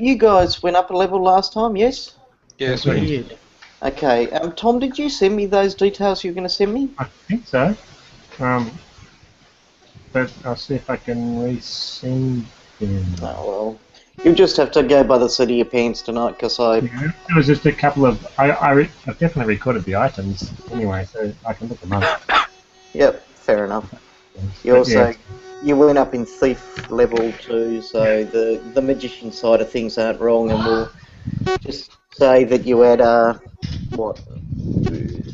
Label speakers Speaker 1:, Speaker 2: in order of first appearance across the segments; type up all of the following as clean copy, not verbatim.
Speaker 1: you guys went up a level last time, yes?
Speaker 2: Yes,
Speaker 3: We
Speaker 2: we
Speaker 3: did.
Speaker 1: Okay. Tom, did you send me those details you were going to send me?
Speaker 3: I think so. But I'll see if I can resend them.
Speaker 1: Oh, well. You'll just have to go by the seat of your pants tonight, because
Speaker 3: Yeah, it was just a couple of... I've definitely recorded the items anyway, so I can look them up.
Speaker 1: Yep, fair enough. You
Speaker 3: But
Speaker 1: also...
Speaker 3: yeah.
Speaker 1: You went up in thief level too, so the magician side of things aren't wrong, and we'll just say that you had what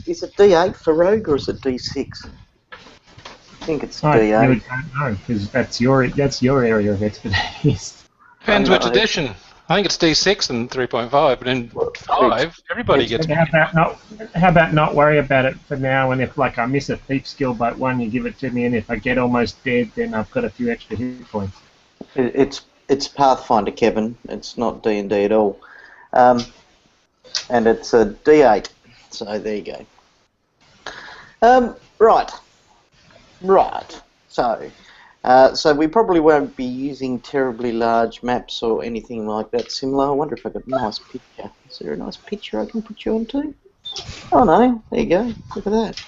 Speaker 1: is it, D8 for rogue or is it D6? I think it's
Speaker 3: I
Speaker 1: D8.
Speaker 3: really don't know, because that's your area of expertise.
Speaker 2: depends
Speaker 1: I
Speaker 2: which
Speaker 1: know.
Speaker 2: edition. I think it's D6 and 3.5, but in 5, everybody gets.
Speaker 3: But how about not worry about it for now, and if like I miss a thief skill but one, you give it to me, and if I get almost dead, then I've got a few extra hit points.
Speaker 1: It's Pathfinder, Kevin. It's not D&D at all, and it's a D8. So there you go. Right. So we probably won't be using terribly large maps or anything like that similar. I wonder if I've got a nice picture. Is there a nice picture I can put you onto? Oh no, there you go. Look at that.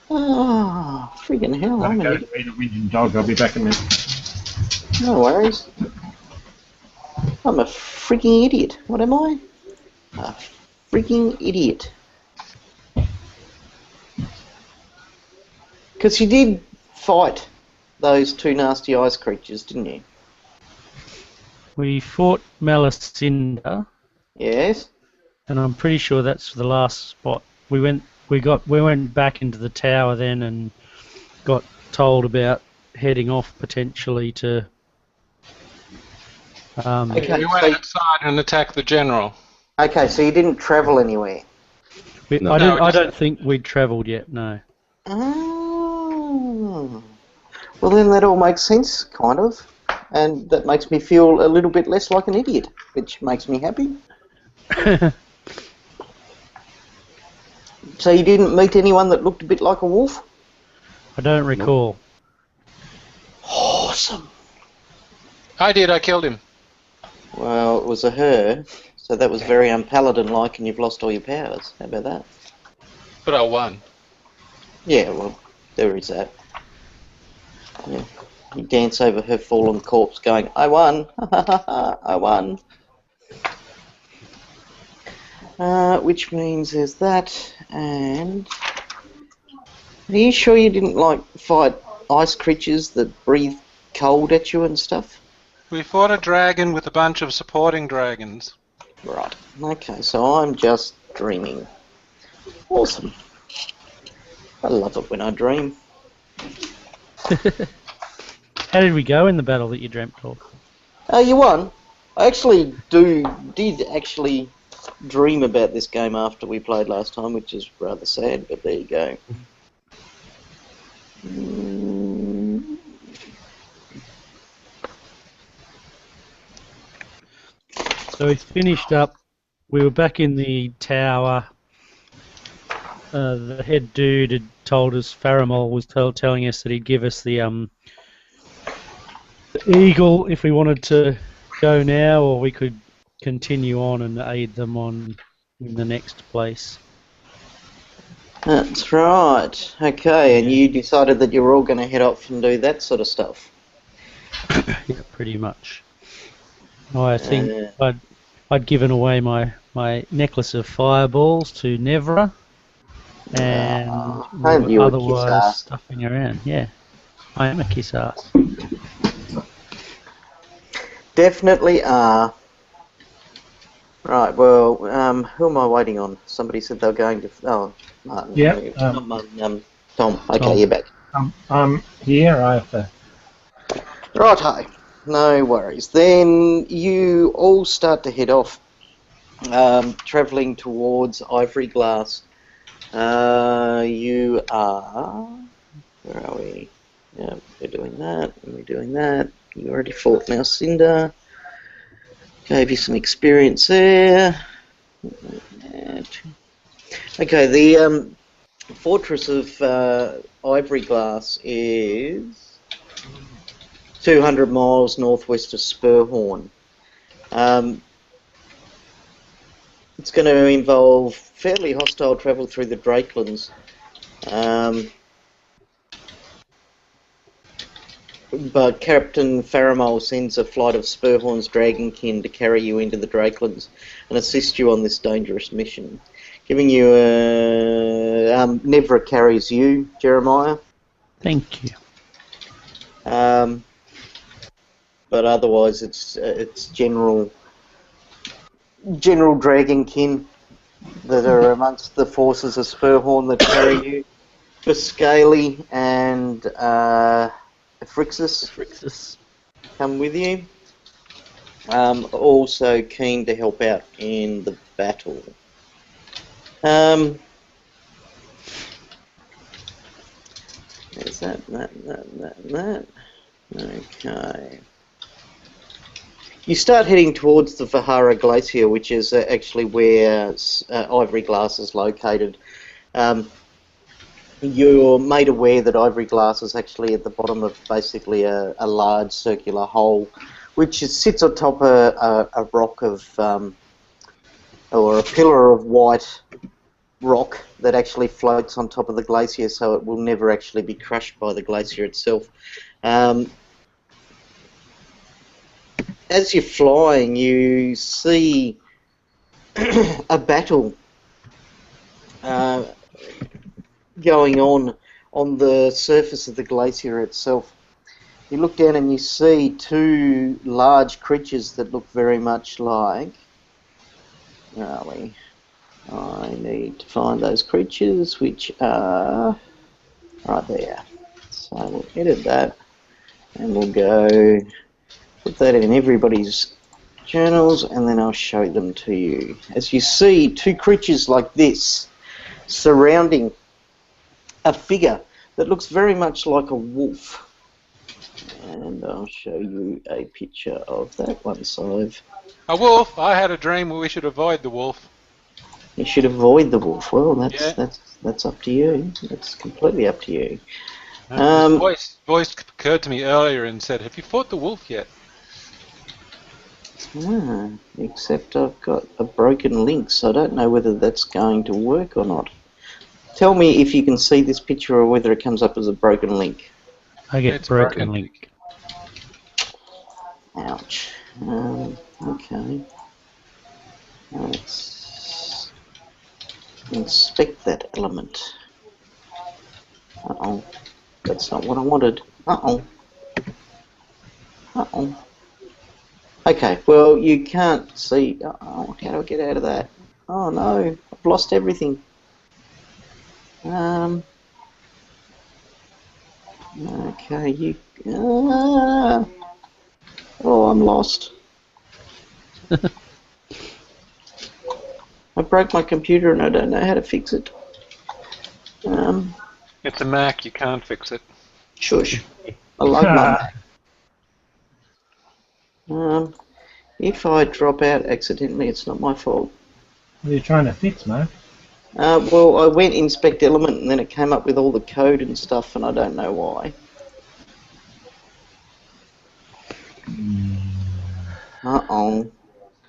Speaker 1: Oh, friggin' hell,
Speaker 3: I'm
Speaker 1: I'm an
Speaker 3: going to
Speaker 1: idiot.
Speaker 3: go feed a whinging dog. I'll be back in a minute.
Speaker 1: No worries. I'm a freaking idiot. What am I? A freaking idiot. Because you did fight those two nasty ice creatures, didn't you?
Speaker 4: We fought Malicinda,
Speaker 1: Yes.
Speaker 4: and I'm pretty sure that's the last spot. We went back into the tower then and got told about heading off potentially to.
Speaker 1: Okay,
Speaker 2: We went outside and attacked the general.
Speaker 1: Okay, so you didn't travel anywhere.
Speaker 5: No.
Speaker 4: I don't think we'd travelled yet. No.
Speaker 1: Oh. Well, then that all makes sense, kind of. And that makes me feel a little bit less like an idiot, which makes me happy. So you didn't meet anyone that looked a bit like a wolf?
Speaker 4: I don't recall.
Speaker 1: Awesome.
Speaker 2: I did, I killed him.
Speaker 1: Well, it was a her, so that was very unpaladin-like, and you've lost all your powers. How about that?
Speaker 2: But I won.
Speaker 1: Yeah, well, there is that. Yeah. You dance over her fallen corpse going, I won! I won! Which means there's that, and... Are you sure you didn't, like, fight ice creatures that breathe cold at you and stuff?
Speaker 2: We fought a dragon with a bunch of supporting dragons.
Speaker 1: Right. Okay, so I'm just dreaming. Awesome. I love it when I dream.
Speaker 4: How did we go in the battle that you dreamt of?
Speaker 1: You won. I actually did actually dream about this game after we played last time, which is rather sad, but there you go.
Speaker 4: So we finished up. We were back in the tower. The head dude had told us, Faramol was telling us that he'd give us the eagle if we wanted to go now, or we could continue on and aid them in the next place.
Speaker 1: That's right. Okay, and you decided that you were all going to head off and do that sort of stuff.
Speaker 4: Yeah, pretty much. I think I'd given away my necklace of fireballs to Nevra, and
Speaker 1: aren't
Speaker 4: we
Speaker 1: you
Speaker 4: were
Speaker 1: a kiss
Speaker 4: otherwise
Speaker 1: ass?
Speaker 4: stuffing around. Yeah, I am a kiss ass.
Speaker 1: Definitely are. Right, well, who am I waiting on? Somebody said they were going to... Oh, Martin.
Speaker 3: Yeah,
Speaker 1: Not Martin, Tom. Okay,
Speaker 4: Tom.
Speaker 1: you're back.
Speaker 3: I'm here. I have to.
Speaker 1: Righto. No worries. Then you all start to head off, travelling towards Ivory Glass. You are... Where are we? Yeah, we're doing that, and we're doing that. You already fought Malcinda. Gave you some experience there. Okay, the fortress of Ivory Glass is 200 miles northwest of Spurhorn. It's going to involve fairly hostile travel through the Drakelands. But Captain Faramol sends a flight of Spurhorn's Dragonkin to carry you into the Drakelands and assist you on this dangerous mission. Giving you a... Nevra carries you, Jeremiah.
Speaker 4: Thank you.
Speaker 1: But otherwise it's general Dragonkin that are amongst the forces of Spurhorn that carry you. Biscali and Phrixus come with you. Also keen to help out in the battle. There's that. Okay. You start heading towards the Vahara Glacier, which is actually where Ivory Glass is located. You're made aware that Ivory Glass is actually at the bottom of basically a large circular hole, which sits on top of a rock of, or a pillar of white rock that actually floats on top of the glacier, so it will never actually be crushed by the glacier itself. As you're flying, you see a battle going on the surface of the glacier itself. You look down and you see two large creatures that look very much like... Where are we? I need to find those creatures, which are right there. So we'll edit that, and we'll go put that in everybody's journals, and then I'll show them to you. As you see, two creatures like this surrounding a figure that looks very much like a wolf. And I'll show you a picture of that once I've...
Speaker 2: A wolf? I had a dream we should avoid the wolf.
Speaker 1: You should avoid the wolf. Well, that's up to you. That's completely up to you.
Speaker 2: His voice occurred to me earlier and said, "Have you fought the wolf yet?"
Speaker 1: Except I've got a broken link, so I don't know whether that's going to work or not. Tell me if you can see this picture or whether it comes up as a broken link.
Speaker 4: I get
Speaker 2: It's
Speaker 4: broken link.
Speaker 1: Ouch. Okay. Let's inspect that element. Uh-oh. That's not what I wanted. Uh-oh. Uh-oh. Okay, well, you can't see... Uh-oh, how do I get out of that? Oh, no. I've lost everything. Okay, you... oh, I'm lost. I broke my computer and I don't know how to fix it.
Speaker 2: It's a Mac, you can't fix it.
Speaker 1: Shush. I love my Mac. If I drop out accidentally, it's not my fault.
Speaker 3: What are you trying to fix, mate?
Speaker 1: Well, I went inspect element and then it came up with all the code and stuff and I don't know why. Uh-oh.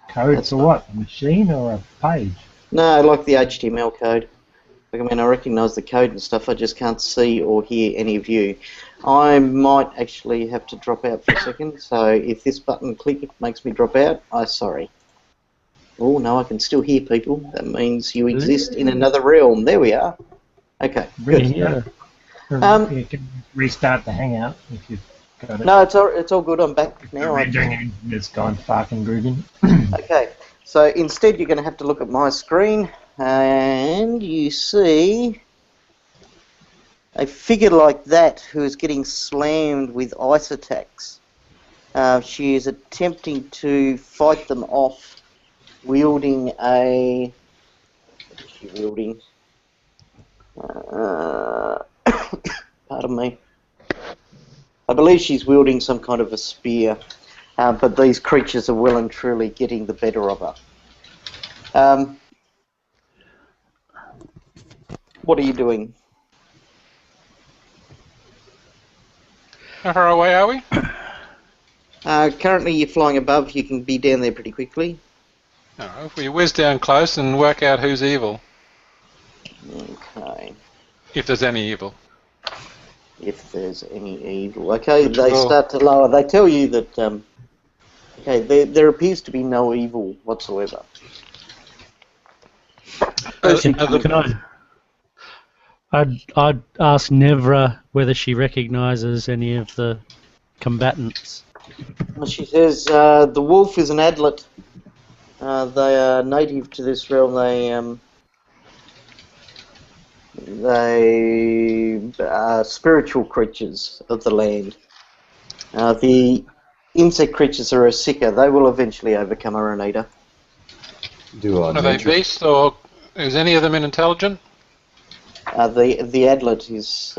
Speaker 3: Code for what? A machine or a page?
Speaker 1: No, like the HTML code. Like, I mean, I recognise the code and stuff, I just can't see or hear any of you. I might actually have to drop out for a second, so if this button click makes me drop out, I'm sorry. Oh, no, I can still hear people. That means you exist in another realm. There we are. Okay, good.
Speaker 3: Yeah. You can restart the Hangout if you've got it.
Speaker 1: No, it's all good. I'm back now.
Speaker 3: It's gone fucking grooving.
Speaker 1: Okay, so instead you're going to have to look at my screen, and you see a figure like that who is getting slammed with ice attacks. She is attempting to fight them off, wielding a... What is she wielding? Pardon me. I believe she's wielding some kind of a spear, but these creatures are well and truly getting the better of her. What are you doing?
Speaker 2: How far away are we?
Speaker 1: Currently, you're flying above. You can be down there pretty quickly.
Speaker 2: Oh, if we whiz down close and work out who's evil,
Speaker 1: Okay.
Speaker 2: if there's any evil.
Speaker 1: If there's any evil. Okay,
Speaker 2: Which
Speaker 1: they
Speaker 2: will-
Speaker 1: start to lower. They tell you that, there appears to be no evil whatsoever.
Speaker 4: Can I'd ask Nevra whether she recognises any of the combatants.
Speaker 1: Well, she says, the wolf is an adlet. They are native to this realm. They are spiritual creatures of the land. The insect creatures are a sicker. They will eventually overcome a Renita.
Speaker 2: Are they beasts or is any of them intelligent?
Speaker 1: The adlet is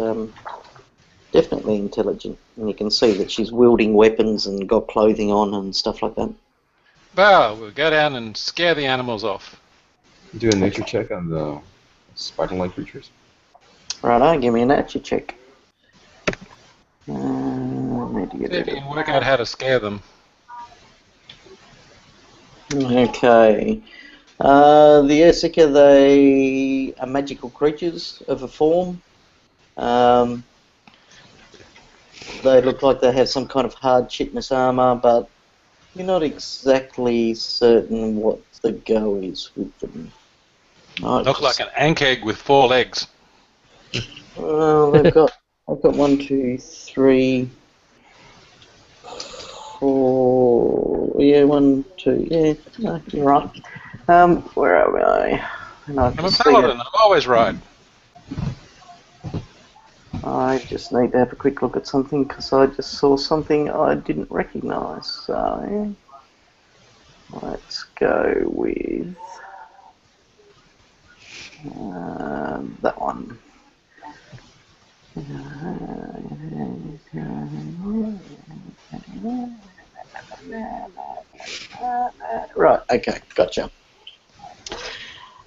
Speaker 1: definitely intelligent, and you can see that she's wielding weapons and got clothing on and stuff like that.
Speaker 2: Well, we'll go down and scare the animals off.
Speaker 5: Do a nature check on the spider-like creatures.
Speaker 1: Righto, give me a nature check. Need to get
Speaker 2: See if
Speaker 1: rid
Speaker 2: you
Speaker 1: of-
Speaker 2: can work out how to scare them.
Speaker 1: Okay. The Ursika, they are magical creatures of a form. They look like they have some kind of hard chitness armour, but you're not exactly certain what the go is with them.
Speaker 2: Look like an ank egg with 4 legs.
Speaker 1: Well, I've got 1, 2, 3, 4. Yeah, 1, 2. Yeah, no, you're right. Where are we? And I
Speaker 2: I'm
Speaker 1: can
Speaker 2: a
Speaker 1: see
Speaker 2: paladin,
Speaker 1: it.
Speaker 2: I'm always right.
Speaker 1: I just need to have a quick look at something because I just saw something I didn't recognise. So let's go with that one. Right, okay, gotcha.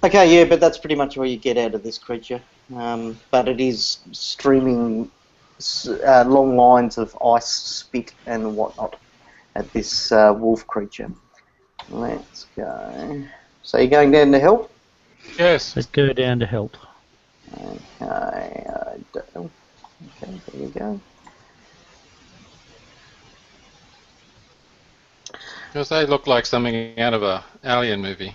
Speaker 1: Okay, yeah, but that's pretty much what you get out of this creature. But it is streaming long lines of ice, spit, and whatnot at this wolf creature. Let's go. So you're going down to help?
Speaker 2: Yes.
Speaker 4: Let's go down to help.
Speaker 1: Okay, okay, there you go.
Speaker 2: Because they look like something out of a alien movie.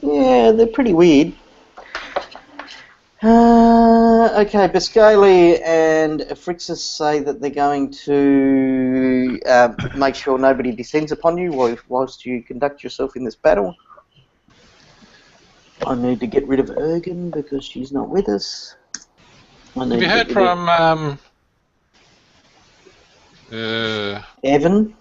Speaker 1: Yeah, they're pretty weird. Okay, Biscali and Phrixus say that they're going to make sure nobody descends upon you whilst you conduct yourself in this battle. I need to get rid of Ergen because she's not with us.
Speaker 2: Have you heard from
Speaker 1: Evan?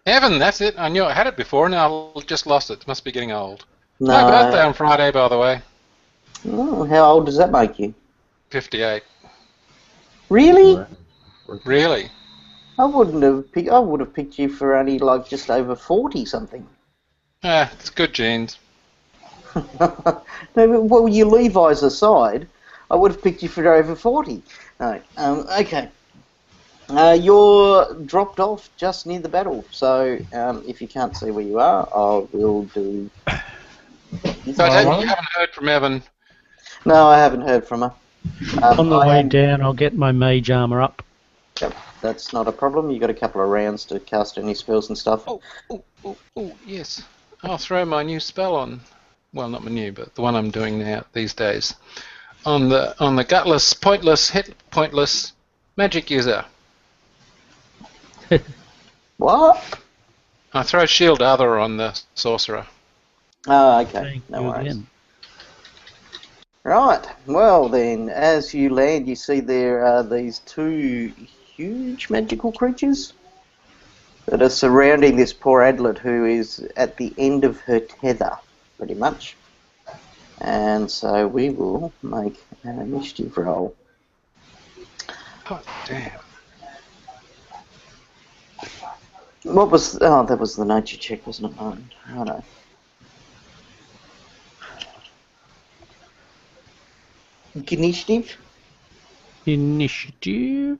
Speaker 2: Evan? That's it. I knew I had it before and I just lost it. Must be getting old.
Speaker 1: No.
Speaker 2: My birthday on Friday, by the way.
Speaker 1: Oh, how old does that make you?
Speaker 2: 58.
Speaker 1: Really?
Speaker 2: Really?
Speaker 1: I would have picked you for only like just over 40 something.
Speaker 2: It's good genes.
Speaker 1: No, well, your Levi's aside, I would have picked you for over 40. No, okay. You're dropped off just near the battle, so if you can't see where you are, I will do...
Speaker 2: So I take it you haven't heard from Evan.
Speaker 1: No, I haven't heard from her.
Speaker 4: On the way down, I'll get my mage armour up.
Speaker 1: Yep, that's not a problem. You've got a couple of rounds to cast any spells and stuff.
Speaker 2: Oh, yes. I'll throw my new spell on. Well, not my new, but the one I'm doing now these days. On the gutless, pointless magic user.
Speaker 1: What?
Speaker 2: I throw shield other on the sorcerer.
Speaker 1: Oh, okay.
Speaker 4: Thank
Speaker 1: No
Speaker 4: you
Speaker 1: worries.
Speaker 4: again.
Speaker 1: Right, well then, as you land, you see there are these two huge magical creatures that are surrounding this poor Adlet who is at the end of her tether, pretty much. And so we will make an initiative roll.
Speaker 2: Oh, damn.
Speaker 1: What was... Oh, that was the nature check, wasn't it? Oh, no. Initiative?
Speaker 4: Initiative.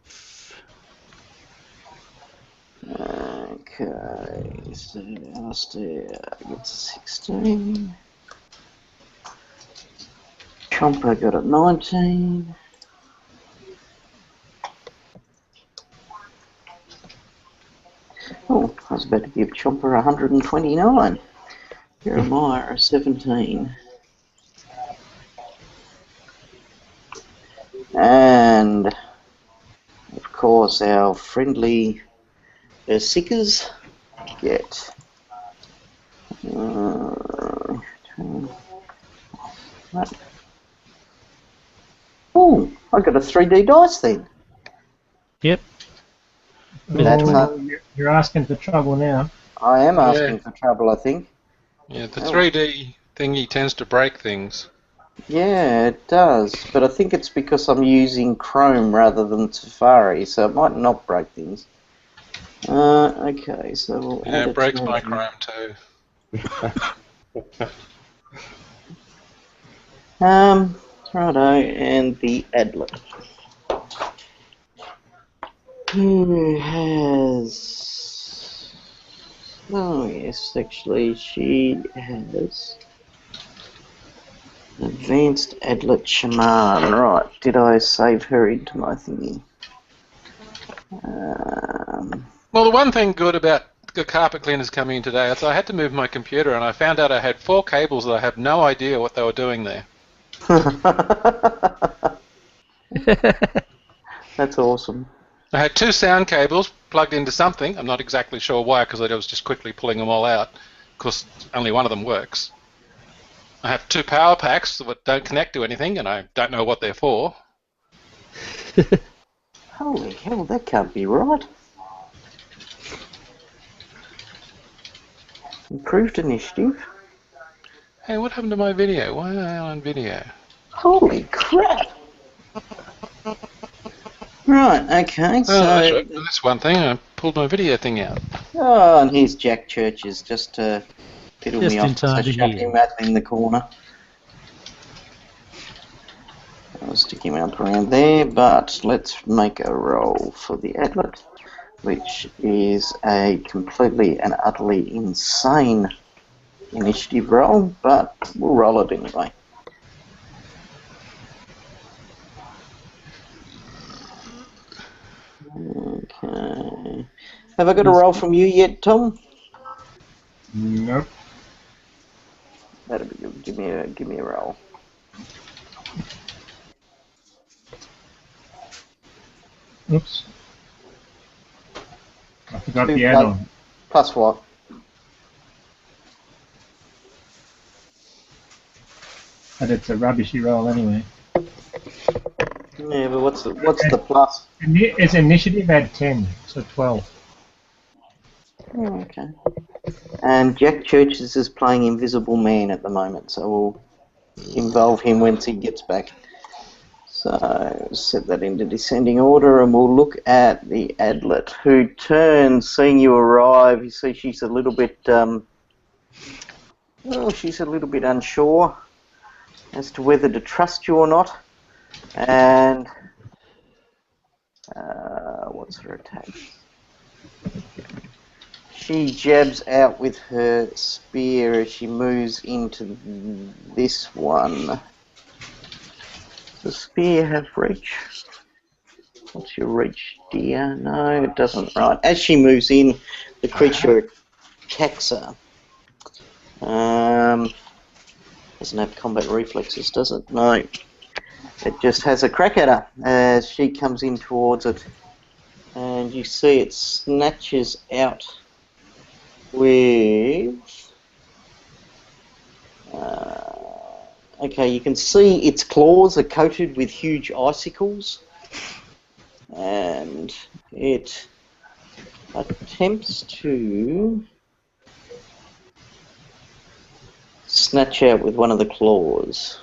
Speaker 1: Okay, so Alistair gets a 16. Chomper got a 19. Oh, I was about to give Chomper 129. Jeremiah a 17. And, of course, our friendly Seekers get... Oh, I got a 3D dice then.
Speaker 4: Yep.
Speaker 1: That's
Speaker 3: Oh, you're asking for trouble now.
Speaker 1: I am asking
Speaker 2: Yeah.
Speaker 1: for trouble, I think.
Speaker 2: Yeah, the
Speaker 1: Oh.
Speaker 2: 3D thingy tends to break things.
Speaker 1: Yeah, it does, but I think it's because I'm using Chrome rather than Safari, so it might not break things. Okay, so we'll
Speaker 2: Yeah,
Speaker 1: add
Speaker 2: it
Speaker 1: it
Speaker 2: breaks
Speaker 1: to
Speaker 2: my Chrome too.
Speaker 1: Righto, and the Adlet. Who has... Oh yes, actually she has... Advanced Adlet Shaman. Right, did I save her into my thingy?
Speaker 2: Well, the one thing good about the carpet cleaners coming in today is I had to move my computer and I found out I had 4 cables that I have no idea what they were doing there.
Speaker 1: That's awesome.
Speaker 2: I had 2 sound cables plugged into something. I'm not exactly sure why because I was just quickly pulling them all out because only one of them works. I have 2 power packs that don't connect to anything and I don't know what they're for.
Speaker 1: Holy hell, that can't be right. Improved initiative.
Speaker 2: Hey, what happened to my video? Why am I on video?
Speaker 1: Holy crap! Right, okay,
Speaker 2: Oh, that's
Speaker 1: so...
Speaker 2: right. That's one thing. I pulled my video thing out.
Speaker 1: Oh, and here's Jack Churches, just to fiddle
Speaker 4: Just
Speaker 1: me
Speaker 4: in
Speaker 1: off as I
Speaker 4: time to
Speaker 1: shut
Speaker 4: hear.
Speaker 1: him out in the corner. I'll stick him up around there, but let's make a roll for the Adlet, which is a completely and utterly insane initiative roll, but we'll roll it anyway. Okay. Have I got a roll from you yet, Tom?
Speaker 3: Nope.
Speaker 1: That'll be good. Give me a roll.
Speaker 3: Oops. I forgot the add-on.
Speaker 1: Plus what?
Speaker 3: But it's a rubbishy roll anyway.
Speaker 1: Yeah, but what's the plus?
Speaker 3: It's initiative add 10, so 12.
Speaker 1: Oh, okay. And Jack Churches is playing Invisible Man at the moment, so we'll involve him once he gets back. So set that into descending order, and we'll look at the Adlet, who turns, seeing you arrive. You see, she's a little bit, she's a little bit unsure as to whether to trust you or not. And what's her attack? She jabs out with her spear as she moves into this one. Does the spear have reach? What's your reach, dear? No, it doesn't. Right. As she moves in, the creature attacks her. Doesn't have combat reflexes, does it? No. It just has a crack at her as she comes in towards it. And you see it snatches out with... okay, you can see its claws are coated with huge icicles. And it attempts to snatch out with one of the claws.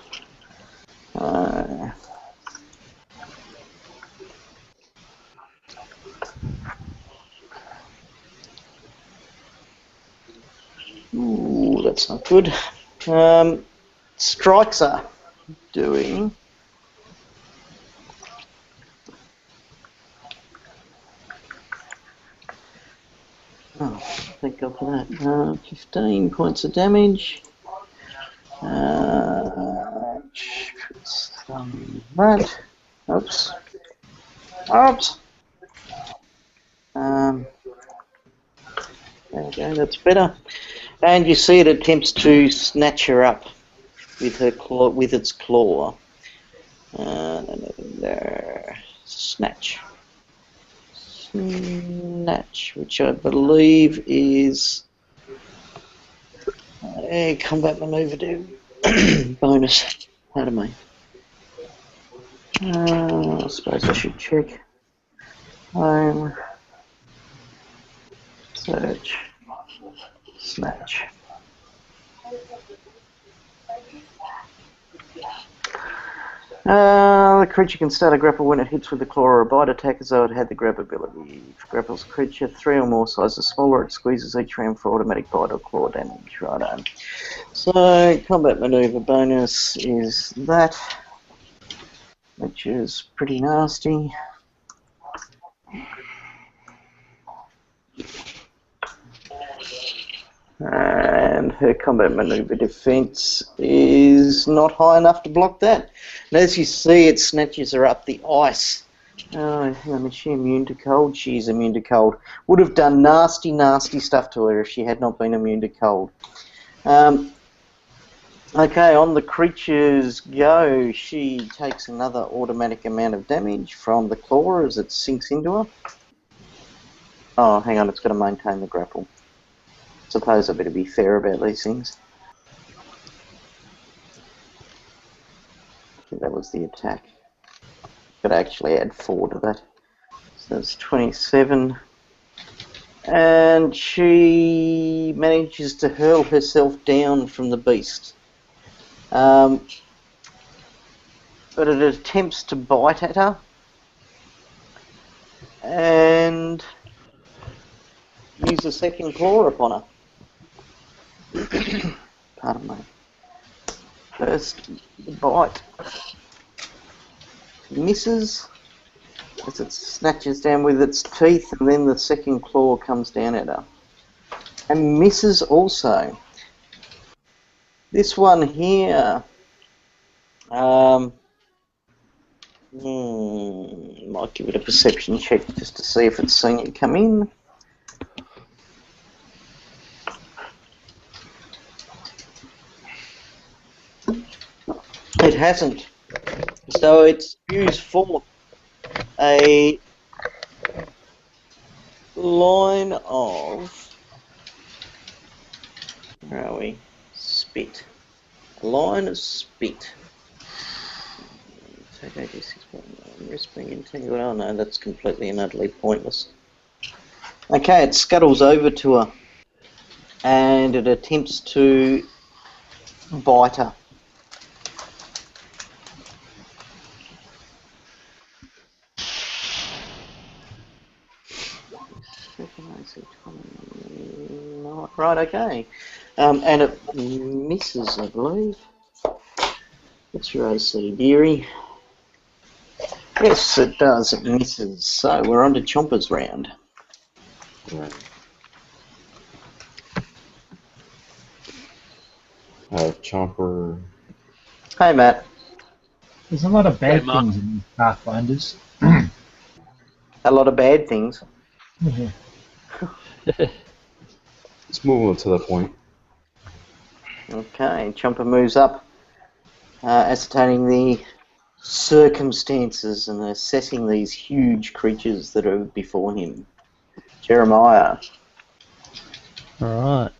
Speaker 1: Ooh, that's not good. Strikes her, doing... Oh, thank God for that. 15 points of damage. That. Oops. Oops. There we go, that's better. And you see it attempts to snatch her up with her claw, with its claw. Snatch. Snatch, which I believe is a combat maneuver do bonus. Pardon me. I suppose I should check. Home. Search. Snatch. The creature can start a grapple when it hits with a claw or a bite attack as though it had the grab ability. If it grapples a creature 3 or more sizes smaller, it squeezes each round for automatic bite or claw damage. Righto. So, combat maneuver bonus is that, which is pretty nasty. And her combat maneuver defense is not high enough to block that. And as you see, it snatches her up the ice. Oh, is she immune to cold? She's immune to cold. Would have done nasty, nasty stuff to her if she had not been immune to cold. Okay, on the creature's go, she takes another automatic amount of damage from the claw as it sinks into her. Oh, hang on, it's got to maintain the grapple. Suppose I better be fair about these things. I think that was the attack. Could actually add 4 to that. So that's 27. And she manages to hurl herself down from the beast. But it attempts to bite at her. And use a second claw upon her. Pardon me. First, the bite misses as it snatches down with its teeth, and then the second claw comes down at her. And misses also. This one here, might give it a perception check just to see if it's seen it come in. It hasn't. So it spews forth a line of, where are we? Spit. A line of spit. Take 86 risk being entangled. Oh no, that's completely and utterly pointless. Okay, it scuttles over to her and it attempts to bite her. Right, okay. And it misses, I believe. What's your AC, dearie? Yes, it does. It misses. So we're on to Chomper's round.
Speaker 5: Right. Chomper.
Speaker 1: Hey, Matt.
Speaker 3: There's a lot of bad
Speaker 2: Hey, Mark.
Speaker 3: things in Pathfinders.
Speaker 1: A lot of bad things.
Speaker 3: Yeah.
Speaker 5: Let's move on to the point.
Speaker 1: Okay, Chomper moves up, ascertaining the circumstances and assessing these huge creatures that are before him. Jeremiah.
Speaker 4: Alright.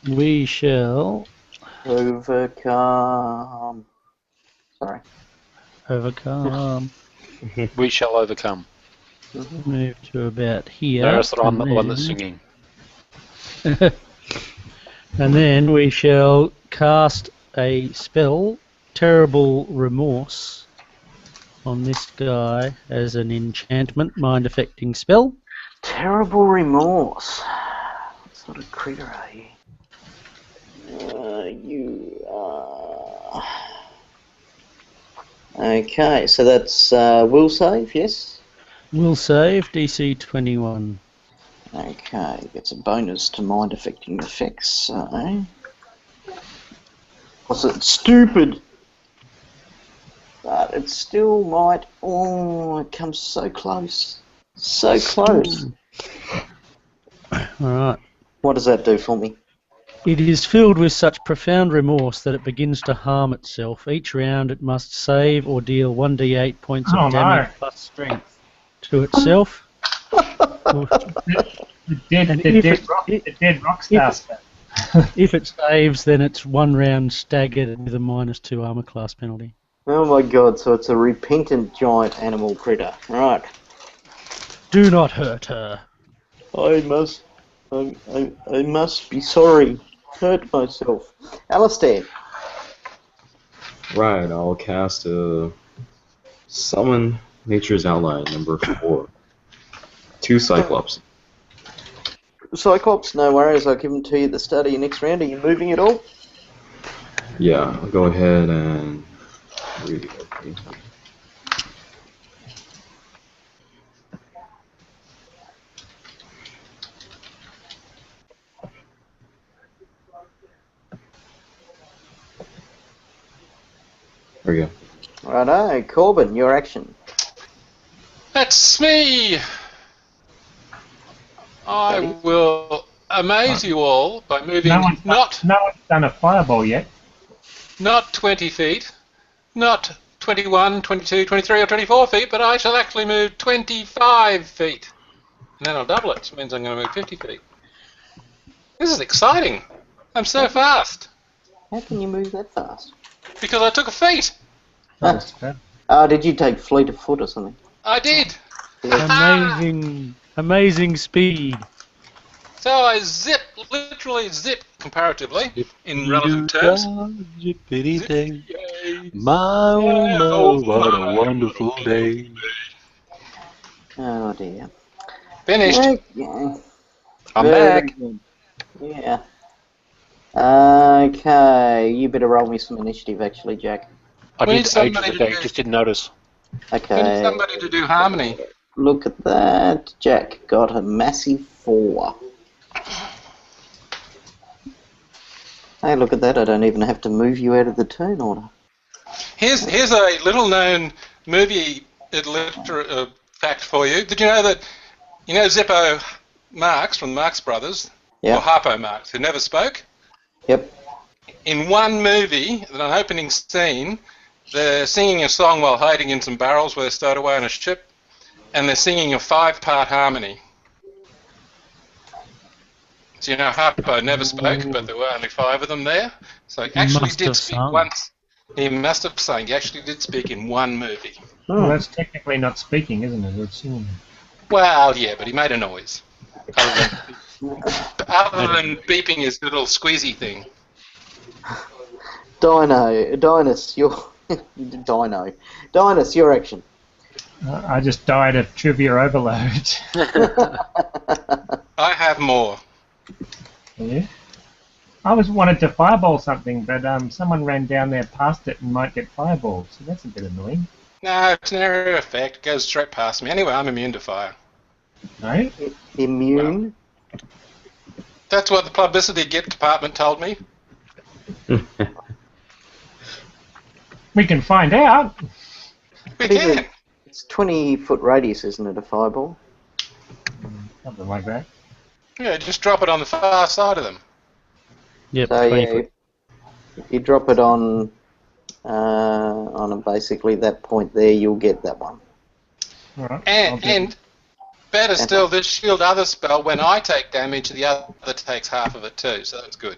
Speaker 4: We shall
Speaker 1: Overcome. Sorry.
Speaker 4: overcome.
Speaker 2: We shall overcome.
Speaker 4: Move to about here.
Speaker 2: Notice that I'm not the one
Speaker 4: and
Speaker 2: that's
Speaker 4: then-
Speaker 2: singing.
Speaker 4: And then we shall cast a spell, Terrible Remorse, on this guy as an enchantment, mind-affecting spell.
Speaker 1: Terrible remorse. What sort of critter are you? You are... Okay, so that's will save, yes?
Speaker 4: Will save, DC 21.
Speaker 1: Okay, gets a bonus to mind affecting effects, so... Was it stupid? But it still might... Oh, it comes so close. So close.
Speaker 4: Alright.
Speaker 1: What does that do for me?
Speaker 4: It is filled with such profound remorse that it begins to harm itself. Each round it must save or deal 1d8 points
Speaker 3: Oh,
Speaker 4: of damage
Speaker 3: no.
Speaker 4: plus strength to itself.
Speaker 3: The dead rock star stuff.
Speaker 4: If it saves, then it's 1 round staggered with a -2 armor class penalty.
Speaker 1: Oh my god, so it's a repentant giant animal critter. Right.
Speaker 4: Do not hurt her.
Speaker 1: I must be sorry. Hurt myself. Alistair.
Speaker 5: Right, I'll cast Summon Nature's Ally, number 4. 2 Cyclops.
Speaker 1: Cyclops, no worries, I'll give them to you at the start of your next round. Are you moving at all?
Speaker 5: Yeah, I'll go ahead and read it. There we go.
Speaker 1: Righto, Corbin, your action.
Speaker 2: That's me! I
Speaker 1: Ready?
Speaker 2: will amaze you all by moving
Speaker 3: No one's done a fireball yet.
Speaker 2: not 20 feet, not 21, 22, 23 or 24 feet, but I shall actually move 25 feet. And then I'll double it, which means I'm going to move 50 feet. This is exciting. I'm so fast.
Speaker 1: How can you move that fast?
Speaker 2: Because I took a feat.
Speaker 3: That's fair.
Speaker 1: Did you take fleet of foot or something?
Speaker 2: I did.
Speaker 4: Amazing speed.
Speaker 2: So I literally zip comparatively, in relative terms.
Speaker 6: Zippity day.
Speaker 2: Yay.
Speaker 6: My oh my, what a wonderful day.
Speaker 1: Oh dear.
Speaker 2: Finished.
Speaker 1: Okay.
Speaker 6: I'm
Speaker 1: Very
Speaker 6: back.
Speaker 1: good. Yeah. Okay, you better roll me some initiative actually, Jack.
Speaker 6: I
Speaker 2: We need
Speaker 6: did
Speaker 2: somebody
Speaker 6: ages
Speaker 2: to
Speaker 6: ago,
Speaker 2: do-
Speaker 6: just didn't notice.
Speaker 2: We need
Speaker 1: Okay.
Speaker 2: somebody to do harmony.
Speaker 1: Look at that. Jack got a massive 4. Hey, look at that. I don't even have to move you out of the turn order.
Speaker 2: Here's a little-known movie fact for you. Did you know that Zippo Marx from the Marx Brothers,
Speaker 1: Yeah.
Speaker 2: or Harpo Marx, who never spoke?
Speaker 1: Yep.
Speaker 2: In one movie, an opening scene, they're singing a song while hiding in some barrels where they're stowed away on a ship, and they're singing a 5-part harmony. So Harpo never spoke, but there were only 5 of them there. So he actually
Speaker 4: must
Speaker 2: did
Speaker 4: have
Speaker 2: speak
Speaker 4: sung.
Speaker 2: once. He must have sung. He actually did speak in one movie.
Speaker 3: Well, that's technically not speaking, isn't it? It's singing.
Speaker 2: Well, yeah, but he made a noise. Other than beeping his little squeezy thing.
Speaker 1: Dinus, your action.
Speaker 3: I just died of trivia overload.
Speaker 2: I have more.
Speaker 3: Yeah. I wanted to fireball something, but someone ran down there past it and might get fireballed, so that's a bit annoying.
Speaker 2: No, it's an area effect. It goes straight past me. Anyway, I'm immune to fire.
Speaker 3: No?
Speaker 1: Immune.
Speaker 2: That's what the publicity department told me.
Speaker 3: We can find out.
Speaker 2: We
Speaker 1: What is
Speaker 2: can.
Speaker 1: it? It's 20-foot radius, isn't it, a fireball?
Speaker 3: Something like that.
Speaker 2: Yeah, just drop it on the far side of them.
Speaker 4: Yep,
Speaker 1: So
Speaker 4: 20
Speaker 1: yeah,
Speaker 4: foot.
Speaker 1: if you drop it on basically that point there, you'll get that one.
Speaker 3: All right. I'll do
Speaker 2: And better still, this shield other spell, when I take damage, the other takes half of it too, so that's good.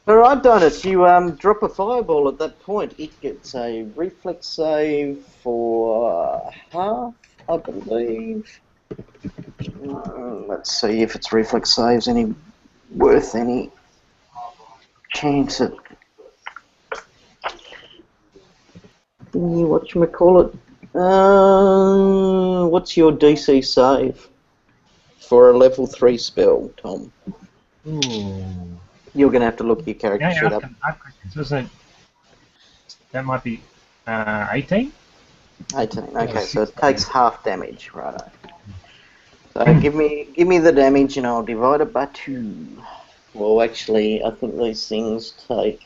Speaker 1: Alright, Dinus, you drop a fireball at that point. It gets a reflex save for half, I believe. Let's see if its reflex save's worth any chance at whatchamacallit. What's your DC save for a level 3 spell, Tom?
Speaker 3: Ooh.
Speaker 1: You're going to have to look your character
Speaker 3: Yeah,
Speaker 1: sheet
Speaker 3: I
Speaker 1: up.
Speaker 3: can ask questions, isn't it? That might be 18?
Speaker 1: 18. Okay,
Speaker 3: Yes.
Speaker 1: so it takes half damage, righto. So give me the damage and I'll divide it by 2. Well, actually, I think these things take.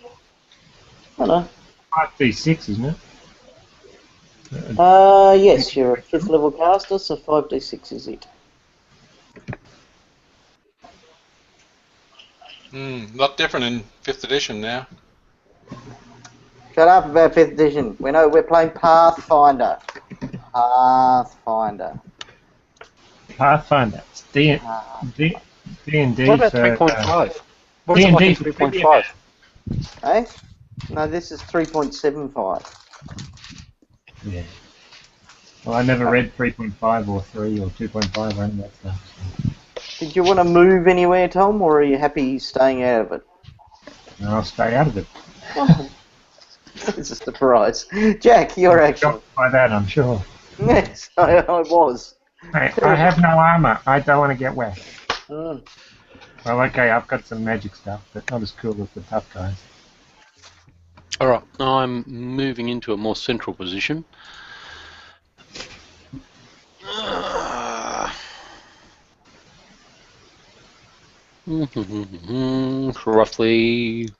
Speaker 1: I don't know.
Speaker 3: 5d6, isn't it?
Speaker 1: Yes, you're a 5th level caster, so 5d6 is it.
Speaker 2: Lot different in 5th edition now.
Speaker 1: Shut up about 5th edition. We know we're playing Pathfinder. Pathfinder.
Speaker 3: Pathfinder. It's D&D
Speaker 7: What about
Speaker 3: for...
Speaker 7: 3.5? What is it like in
Speaker 3: D&D
Speaker 7: 3.5?
Speaker 1: Eh? No, this is 3.75.
Speaker 3: Yeah. Well, I never read 3.5 or 3 or 2.5 or any of that stuff.
Speaker 1: Did you want to move anywhere, Tom, or are you happy staying out of it?
Speaker 3: And I'll stay out of it.
Speaker 1: Oh, it's a surprise. Jack, your action.
Speaker 3: Shocked by that, I'm sure.
Speaker 1: Yes, I was.
Speaker 3: Hey, I have no armor. I don't want to get wet.
Speaker 1: Mm.
Speaker 3: Well, okay, I've got some magic stuff, but not as cool as the tough guys.
Speaker 7: Alright, I'm moving into a more central position. Roughly...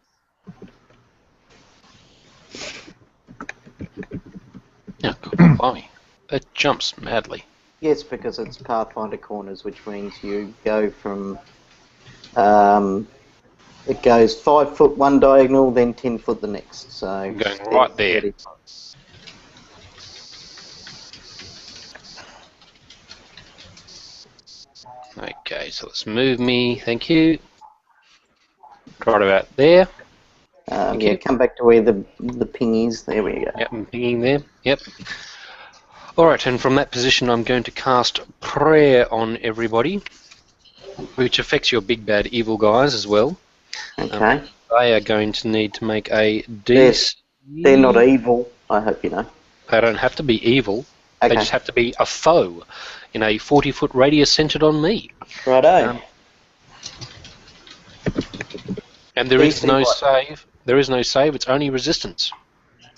Speaker 7: Yeah, blimey. That jumps madly.
Speaker 1: Yes, because it's Pathfinder corners, which means you go from... it goes 5 foot one diagonal, then 10 foot the next. So
Speaker 7: I'm going right there.
Speaker 1: 30.
Speaker 7: Okay, so let's move me, thank you. Right about there.
Speaker 1: Yeah,
Speaker 7: you.
Speaker 1: come back to where the ping is. There we go.
Speaker 7: Yep, I'm pinging there. Yep. Alright, and from that position I'm going to cast Prayer on everybody, which affects your big bad evil guys as well.
Speaker 1: Okay.
Speaker 7: They are going to need to make a
Speaker 1: They're
Speaker 7: DC.
Speaker 1: not evil, I hope you know.
Speaker 7: They don't have to be evil. They
Speaker 1: Okay.
Speaker 7: just have to be a foe in a 40-foot radius centered on me.
Speaker 1: Righto.
Speaker 7: And there is
Speaker 1: DC
Speaker 7: no
Speaker 1: what?
Speaker 7: save. There is no save. It's only resistance.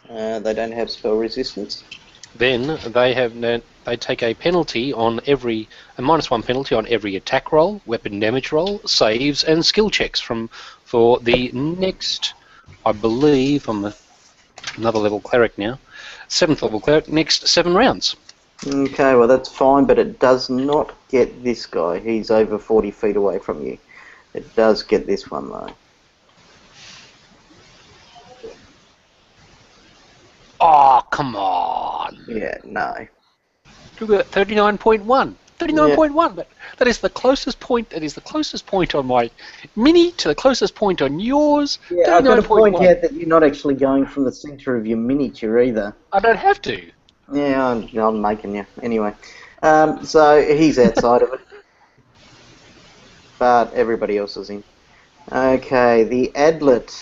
Speaker 1: They don't have spell resistance.
Speaker 7: Then they take a penalty on a -1 penalty on every attack roll, weapon damage roll, saves, and skill checks for the next, I believe, I'm another level cleric now, 7th level cleric, next 7 rounds.
Speaker 1: Okay, well that's fine, but it does not get this guy. He's over 40 feet away from you. It does get this one though.
Speaker 7: Oh, come on!
Speaker 1: Yeah, no.
Speaker 7: Look at that, 39.1. 39.1, but that is the closest point. That is the closest point on my mini to the closest point on yours.
Speaker 1: Yeah, I've got to point
Speaker 7: 39.1.
Speaker 1: out that you're not actually going from the centre of your miniature either.
Speaker 7: I don't have to.
Speaker 1: Yeah, I'm making you. Anyway, so he's outside of it. But everybody else is in. Okay, the Adlet.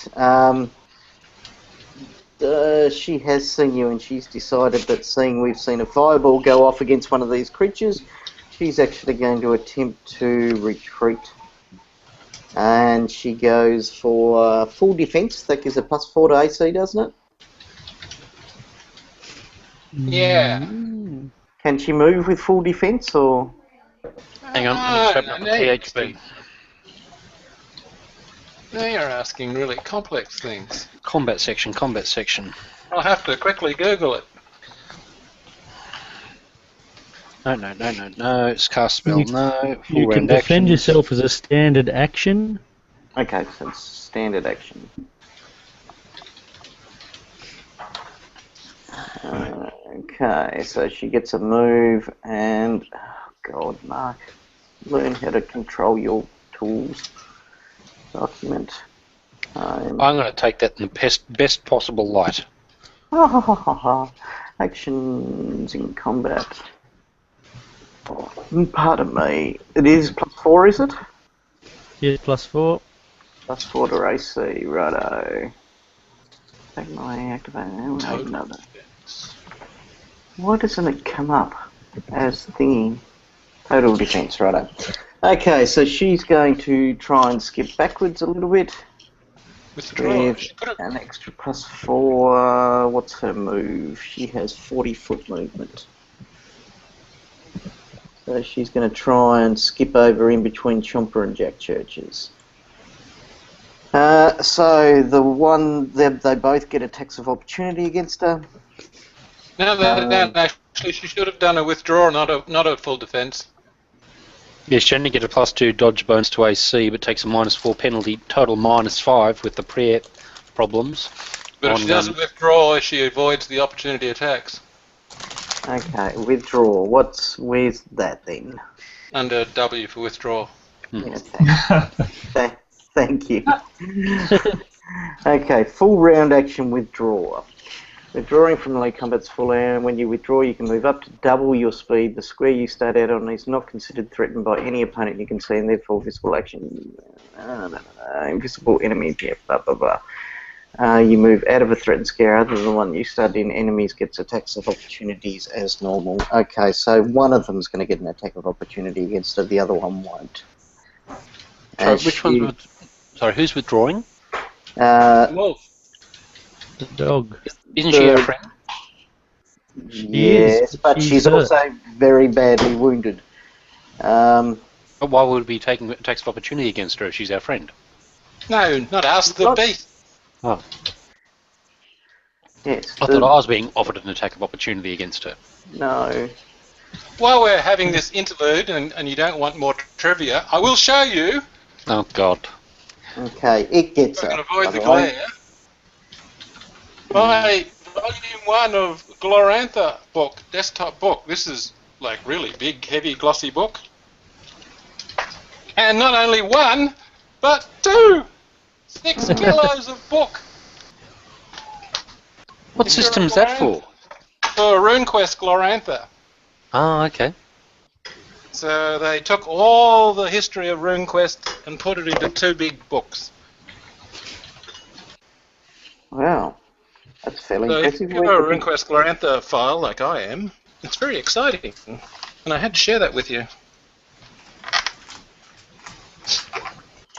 Speaker 1: She has seen you and she's decided that seeing we've seen a fireball go off against one of these creatures, she's actually going to attempt to retreat. And she goes for full defense. That gives a +4 to AC, doesn't it?
Speaker 2: Yeah.
Speaker 1: Can she move with full defense or?
Speaker 7: Hang on, let me just open up the PHP.
Speaker 2: Now you're asking really complex things.
Speaker 7: Combat section, combat section.
Speaker 2: I'll have to quickly Google it.
Speaker 7: No, it's cast spell, no. Full
Speaker 4: You can
Speaker 7: round
Speaker 4: defend
Speaker 7: actions.
Speaker 4: yourself as a standard action.
Speaker 1: Okay, so it's standard action. Okay, so she gets a move and... Oh God, Mark. Learn how to control your tools. Document.
Speaker 7: I'm going to take that in the best possible light.
Speaker 1: Actions in combat. Pardon me. It is +4, is it?
Speaker 4: Yes, +4.
Speaker 1: +4 to AC, righto. Take my activation. Another. Why doesn't it come up as thingy? Total defense, righto. Okay, so she's going to try and skip backwards a little bit.
Speaker 2: Withdraw.
Speaker 1: with
Speaker 2: She could have.
Speaker 1: an extra +4. What's her move? She has 40-foot movement. So she's going to try and skip over in between Chomper and Jack Churches. So the one they both get attacks of opportunity against her.
Speaker 2: No, actually, she should have done a withdraw, not a full defense.
Speaker 7: Yes, she only get a +2 dodge bonus to AC, but takes a -4 penalty, total -5 with the prayer problems.
Speaker 2: But if she doesn't withdraw, she avoids the opportunity attacks.
Speaker 1: Okay, withdraw. Where's that then?
Speaker 2: Under W for withdraw.
Speaker 1: Yeah, thank you. Okay, full round action withdraw. Withdrawing from melee combat's full round. When you withdraw, you can move up to double your speed. The square you start out on is not considered threatened by any opponent you can see, and therefore visible action. Invisible enemy. Yeah, blah blah blah. You move out of a threatened square other than the one you started in. Enemies gets attacks of opportunities as normal. Okay, so one of them is going to get an attack of opportunity against her. The other one won't.
Speaker 7: Sorry, who's withdrawing?
Speaker 2: Wolf.
Speaker 4: The dog.
Speaker 7: Isn't she our friend?
Speaker 1: Yes, but she's
Speaker 4: hurt.
Speaker 1: also very badly wounded.
Speaker 7: But why would we be taking attacks of opportunity against her if she's our friend?
Speaker 2: No, not us, the beast.
Speaker 7: Oh,
Speaker 1: Yes.
Speaker 7: I thought I was being offered an attack of opportunity against her.
Speaker 1: No.
Speaker 2: While we're having this interlude and you don't want more trivia, I will show you.
Speaker 7: Oh, God.
Speaker 1: Okay, it gets
Speaker 2: I
Speaker 1: her.
Speaker 2: can avoid the
Speaker 1: by way.
Speaker 2: glare. My volume 1 of Glorantha book, desktop book. This is like really big, heavy, glossy book. And not only one, but 2! 6 kilos of book.
Speaker 7: What system's that for?
Speaker 2: For RuneQuest Glorantha.
Speaker 7: Oh, okay.
Speaker 2: So they took all the history of RuneQuest and put it into 2 big books.
Speaker 1: Wow. That's fairly
Speaker 2: So if
Speaker 1: impressive.
Speaker 2: you're a RuneQuest Glorantha file like I am, it's very exciting. And I had to share that with you.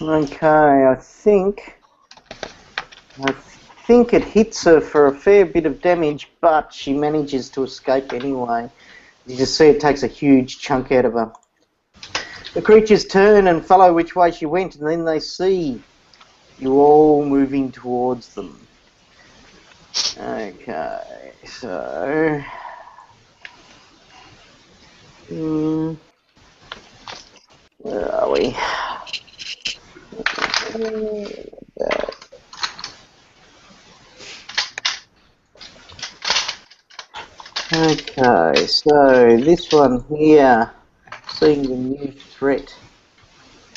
Speaker 1: Okay, I think it hits her for a fair bit of damage, but she manages to escape anyway. You just see it takes a huge chunk out of her. The creatures turn and follow which way she went, and then they see you all moving towards them. Okay, so... where are we? Okay, so this one here, seeing the new threat,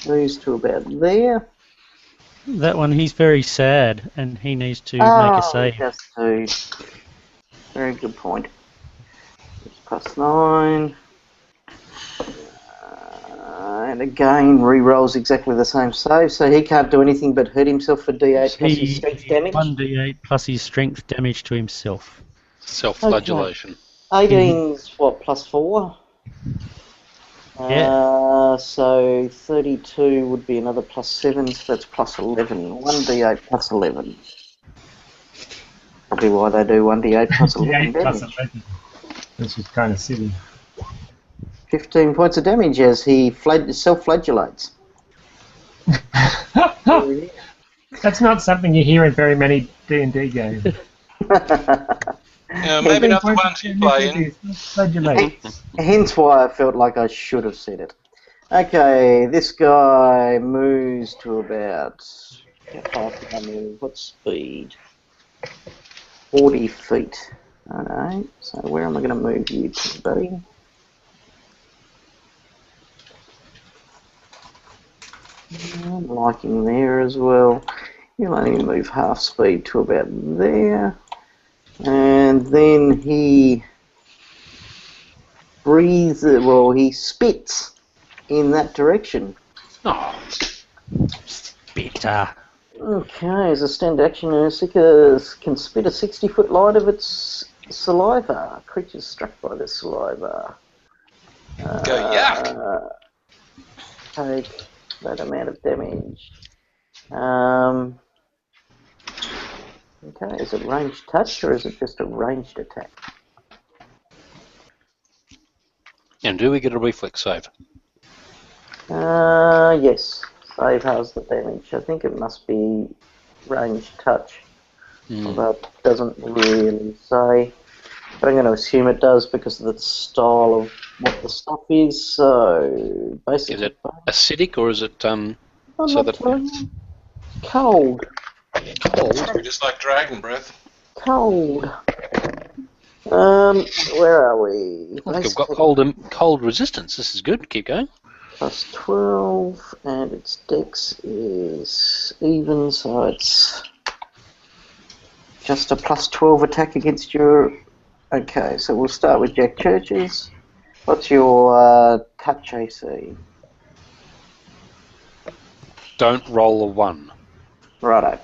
Speaker 1: moves to about there.
Speaker 4: That one, he's very sad, and he needs to make a save.
Speaker 1: Just to. Very good point. It's +9. And again, re-rolls exactly the same save, so he can't do anything but hurt himself for D8 plus his strength damage.
Speaker 4: 1d8 plus his strength damage to himself.
Speaker 7: Self-flagellation.
Speaker 1: 18's what, +4?
Speaker 4: Yeah.
Speaker 1: So 32 would be another +7, so that's +11. 1d8 +11. Probably why they do 1d8 +11
Speaker 3: Yeah, plus
Speaker 1: damage.
Speaker 3: 11. Which is kind of silly.
Speaker 1: 15 points of damage as he self-flagellates.
Speaker 3: That's not something you hear in very many D&D games.
Speaker 2: Maybe not the ones you play in.
Speaker 3: Flagellate.
Speaker 1: Hence why I felt like I should have said it. Okay, this guy moves to about... How far can I move? What speed? 40 feet. Alright, so where am I going to move you to, buddy? I'm liking there as well. You'll only move half speed to about there. And then he breathes, well, he spits in that direction.
Speaker 7: Oh,
Speaker 4: Bitter.
Speaker 1: Okay, as a standard action, Ursika can spit a 60-foot line of its saliva. Creatures struck by the saliva.
Speaker 2: Go yuck!
Speaker 1: Take that amount of damage. Okay, is it ranged touch or is it just a ranged attack?
Speaker 7: And do we get a reflex save?
Speaker 1: Yes. Save has the damage. I think it must be ranged touch. Although it doesn't really say. But I'm going to assume it does because of the style of what the stuff is. So basically,
Speaker 7: Is it acidic or is it
Speaker 1: I'm
Speaker 7: so
Speaker 1: not
Speaker 7: that
Speaker 1: telling you. Cold.
Speaker 7: cold?
Speaker 2: Probably just like dragon breath.
Speaker 1: Cold. Where are we?
Speaker 7: I think
Speaker 1: Base
Speaker 7: I've got
Speaker 1: tech
Speaker 7: cold resistance. This is good. Keep going.
Speaker 1: plus 12, and its dex is even, so it's just a plus 12 attack against your. Okay, so we'll start with Jack Churches. What's your touch AC?
Speaker 7: Don't roll a 1.
Speaker 1: Righto.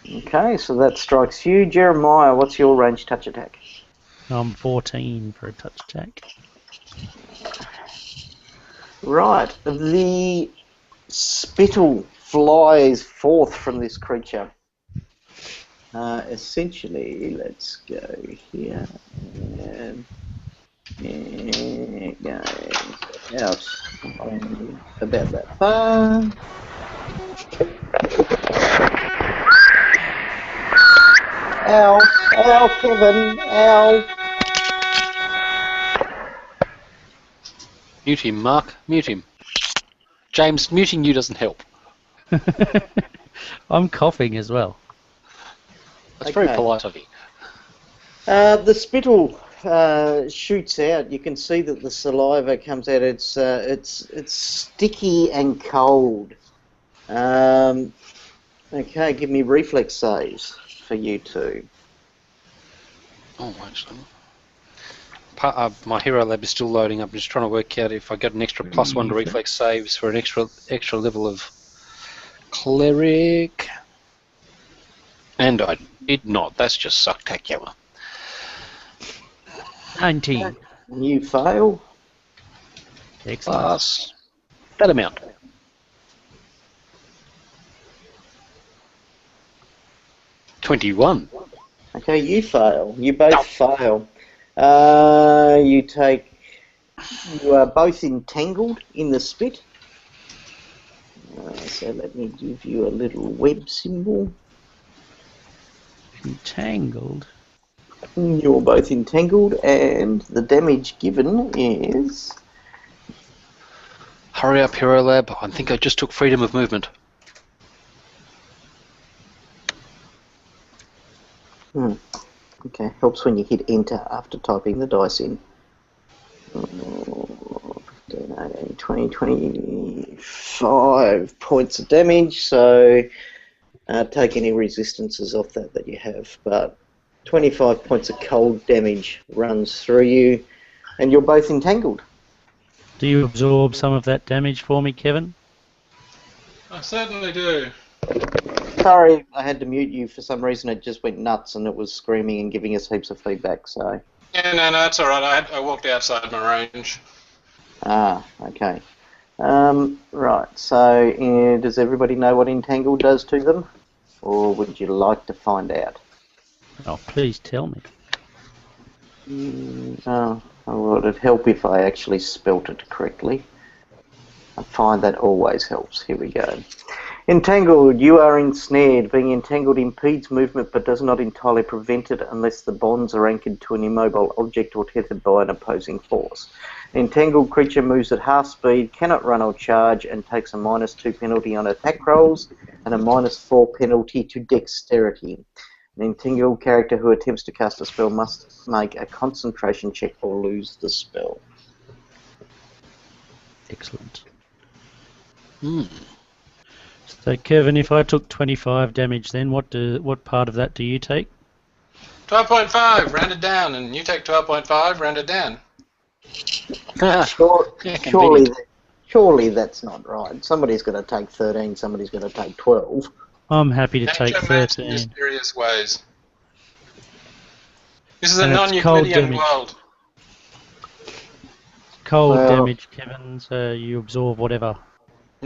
Speaker 1: Okay, so that strikes you. Jeremiah, what's your range touch attack?
Speaker 4: I'm 14 for a touch attack.
Speaker 1: Right, the spittle flies forth from this creature. Essentially, let's go here and go out about that far. Ow, ow, Kevin, ow.
Speaker 7: Mute him, Mark. Mute him. James, muting you doesn't help.
Speaker 4: I'm coughing as well.
Speaker 7: That's very
Speaker 1: Okay.
Speaker 7: polite of you.
Speaker 1: The spittle shoots out. You can see that the saliva comes out. It's sticky and cold. Okay, give me reflex saves for you two.
Speaker 7: Oh, actually. My hero lab is still loading up. I'm just trying to work out if I got an extra +1 to reflex saves for an extra level of cleric. And I did not. That's just sucktacular.
Speaker 4: 19.
Speaker 1: You fail.
Speaker 4: Excellent.
Speaker 7: Plus that amount. $21.
Speaker 1: Okay, you fail. You both fail. You are both entangled in the spit. So let me give you a little web symbol.
Speaker 4: Entangled.
Speaker 1: You're both entangled, and the damage given is...
Speaker 7: Hurry up, hero lab. I think I just took freedom of movement.
Speaker 1: Okay, helps when you hit enter after typing the dice in. 20, 25 points of damage, so take any resistances off that you have, but 25 points of cold damage runs through you, and you're both entangled.
Speaker 4: Do you absorb some of that damage for me, Kevin?
Speaker 2: I certainly do.
Speaker 1: Sorry, I had to mute you for some reason. It just went nuts and it was screaming and giving us heaps of feedback, so...
Speaker 2: Yeah, no, that's all right. I walked outside my range.
Speaker 1: Ah, okay. Right, so does everybody know what Entangle does to them? Or would you like to find out?
Speaker 4: Oh, please tell me.
Speaker 1: Oh, well, it'd help if I actually spelt it correctly. I find that always helps. Here we go. Entangled, you are ensnared. Being entangled impedes movement but does not entirely prevent it unless the bonds are anchored to an immobile object or tethered by an opposing force. An entangled creature moves at half speed, cannot run or charge, and takes a -2 penalty on attack rolls and a -4 penalty to dexterity. An entangled character who attempts to cast a spell must make a concentration check or lose the spell.
Speaker 4: Excellent.
Speaker 7: Hmm.
Speaker 4: So, Kevin, if I took 25 damage, then what part of that do you take?
Speaker 2: 12.5, rounded down, and you take 12.5, rounded down.
Speaker 1: Surely that's not right. Somebody's going to take 13, somebody's going to take 12.
Speaker 4: I'm happy to take
Speaker 2: Nature moves in
Speaker 4: 13.
Speaker 2: mysterious ways. This is a
Speaker 4: And it's cold
Speaker 2: non-Euclidean
Speaker 4: damage.
Speaker 2: world.
Speaker 4: Cold
Speaker 1: Well-
Speaker 4: damage, Kevin, so you absorb whatever.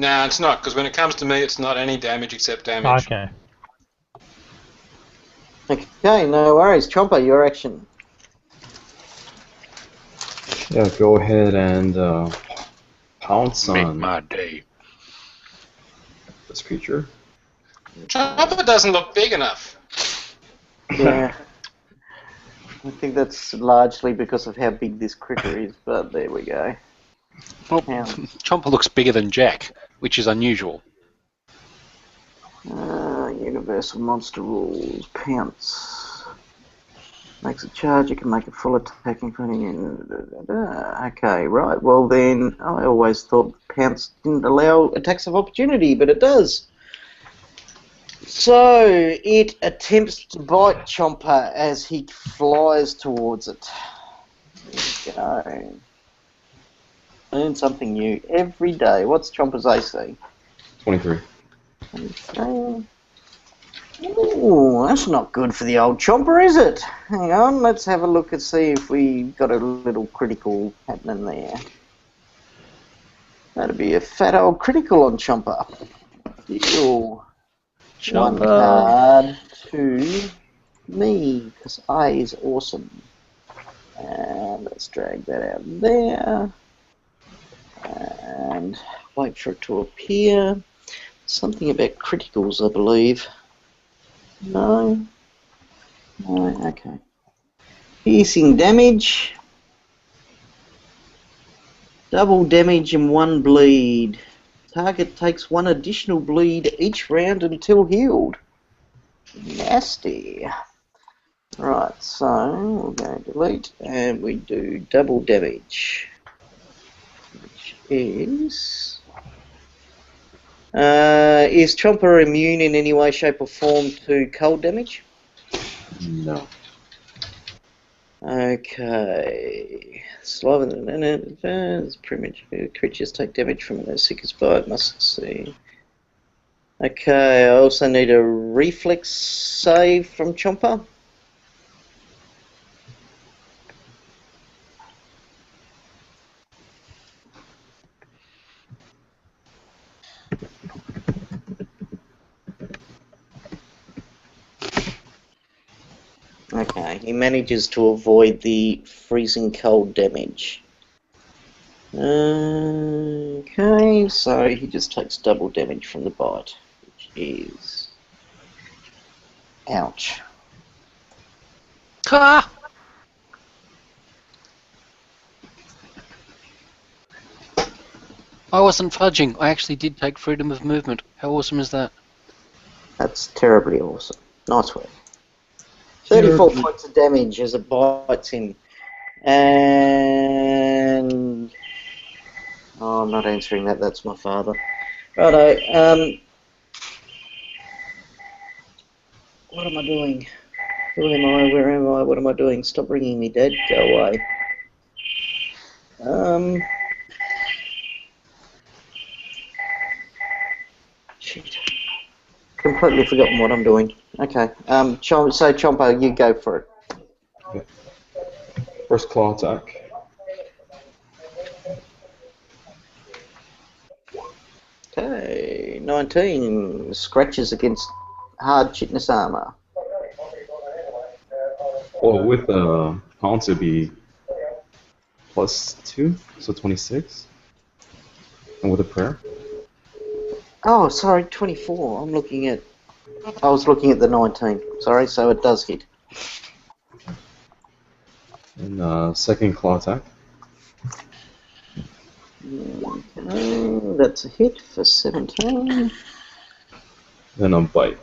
Speaker 2: No, it's not, because when it comes to me, it's not any damage except damage.
Speaker 4: Okay.
Speaker 1: Okay, no worries. Chomper, your action.
Speaker 5: Yeah, go ahead and pounce
Speaker 6: Make
Speaker 5: on
Speaker 6: my day.
Speaker 5: this creature.
Speaker 2: Chopper doesn't look big enough.
Speaker 1: Yeah. I think that's largely because of how big this critter is, but there we go.
Speaker 7: Well,
Speaker 1: Yeah.
Speaker 7: Chomper looks bigger than Jack, which is unusual.
Speaker 1: Universal monster rules. Pounce. Makes a charge, you can make a full attacking. Okay, right. Well then, I always thought Pounce didn't allow attacks of opportunity, but it does. So, it attempts to bite Chomper as he flies towards it. There we go. Learn something new every day. What's Chomper's AC?
Speaker 5: 23.
Speaker 1: Okay. Ooh, that's not good for the old Chomper, is it? Hang on, let's have a look and see if we got a little critical happening there. That'd be a fat old critical on Chomper. Deal. One
Speaker 4: Chomper.
Speaker 1: card to me, because I is awesome. And let's drag that out there. And wait for it to appear. Something about criticals, I believe. No. No, okay. Piercing damage. Double damage and 1 bleed. Target takes 1 additional bleed each round until healed. Nasty. Right, so we'll go delete and we do double damage. Which is Chomper immune in any way, shape or form to cold damage?
Speaker 5: No.
Speaker 1: Okay. Slower than an advance. Creatures take damage from a seeker's bite. Must see. Okay, I also need a reflex save from Chomper. Okay, he manages to avoid the freezing cold damage. Okay, so he just takes double damage from the bite, which is... ouch.
Speaker 7: Ah! I wasn't fudging. I actually did take freedom of movement. How awesome is that?
Speaker 1: That's terribly awesome. Nice work. 34 points of damage as it bites him. And... oh, I'm not answering that, that's my father. Righto, what am I doing? Who am I? Where am I? What am I doing? Stop ringing me, Dad. Go away. Shit. Completely forgotten what I'm doing. Okay. So Chomper, you go for it.
Speaker 5: Okay. First claw attack.
Speaker 1: Okay. 19 scratches against hard chitness armor.
Speaker 5: Oh, with pounce it'd be +2, so 26. And with a prayer.
Speaker 1: Oh, sorry, 24. I was looking at the 19. Sorry, so it does hit.
Speaker 5: And second claw attack.
Speaker 1: Okay, that's a hit for 17.
Speaker 5: Then a bite.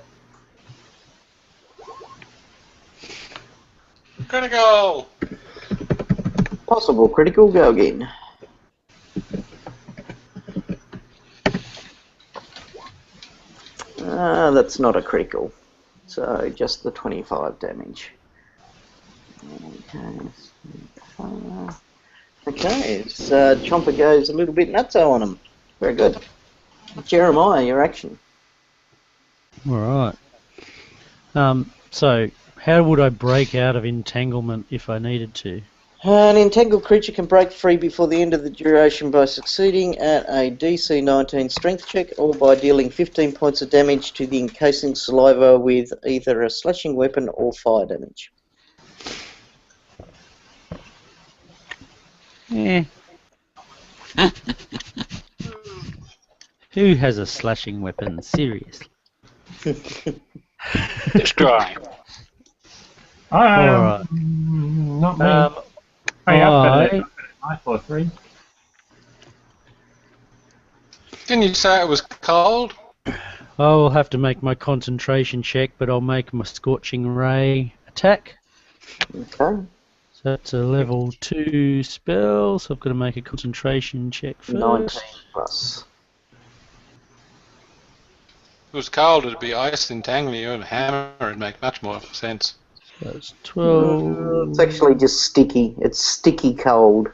Speaker 2: Critical!
Speaker 1: Possible critical, go again. That's not a critical. So just the 25 damage. Okay, so Chomper goes a little bit nutso on him. Very good. Jeremiah, your action.
Speaker 4: All right. So, how would I break out of entanglement if I needed to?
Speaker 1: An entangled creature can break free before the end of the duration by succeeding at a DC 19 strength check or by dealing 15 points of damage to the encasing saliva with either a slashing weapon or fire damage.
Speaker 4: Yeah. Who has a slashing weapon? Seriously.
Speaker 7: Destroy.
Speaker 4: Alright.
Speaker 3: Not me.
Speaker 4: I
Speaker 3: I've got a knife or 3.
Speaker 2: Didn't you say it was cold?
Speaker 4: will have to make my concentration check, but I'll make my Scorching Ray attack.
Speaker 1: Okay.
Speaker 4: So that's a level 2 spell, so I've got to make a concentration check first.
Speaker 1: 19 plus.
Speaker 2: If it was cold, it'd be ice entangling you, and hammer would make much more sense.
Speaker 4: So that's 12.
Speaker 1: It's actually just sticky. It's sticky cold.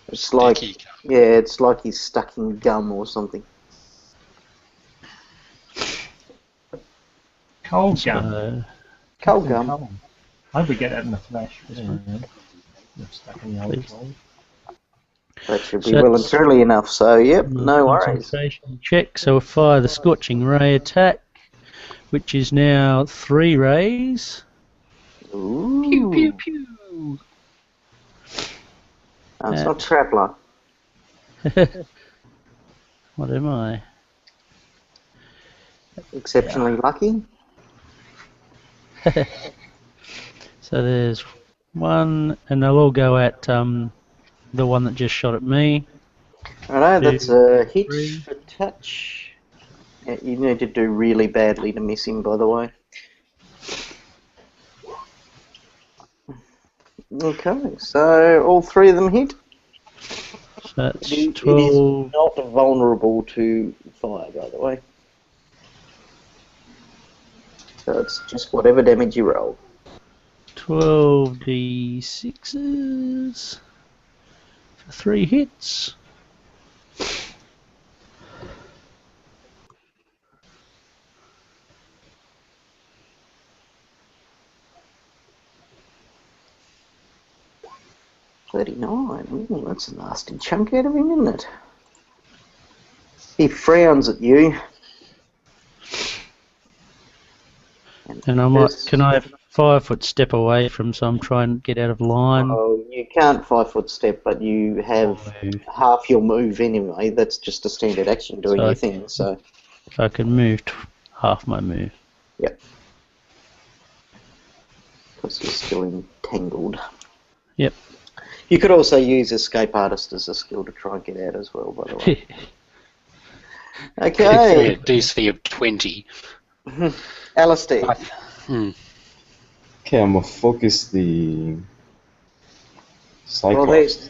Speaker 1: It's like,
Speaker 2: Sticky.
Speaker 1: yeah, it's like he's stuck in gum or something.
Speaker 3: Cold gun.
Speaker 1: Cold gum.
Speaker 3: Cold. I hope we get that in the flash. We're stuck in the old cold.
Speaker 1: That should be
Speaker 4: So
Speaker 1: well and
Speaker 4: that's-
Speaker 1: truly enough, so yep,
Speaker 4: My
Speaker 1: no worries.
Speaker 4: concentration check, so I fire the Scorching Ray attack, which is now 3 rays.
Speaker 1: Ooh.
Speaker 7: Pew pew pew.
Speaker 1: It's not Traveller.
Speaker 4: What am I?
Speaker 1: Exceptionally lucky.
Speaker 4: So there's 1, and they'll all go at the one that just shot at me.
Speaker 1: Righto, that's a hit
Speaker 4: 3.
Speaker 1: for touch. Yeah, you need to do really badly to miss him, by the way. Okay, so all 3 of them hit.
Speaker 4: So that's
Speaker 1: It is
Speaker 4: 12.
Speaker 1: not vulnerable to fire, by the way. So it's just whatever damage you roll.
Speaker 4: 12 d6s for 3 hits.
Speaker 1: $39. Ooh, that's a nasty chunk out of him, isn't it? He frowns at you.
Speaker 4: And I might,
Speaker 1: Yes.
Speaker 4: can I 5-foot step away from some, try and get out of line?
Speaker 1: Oh, you can't 5-foot step, but you have
Speaker 4: Move.
Speaker 1: half your move anyway. That's just a standard action doing
Speaker 4: So-
Speaker 1: your thing, so...
Speaker 4: I can move half my move.
Speaker 1: Yep. Because you're still entangled.
Speaker 4: Yep.
Speaker 1: You could also use Escape Artist as a skill to try and get out as well, by the way. Okay,
Speaker 7: DC of 20.
Speaker 1: Alistair.
Speaker 5: Okay, I'm gonna focus the
Speaker 1: Well,
Speaker 5: Cyclops.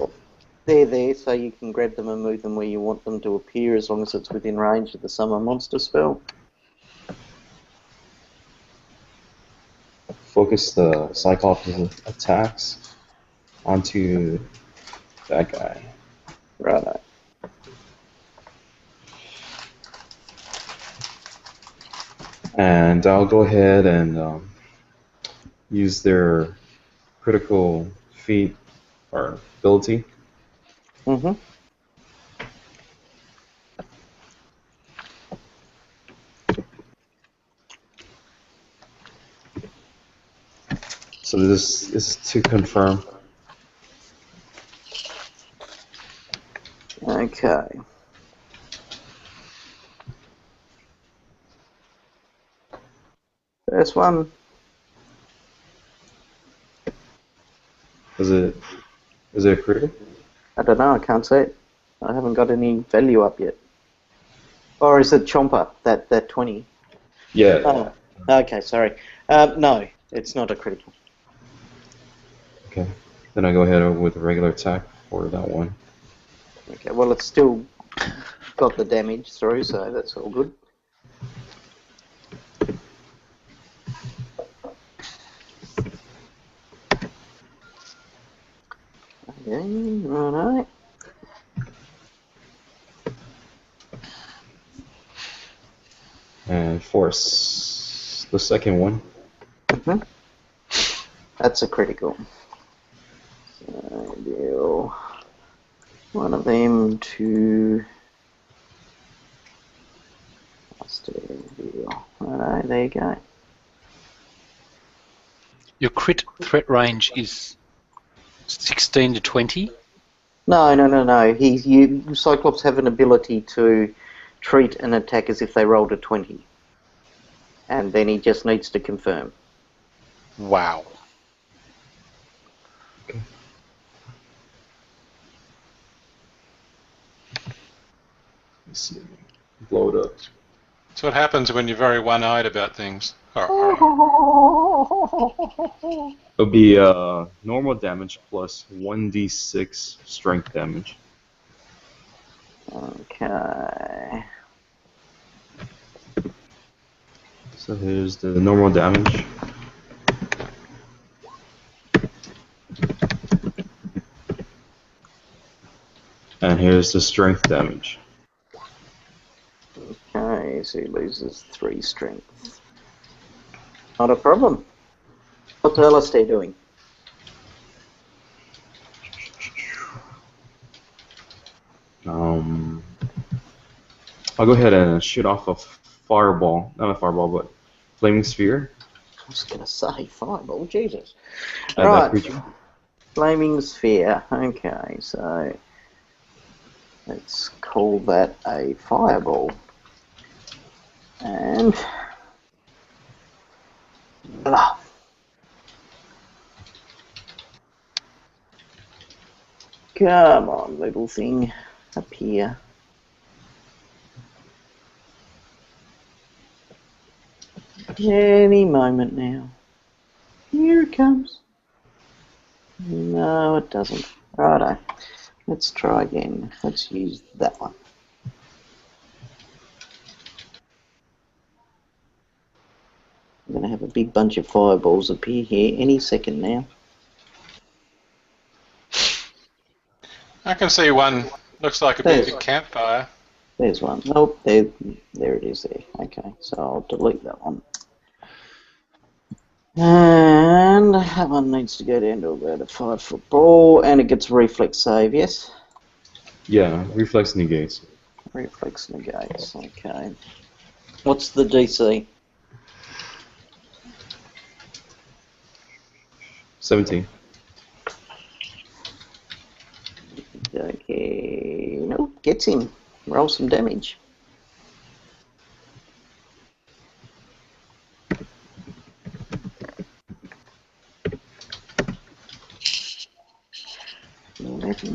Speaker 1: they're there, so you can grab them and move them where you want them to appear, as long as it's within range of the Summon Monster spell.
Speaker 5: Focus the Cyclops' attacks onto that guy.
Speaker 1: Righto.
Speaker 5: And I'll go ahead and use their critical feat or ability.
Speaker 1: Mm-hmm.
Speaker 5: So this is to confirm.
Speaker 1: Okay. First one.
Speaker 5: Is it a critical?
Speaker 1: I don't know, I can't see it. I haven't got any value up yet. Or is it Chomper, that 20?
Speaker 5: Yeah.
Speaker 1: Oh, okay, sorry. No, it's not a critical.
Speaker 5: Okay. Then I go ahead with a regular attack for that one.
Speaker 1: Okay, well, it's still got the damage through, so that's all good. Okay, righto.
Speaker 5: And force the second one.
Speaker 1: That's a critical. Deal one of them to. Righto, there you go.
Speaker 7: Your crit threat range is 16 to 20.
Speaker 1: No. Cyclops have an ability to treat an attack as if they rolled a 20. And then he just needs to confirm.
Speaker 7: Wow.
Speaker 5: Let's see. Blow it up.
Speaker 2: That's what happens when you're very one-eyed about things.
Speaker 5: It'll be normal damage plus 1d6 strength damage.
Speaker 1: Okay.
Speaker 5: So here's the normal damage. And here's the strength damage.
Speaker 1: Okay, so he loses 3 strength. Not a problem. What's Alistair doing?
Speaker 5: I'll go ahead and shoot off a fireball. Not a fireball, but flaming sphere.
Speaker 1: I was going to say fireball, Jesus.
Speaker 5: At that
Speaker 1: Right,
Speaker 5: creature.
Speaker 1: flaming sphere. Okay, so let's call that a fireball. And voila. Come on, little thing, up here. Any moment now. Here it comes. No, it doesn't. Righto. Let's try again. Let's use that one. I'm going to have a big bunch of fireballs appear here any second now.
Speaker 2: I can see one. Looks like a big campfire.
Speaker 1: There's one. Nope, there it is there. Okay, so I'll delete that one. And that one needs to go down to about a 5-foot ball, and it gets a reflex save, yes?
Speaker 5: Yeah, reflex negates.
Speaker 1: Reflex negates, okay. What's the DC?
Speaker 5: 17.
Speaker 1: Okay, nope, gets him. Roll some damage.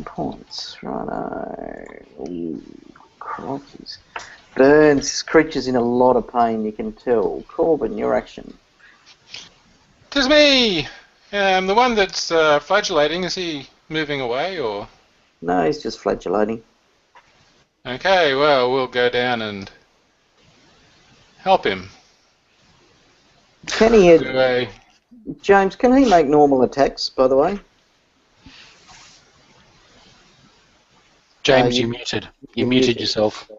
Speaker 1: Points, righto. Ooh, crikeys. Burns, this creature's in a lot of pain, you can tell. Corbin, your action.
Speaker 2: 'Tis me! The one that's flagellating, is he moving away, or...?
Speaker 1: No, he's just flagellating.
Speaker 2: Okay, well, we'll go down and help him.
Speaker 1: Can he,
Speaker 2: Do a...
Speaker 1: James, can he make normal attacks, by the way?
Speaker 7: James, you muted. You muted yourself.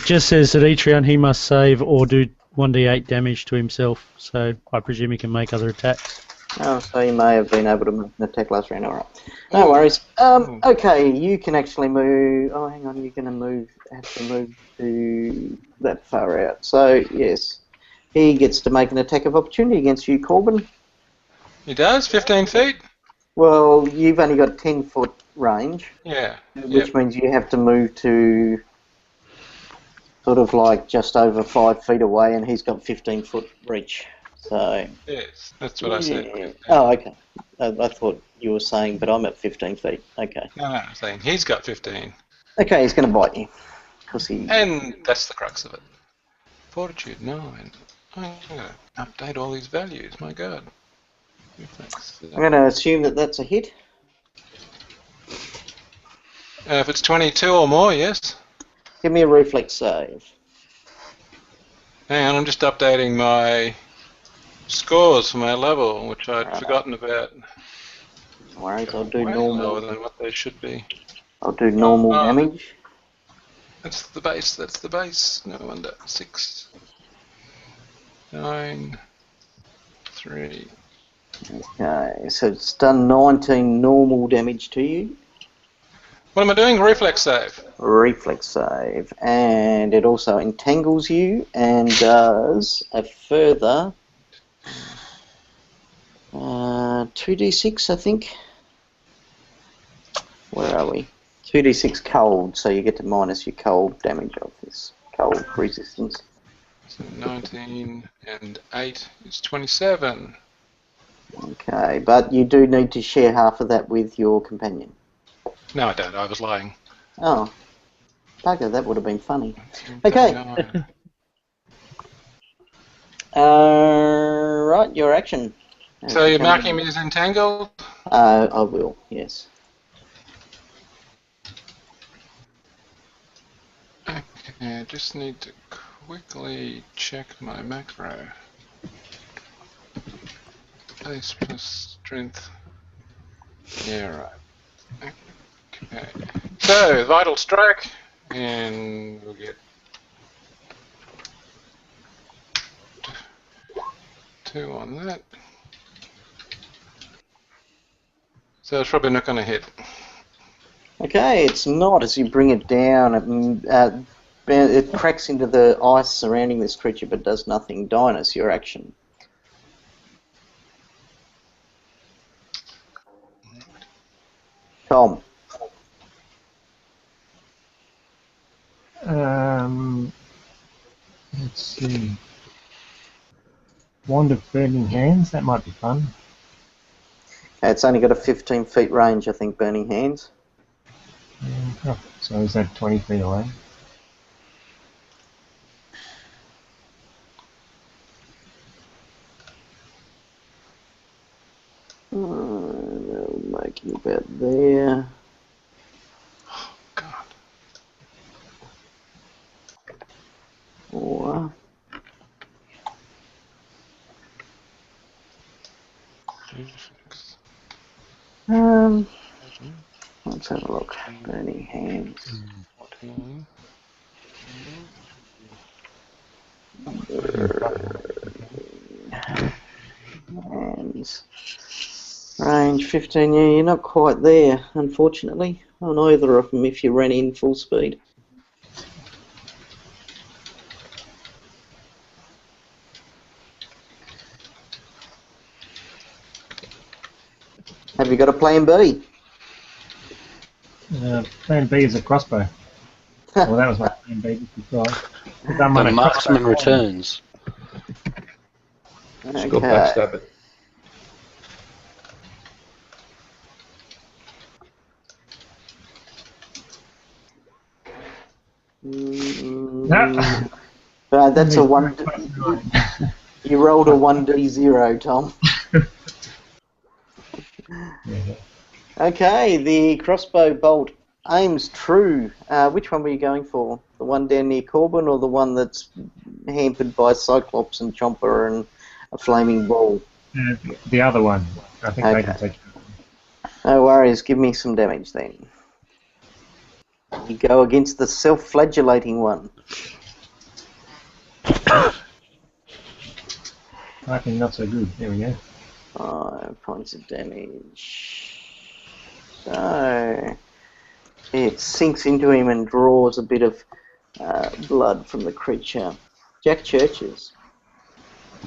Speaker 4: Just says that each round he must save or do 1d8 damage to himself, so I presume he can make other attacks.
Speaker 1: Oh, so he may have been able to make an attack last round, alright. No worries. Okay, you can actually move... Oh, hang on, you're going to have to move to that far out. So, yes, he gets to make an attack of opportunity against you, Corbin.
Speaker 2: He does? 15 feet?
Speaker 1: Well, you've only got 10-foot range.
Speaker 2: Yeah.
Speaker 1: Which means you have to move to sort of like just over 5 feet away, and he's got 15-foot reach. So
Speaker 2: Yes, that's what I said.
Speaker 1: yeah. Oh, okay. I thought you were saying, but I'm at 15 feet. Okay.
Speaker 2: No, I'm saying he's got 15.
Speaker 1: Okay, he's going to bite you. Cause he...
Speaker 2: And that's the crux of it. Fortitude 9. I'm going to update all these values, my god. Reflex.
Speaker 1: I'm going to assume that that's a hit.
Speaker 2: If it's 22 or more, yes.
Speaker 1: Give me a reflex save.
Speaker 2: Hang on, I'm just updating my scores for my level, which I'd forgotten about.
Speaker 1: No worries, I'll do
Speaker 2: Way
Speaker 1: normal.
Speaker 2: lower than what they should be.
Speaker 1: I'll do normal damage.
Speaker 2: That's the base, that's the base. No wonder. 6, 9, 3,
Speaker 1: Okay, so it's done 19 normal damage to you.
Speaker 2: What am I doing? Reflex save.
Speaker 1: Reflex save. And it also entangles you and does a further 2d6, I think. Where are we? 2d6 cold, so you get to minus your cold damage of this cold resistance.
Speaker 2: So 19 and 8 is 27.
Speaker 1: Okay, but you do need to share half of that with your companion.
Speaker 2: No, I don't. I was lying.
Speaker 1: Oh, bugger, that would have been funny. Okay.
Speaker 2: 39.
Speaker 1: Right, your action.
Speaker 2: So you're marking me as entangled?
Speaker 1: I will, yes.
Speaker 2: Okay, I just need to quickly check my macro. Base plus strength. Yeah, right. Okay. So, vital strike, and we'll get 2 on that. So it's probably not going to hit.
Speaker 1: Okay, it's not. As you bring it down, it cracks into the ice surrounding this creature but does nothing. Dynas, your action. Tom.
Speaker 3: Let's see. Wand of Burning Hands, that might be fun.
Speaker 1: It's only got a 15 feet range, I think, Burning Hands.
Speaker 3: Oh, so is that 20 feet away?
Speaker 1: That'll make it about there.
Speaker 2: Oh, God.
Speaker 1: Or... let's have a look. Burning Hands. Hands. Range 15, yeah, you're not quite there, unfortunately, on either of them if you ran in full speed. Have you got a plan B?
Speaker 3: Plan B is a crossbow. Well, that was my plan B before.
Speaker 7: The marksman returns.
Speaker 5: Just go backstab it.
Speaker 1: That's a 1. You rolled a 1d0, Tom.
Speaker 3: Yeah.
Speaker 1: Okay, the crossbow bolt aims true. Which one were you going for? The one down near Corbin or the one that's hampered by Cyclops and Chomper and a flaming ball?
Speaker 3: The other one. I think they can take it.
Speaker 1: No worries, give me some damage then. You go against the self-flagellating one.
Speaker 3: I think not so good. There we go.
Speaker 1: 5 points of damage. So it sinks into him and draws a bit of blood from the creature. Jack Churches.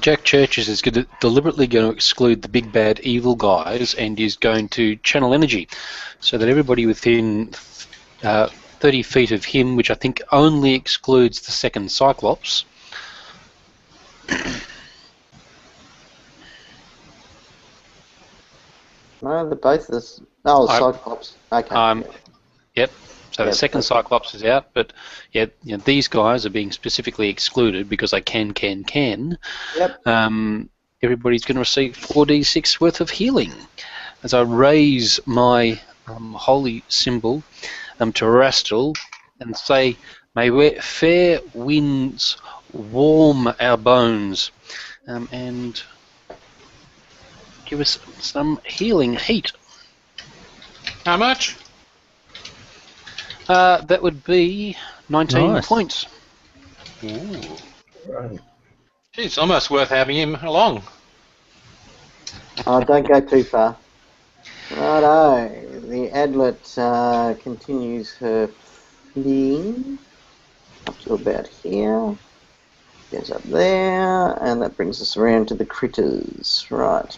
Speaker 7: Jack Churches is deliberately going to exclude the big bad evil guys and is going to channel energy so that everybody within 30 feet of him, which I think only excludes the second Cyclops.
Speaker 1: No, they're both this. Oh, Cyclops. Okay.
Speaker 7: Yep. So the second Cyclops is out, but yeah, these guys are being specifically excluded because they can.
Speaker 1: Yep.
Speaker 7: Everybody's going to receive 4d6 worth of healing as I raise my holy symbol to Rastal and say, "May fair winds warm our bones and give us some healing heat."
Speaker 2: How much?
Speaker 7: That would be 19 points.
Speaker 2: Ooh. Right. It's almost worth having him along.
Speaker 1: Oh, don't go too far. Righto. The Adlet continues her fleeing up to about here. Goes up there, and that brings us around to the critters. Right.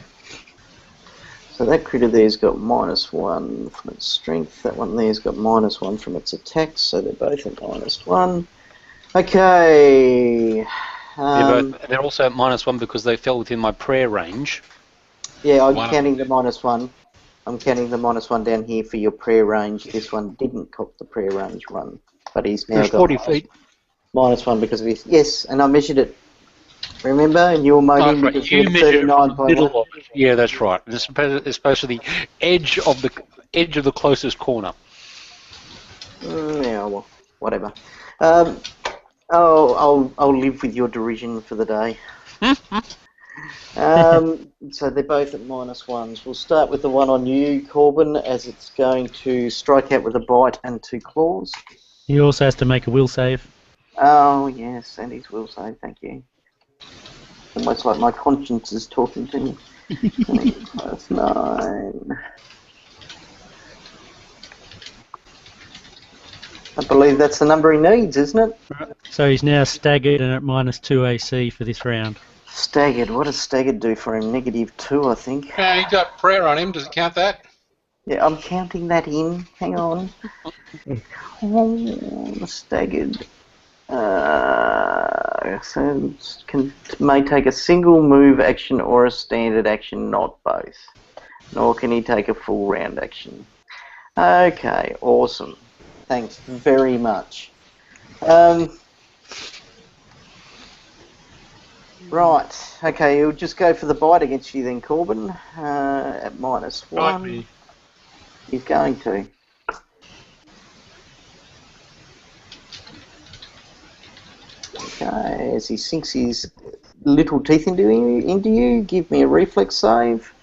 Speaker 1: So that critter there's got -1 from its strength. That one there's got -1 from its attack, so they're both at -1. Okay.
Speaker 7: They're also at -1 because they fell within my prayer range.
Speaker 1: Yeah, I'm
Speaker 2: One of
Speaker 1: counting the
Speaker 2: them.
Speaker 1: -1. I'm counting the -1 down here for your prayer range. This one didn't cop the prayer range one, but he's now
Speaker 7: There's
Speaker 1: got
Speaker 7: 40 feet.
Speaker 1: -1 because of his. Yes, and I measured it. Remember, and you were moaning
Speaker 7: Right,
Speaker 1: because
Speaker 7: you
Speaker 1: you had
Speaker 7: measure from the
Speaker 1: 39.1.
Speaker 7: middle of it. Yeah, that's right. It's supposed to the edge of the closest corner.
Speaker 1: Yeah, well, whatever. I'll live with your derision for the day. So they're both at -1s. We'll start with the one on you, Corbin, as it's going to strike out with a bite and 2 claws.
Speaker 4: He also has to make a will save.
Speaker 1: Oh, yes, and his will save, thank you. Almost like my conscience is talking to me. That's 9. I believe that's the number he needs, isn't it?
Speaker 4: So he's now staggered and at -2 AC for this round.
Speaker 1: Staggered. What does staggered do for him? -2, I think.
Speaker 2: He got prayer on him. Does it count that?
Speaker 1: Yeah, I'm counting that in. Hang on. Oh, staggered. So may take a single move action or a standard action, not both. Nor can he take a full round action. Okay, awesome. Thanks very much. Right, okay, he'll just go for the bite against you then, Corbin, at
Speaker 2: Bite
Speaker 1: -1.
Speaker 2: me.
Speaker 1: He's going to. Okay, as he sinks his little teeth into you, give me a reflex save.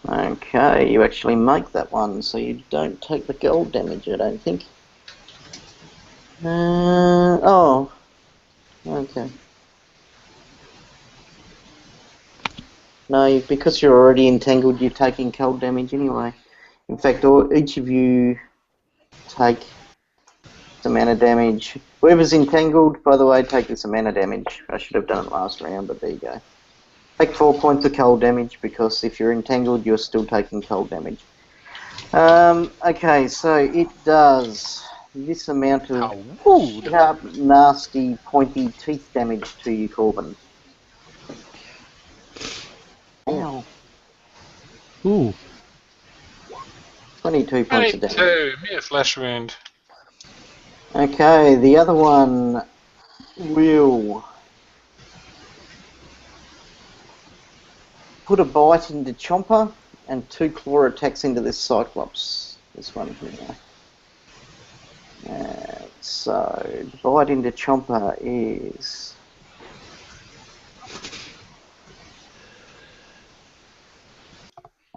Speaker 1: Okay, you actually make that one, so you don't take the gold damage, I don't think. Oh. Okay. No, because you're already entangled, you're taking cold damage anyway. In fact, each of you take this amount of damage. Whoever's entangled, by the way, take this amount of damage. I should have done it last round, but there you go. Take 4 points of cold damage, because if you're entangled, you're still taking cold damage. Okay, so it does this amount of sharp, nasty, pointy teeth damage to you, Corbin. Ow.
Speaker 4: Ooh.
Speaker 1: 22 points of damage.
Speaker 2: 22. Me a flesh wound.
Speaker 1: Okay, the other one will put a bite into Chomper and 2 claw attacks into this Cyclops. This one here. So, the bite into Chomper is...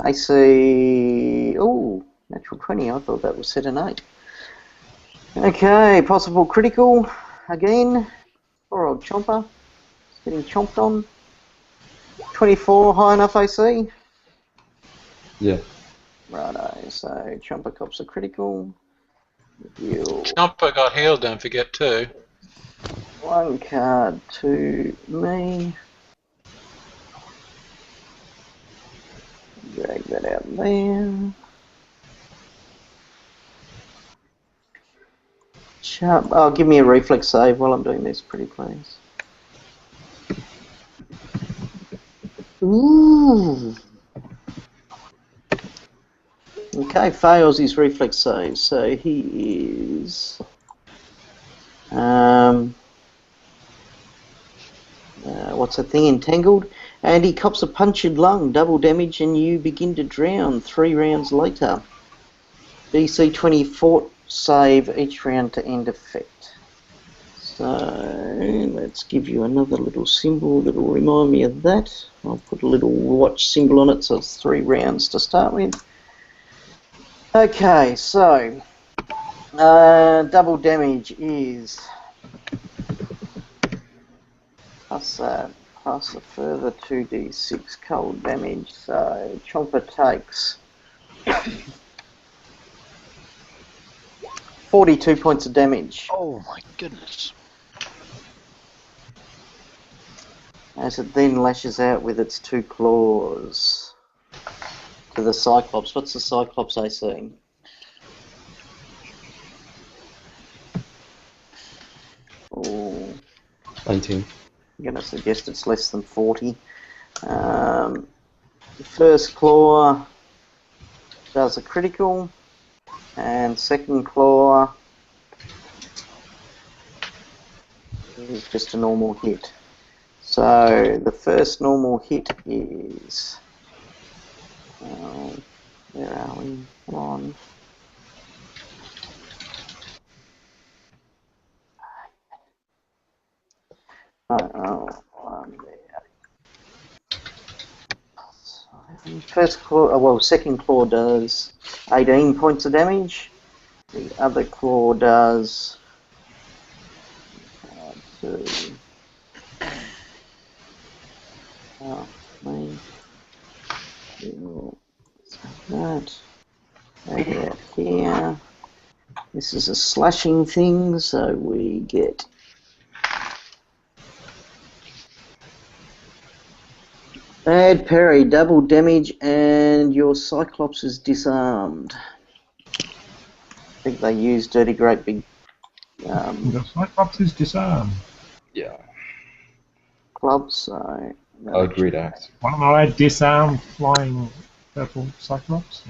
Speaker 1: AC... Ooh, natural 20. I thought that was set an 8. Okay, possible critical again. Poor old Chomper. He's getting chomped on. 24, high enough AC?
Speaker 5: Yeah.
Speaker 1: Righto, so Chomper cops a critical. Heal.
Speaker 2: Chomper got healed, don't forget too.
Speaker 1: 1 card to me. Drag that out there. Sharp. Oh, give me a reflex save while I'm doing this, pretty please. Ooh. Okay, fails his reflex save, so he is... what's that thing? Entangled. And he cops a punctured lung, double damage, and you begin to drown 3 rounds later. DC 24 save each round to end effect. So let's give you another little symbol that will remind me of that. I'll put a little watch symbol on it, so it's 3 rounds to start with. Okay, so double damage is plus a further 2d6 cold damage. So Chomper takes 42 points of damage
Speaker 7: Oh my goodness.
Speaker 1: as it then lashes out with its 2 claws to the Cyclops. What's the Cyclops AC? Oh,
Speaker 5: 19.
Speaker 1: I'm going to suggest it's less than 40. The first claw does a critical, and second claw is just a normal hit. So the first normal hit is... where are we? Come on. First claw, well, second claw does 18 points of damage. The other claw does 2. Oh, me. That. Take it out here. This is a slashing thing, so we get bad parry, double damage, and your Cyclops is disarmed. I think they use Dirty Great Big
Speaker 3: The Cyclops is disarmed.
Speaker 5: Yeah.
Speaker 1: clubs, so...
Speaker 5: A great axe.
Speaker 3: One of my disarmed flying purple Cyclops.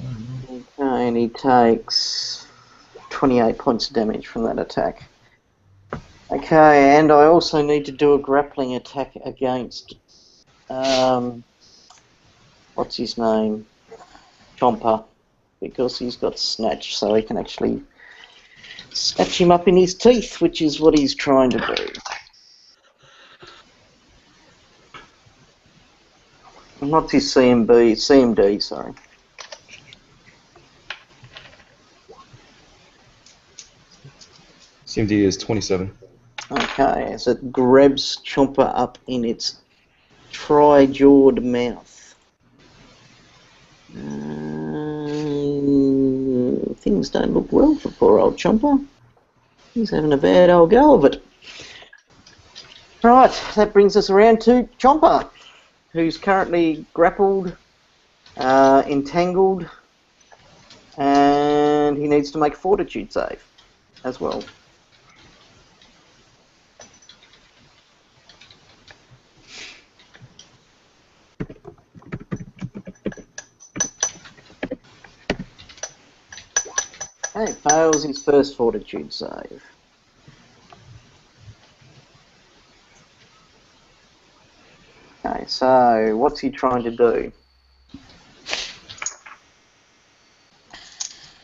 Speaker 1: Okay, and he takes 28 points of damage from that attack. Okay, and I also need to do a grappling attack against... what's his name? Chomper. Because he's got Snatch, so he can actually snatch him up in his teeth, which is what he's trying to do. What's his CMD, sorry.
Speaker 5: CMD is 27.
Speaker 1: Okay, so it grabs Chomper up in its tri-jawed mouth. Things don't look well for poor old Chomper. He's having a bad old go of it. Right, that brings us around to Chomper, who's currently grappled, entangled, and he needs to make a fortitude save as well. Okay, fails his first fortitude save. Okay, so what's he trying to do?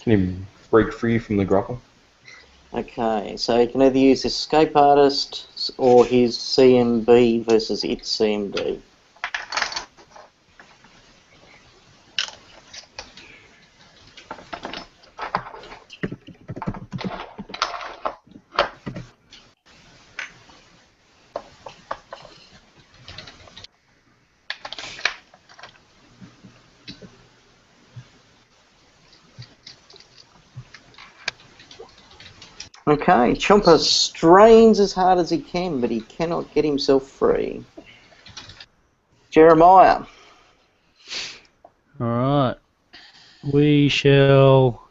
Speaker 5: Can he break free from the grapple?
Speaker 1: Okay, so he can either use Escape Artist or his CMB versus its CMD. Okay, Chomper strains as hard as he can, but he cannot get himself free. Jeremiah.
Speaker 4: Alright. We shall...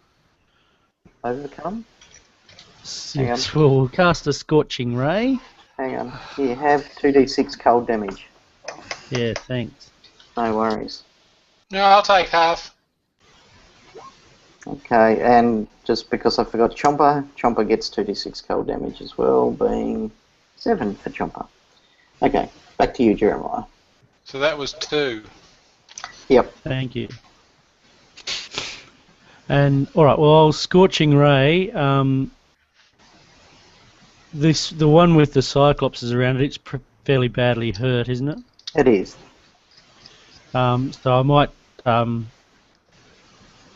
Speaker 1: Overcome? Hang
Speaker 4: Yes, we'll cast a Scorching Ray.
Speaker 1: Hang on. You have 2d6 cold damage.
Speaker 4: Yeah, thanks.
Speaker 1: No worries.
Speaker 2: No, I'll take half.
Speaker 1: Okay, and just because I forgot Chomper gets 2d6 cold damage as well, being 7 for Chomper. Okay, back to you, Jeremiah.
Speaker 2: So that was 2.
Speaker 1: Yep.
Speaker 4: Thank you. And alright, well, Scorching Ray, the one with the Cyclops is around it, it's fairly badly hurt, isn't it?
Speaker 1: It is.
Speaker 4: So I might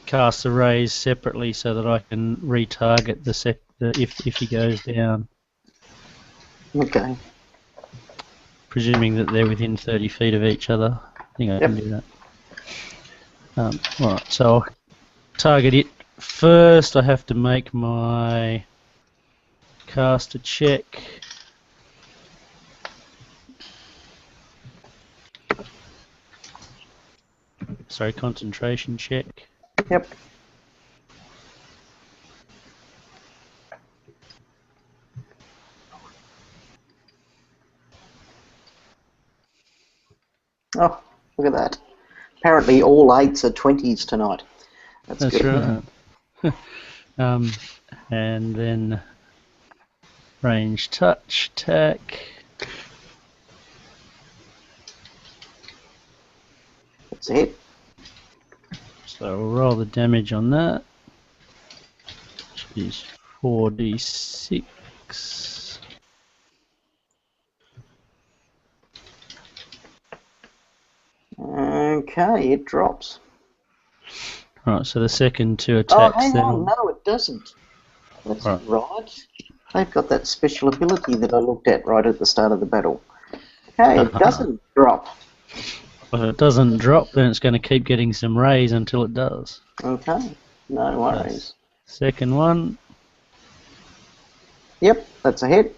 Speaker 4: cast the rays separately so that I can retarget if he goes down.
Speaker 1: Okay.
Speaker 4: presuming that they're within 30 feet of each other. I think I can do that. Alright, so I'll target it. First, I have to make my caster check. Sorry, concentration check.
Speaker 1: Yep. Oh, look at that. Apparently all 8s are 20s tonight. That's good.
Speaker 4: Right. And then range touch attack.
Speaker 1: That's it.
Speaker 4: So we'll roll the damage on that, which is 4d6.
Speaker 1: Okay, it drops.
Speaker 4: Right, so the second 2
Speaker 1: Oh,
Speaker 4: attacks
Speaker 1: hang
Speaker 4: then.
Speaker 1: on, no, it doesn't. That's
Speaker 4: Right.
Speaker 1: right. They've got that special ability that I looked at right at the start of the battle. Okay, it doesn't drop.
Speaker 4: Well, if it doesn't drop, then it's going to keep getting some rays until it does.
Speaker 1: Okay, no worries.
Speaker 4: Second one,
Speaker 1: Yep, that's a hit.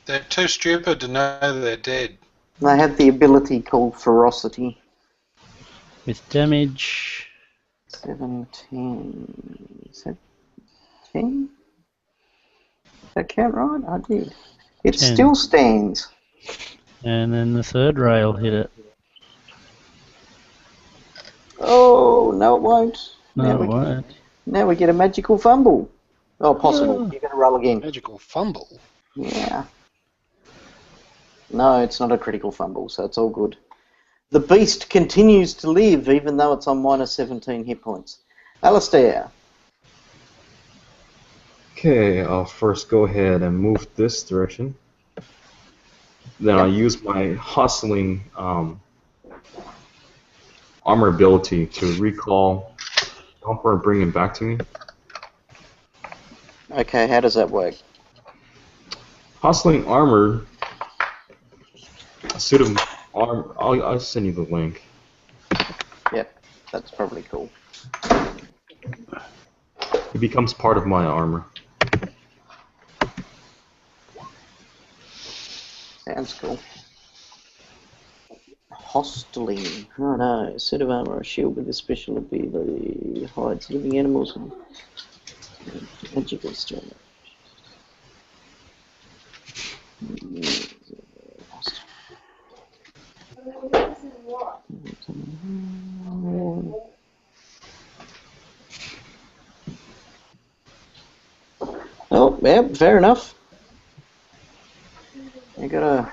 Speaker 2: They're too stupid to know they're dead.
Speaker 1: They have the ability called Ferocity.
Speaker 4: with damage.
Speaker 1: 17. Is that 10? Does that count right? I did. It
Speaker 4: 10.
Speaker 1: still stands.
Speaker 4: And then the third ray will hit it.
Speaker 1: Oh, no it won't.
Speaker 4: No, it won't.
Speaker 1: Now we get a magical fumble. Oh, possible. You're going to roll again.
Speaker 7: Magical fumble.
Speaker 1: Yeah. No, it's not a critical fumble, so it's all good. The beast continues to live, even though it's on minus 17 hit points. Alistair.
Speaker 5: Okay, I'll first go ahead and move this direction. Then I'll use my hustling armor ability to recall Thumper and bring him back to me.
Speaker 1: Okay, how does that work?
Speaker 5: Hustling armor, a suit of armor. I'll send you the link.
Speaker 1: Yep, that's probably cool.
Speaker 5: It becomes part of my armor.
Speaker 1: Sounds cool. Hosteling. Oh no, a set of armor or shield with a special ability hides living animals and magical strength. Oh, yeah, fair enough. You got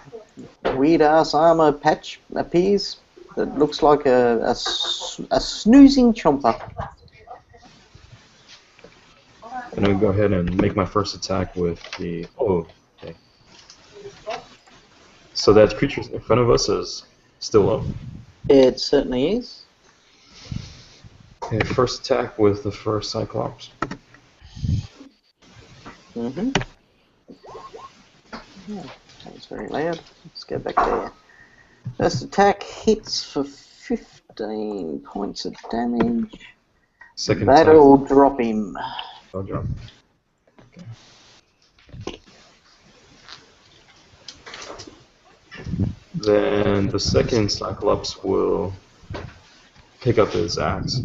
Speaker 1: a weird ass armor patch appears that looks like a snoozing chomper.
Speaker 5: And I'll go ahead and make my first attack with the... Oh, okay. So that creature in front of us is still up.
Speaker 1: It certainly is.
Speaker 5: Okay, first attack with the first Cyclops.
Speaker 1: Mm-hmm. Oh, that's very loud. Let's go back there. First attack hits for 15 points of damage.
Speaker 5: Second
Speaker 1: That'll
Speaker 5: attack.
Speaker 1: drop him.
Speaker 5: I'll drop. Okay. Then the second Cyclops will pick up his axe.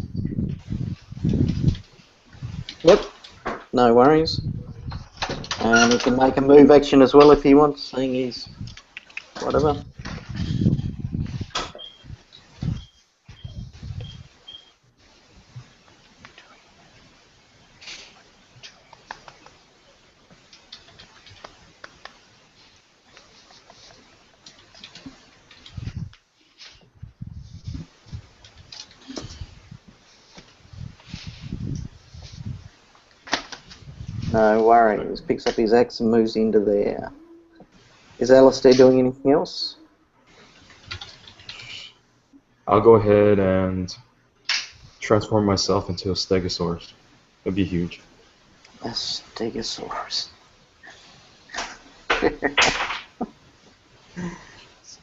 Speaker 1: Yep. No worries. And he can make a move action as well if he wants, seeing he's whatever. No worries. Picks up his axe and moves into there. Is Alistair doing anything else?
Speaker 5: I'll go ahead and transform myself into a Stegosaurus. It'd be huge.
Speaker 1: A Stegosaurus.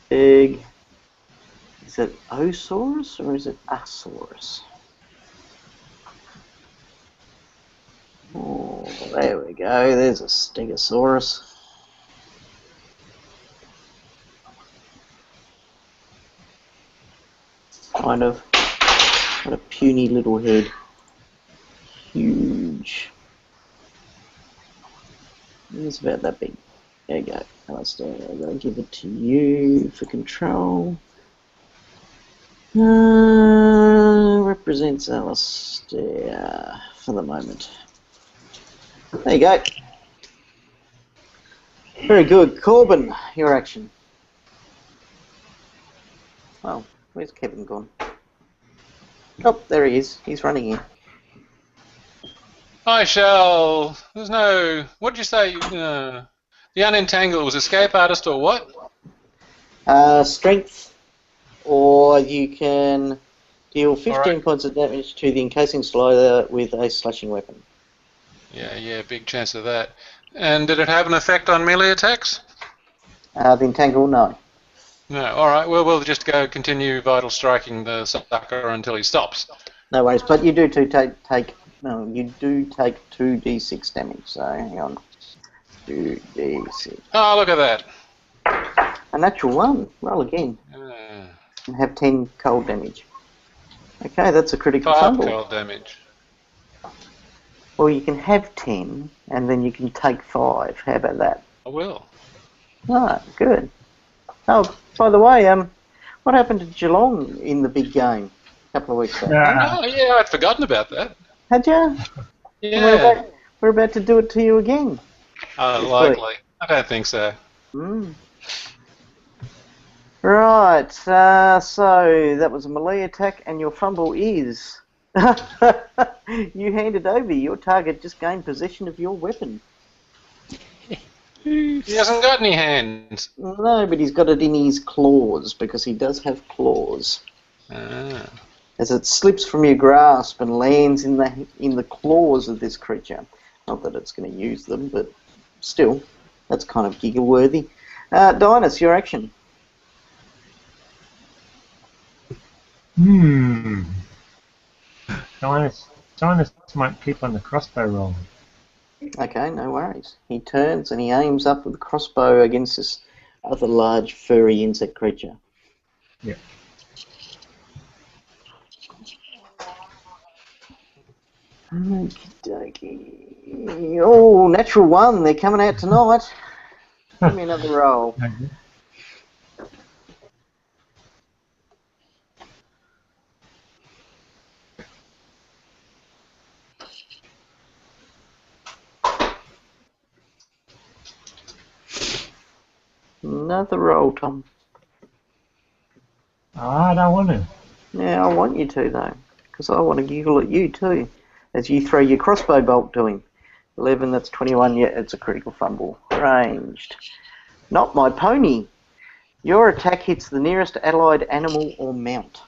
Speaker 1: Big. Is it Osaurus or is it Asaurus? Oh, there we go. There's a Stegosaurus. Kind of. What a puny little head. Huge. It's about that big. There you go. Alistair, I'm going to give it to you for control. Represents Alistair for the moment. There you go. Very good. Corbin, your action. Well, where's Kevin gone? Oh, there he is. He's running in.
Speaker 2: I shall. There's no. What did you say? The unentangle was escape artist or what?
Speaker 1: Strength, or you can deal 15
Speaker 2: Alright.
Speaker 1: points of damage to the encasing slider with a slashing weapon.
Speaker 2: Yeah, big chance of that. And did it have an effect on melee attacks?
Speaker 1: The entangle, no.
Speaker 2: No. All right. Well, we'll just go continue vital striking the sucker until he stops.
Speaker 1: No worries, but you do take 2d6 damage. So hang on, 2d6.
Speaker 2: Oh, look at that.
Speaker 1: A natural one. Roll again and have 10 cold damage. Okay, that's a critical
Speaker 2: 5
Speaker 1: fumble.
Speaker 2: cold damage.
Speaker 1: Well, you can have 10 and then you can take 5. How about that?
Speaker 2: I will.
Speaker 1: Ah, good. Oh, by the way, what happened to Geelong in the big game a couple of weeks ago?
Speaker 2: Oh, yeah, I'd forgotten about that.
Speaker 1: Had you?
Speaker 2: Yeah.
Speaker 1: We're about to do it to you again.
Speaker 2: Likely. I don't think so.
Speaker 1: Right, so that was a melee attack, and your fumble is... you handed over. Your target just gained possession of your weapon.
Speaker 2: He hasn't got any hands.
Speaker 1: No, but he's got it in his claws, because he does have claws.
Speaker 2: Ah.
Speaker 1: As it slips from your grasp and lands in the claws of this creature. Not that it's going to use them, but still, that's kind of giggle-worthy. Dinas, your action.
Speaker 3: Dinus might keep on the crossbow roll.
Speaker 1: Okay, no worries. He turns and he aims up with the crossbow against this other large furry insect creature.
Speaker 3: Yeah.
Speaker 1: Okey-dokey. Oh, natural one. They're coming out tonight. Give me another roll.
Speaker 3: Okay.
Speaker 1: Another roll, Tom.
Speaker 3: Oh, I don't want to.
Speaker 1: Yeah, I want you to, though, because I want to giggle at you, too, as you throw your crossbow bolt to him. 11, that's 21. Yeah, it's a critical fumble. Ranged. Not my pony. Your attack hits the nearest allied animal or mount.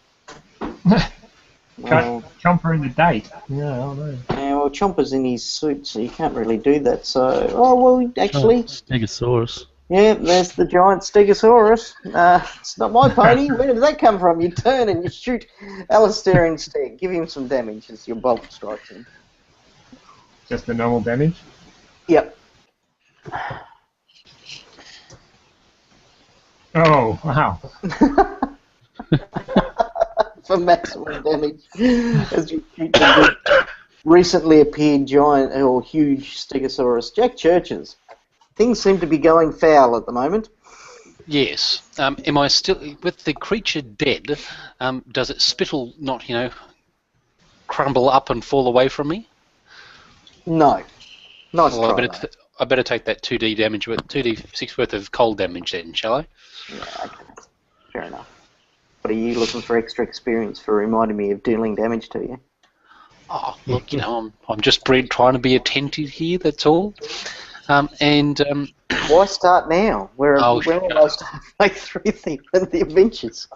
Speaker 1: Well,
Speaker 3: Chomper in the date. Yeah, I know.
Speaker 1: yeah, well, Chomper's in his suit, so you can't really do that. So, oh, well, actually,
Speaker 4: Stegosaurus.
Speaker 1: yeah, there's the giant Stegosaurus. It's not my pony. Where did that come from? You turn and you shoot Alistair instead. Give him some damage as your bolt strikes him.
Speaker 3: Just the normal damage.
Speaker 1: Yep.
Speaker 3: Oh, wow.
Speaker 1: For maximum damage as you shoot the recently appeared giant or huge Stegosaurus. Jack Churches. Things seem to be going foul at the moment.
Speaker 7: Yes. Am I still with the creature dead? Does it spittle not, crumble up and fall away from me?
Speaker 1: No. Nice
Speaker 7: Well,
Speaker 1: try,
Speaker 7: I better take that 2d damage with 2d6 worth of cold damage then, shall I?
Speaker 1: Yeah, okay. Fair enough. What are you looking for extra experience for reminding me of dealing damage to you?
Speaker 7: Oh, look, I'm just trying to be attentive here. That's all.
Speaker 1: Why start now? We're almost halfway through the adventures.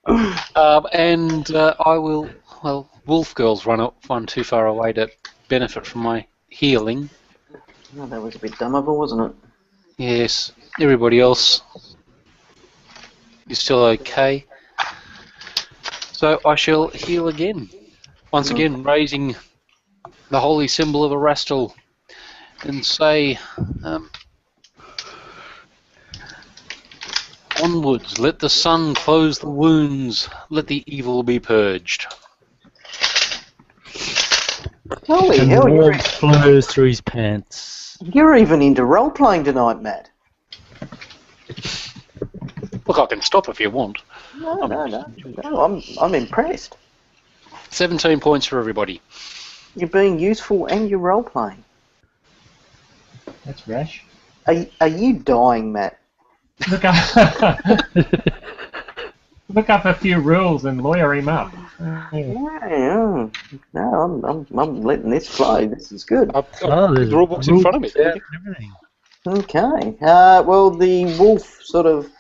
Speaker 7: I will. Well, Wolf Girl's run too far away to benefit from my healing.
Speaker 1: Oh, that was a bit dumb of her, wasn't it?
Speaker 7: Yes. Everybody else is still okay. So I shall heal again. Once again, raising the holy symbol of Erastil and say, onwards, let the sun close the wounds, let the evil be purged.
Speaker 1: Holy
Speaker 4: And the
Speaker 1: hell,
Speaker 4: warmth flows through his pants.
Speaker 1: you're even into role-playing tonight, Matt.
Speaker 7: Look, I can stop if you want.
Speaker 1: No, I'm impressed.
Speaker 7: 17 points for everybody.
Speaker 1: You're being useful and you're role-playing.
Speaker 3: That's rash.
Speaker 1: Are you dying, Matt?
Speaker 3: Look up, look up a few rules and lawyer him up.
Speaker 1: Yeah. No, I'm letting this flow. This is good.
Speaker 7: I've got
Speaker 4: there's
Speaker 7: the rule books in front of me.
Speaker 4: out and everything.
Speaker 1: Okay. Well, the wolf sort of,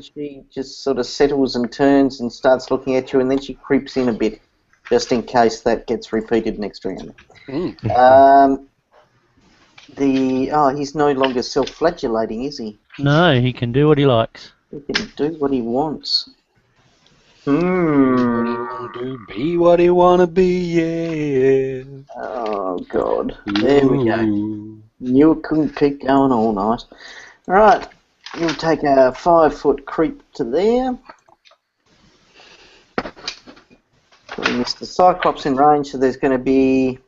Speaker 1: she just sort of settles and turns and starts looking at you, and then she creeps in a bit, just in case that gets repeated next round. He's no longer self-flagellating, is he?
Speaker 4: No, he can do what he likes.
Speaker 1: He can do what he wants.
Speaker 7: What do you want to do? Be what you want to be, yeah.
Speaker 1: Oh, God. There we go.
Speaker 7: Ooh.
Speaker 1: You couldn't keep going all night. Right, you'll take a 5-foot creep to there. Mr. Cyclops in range, so there's going to be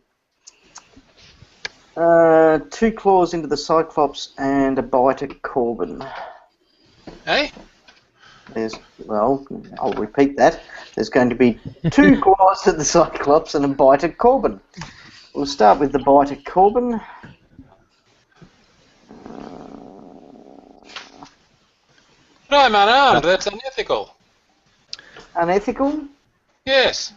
Speaker 1: 2 claws into the Cyclops and a bite at Corbin.
Speaker 2: Hey?
Speaker 1: I'll repeat that. There's going to be 2 claws at the Cyclops and a bite at Corbin. We'll start with the bite at Corbin.
Speaker 2: But I'm unarmed. That's unethical.
Speaker 1: Unethical?
Speaker 2: Yes.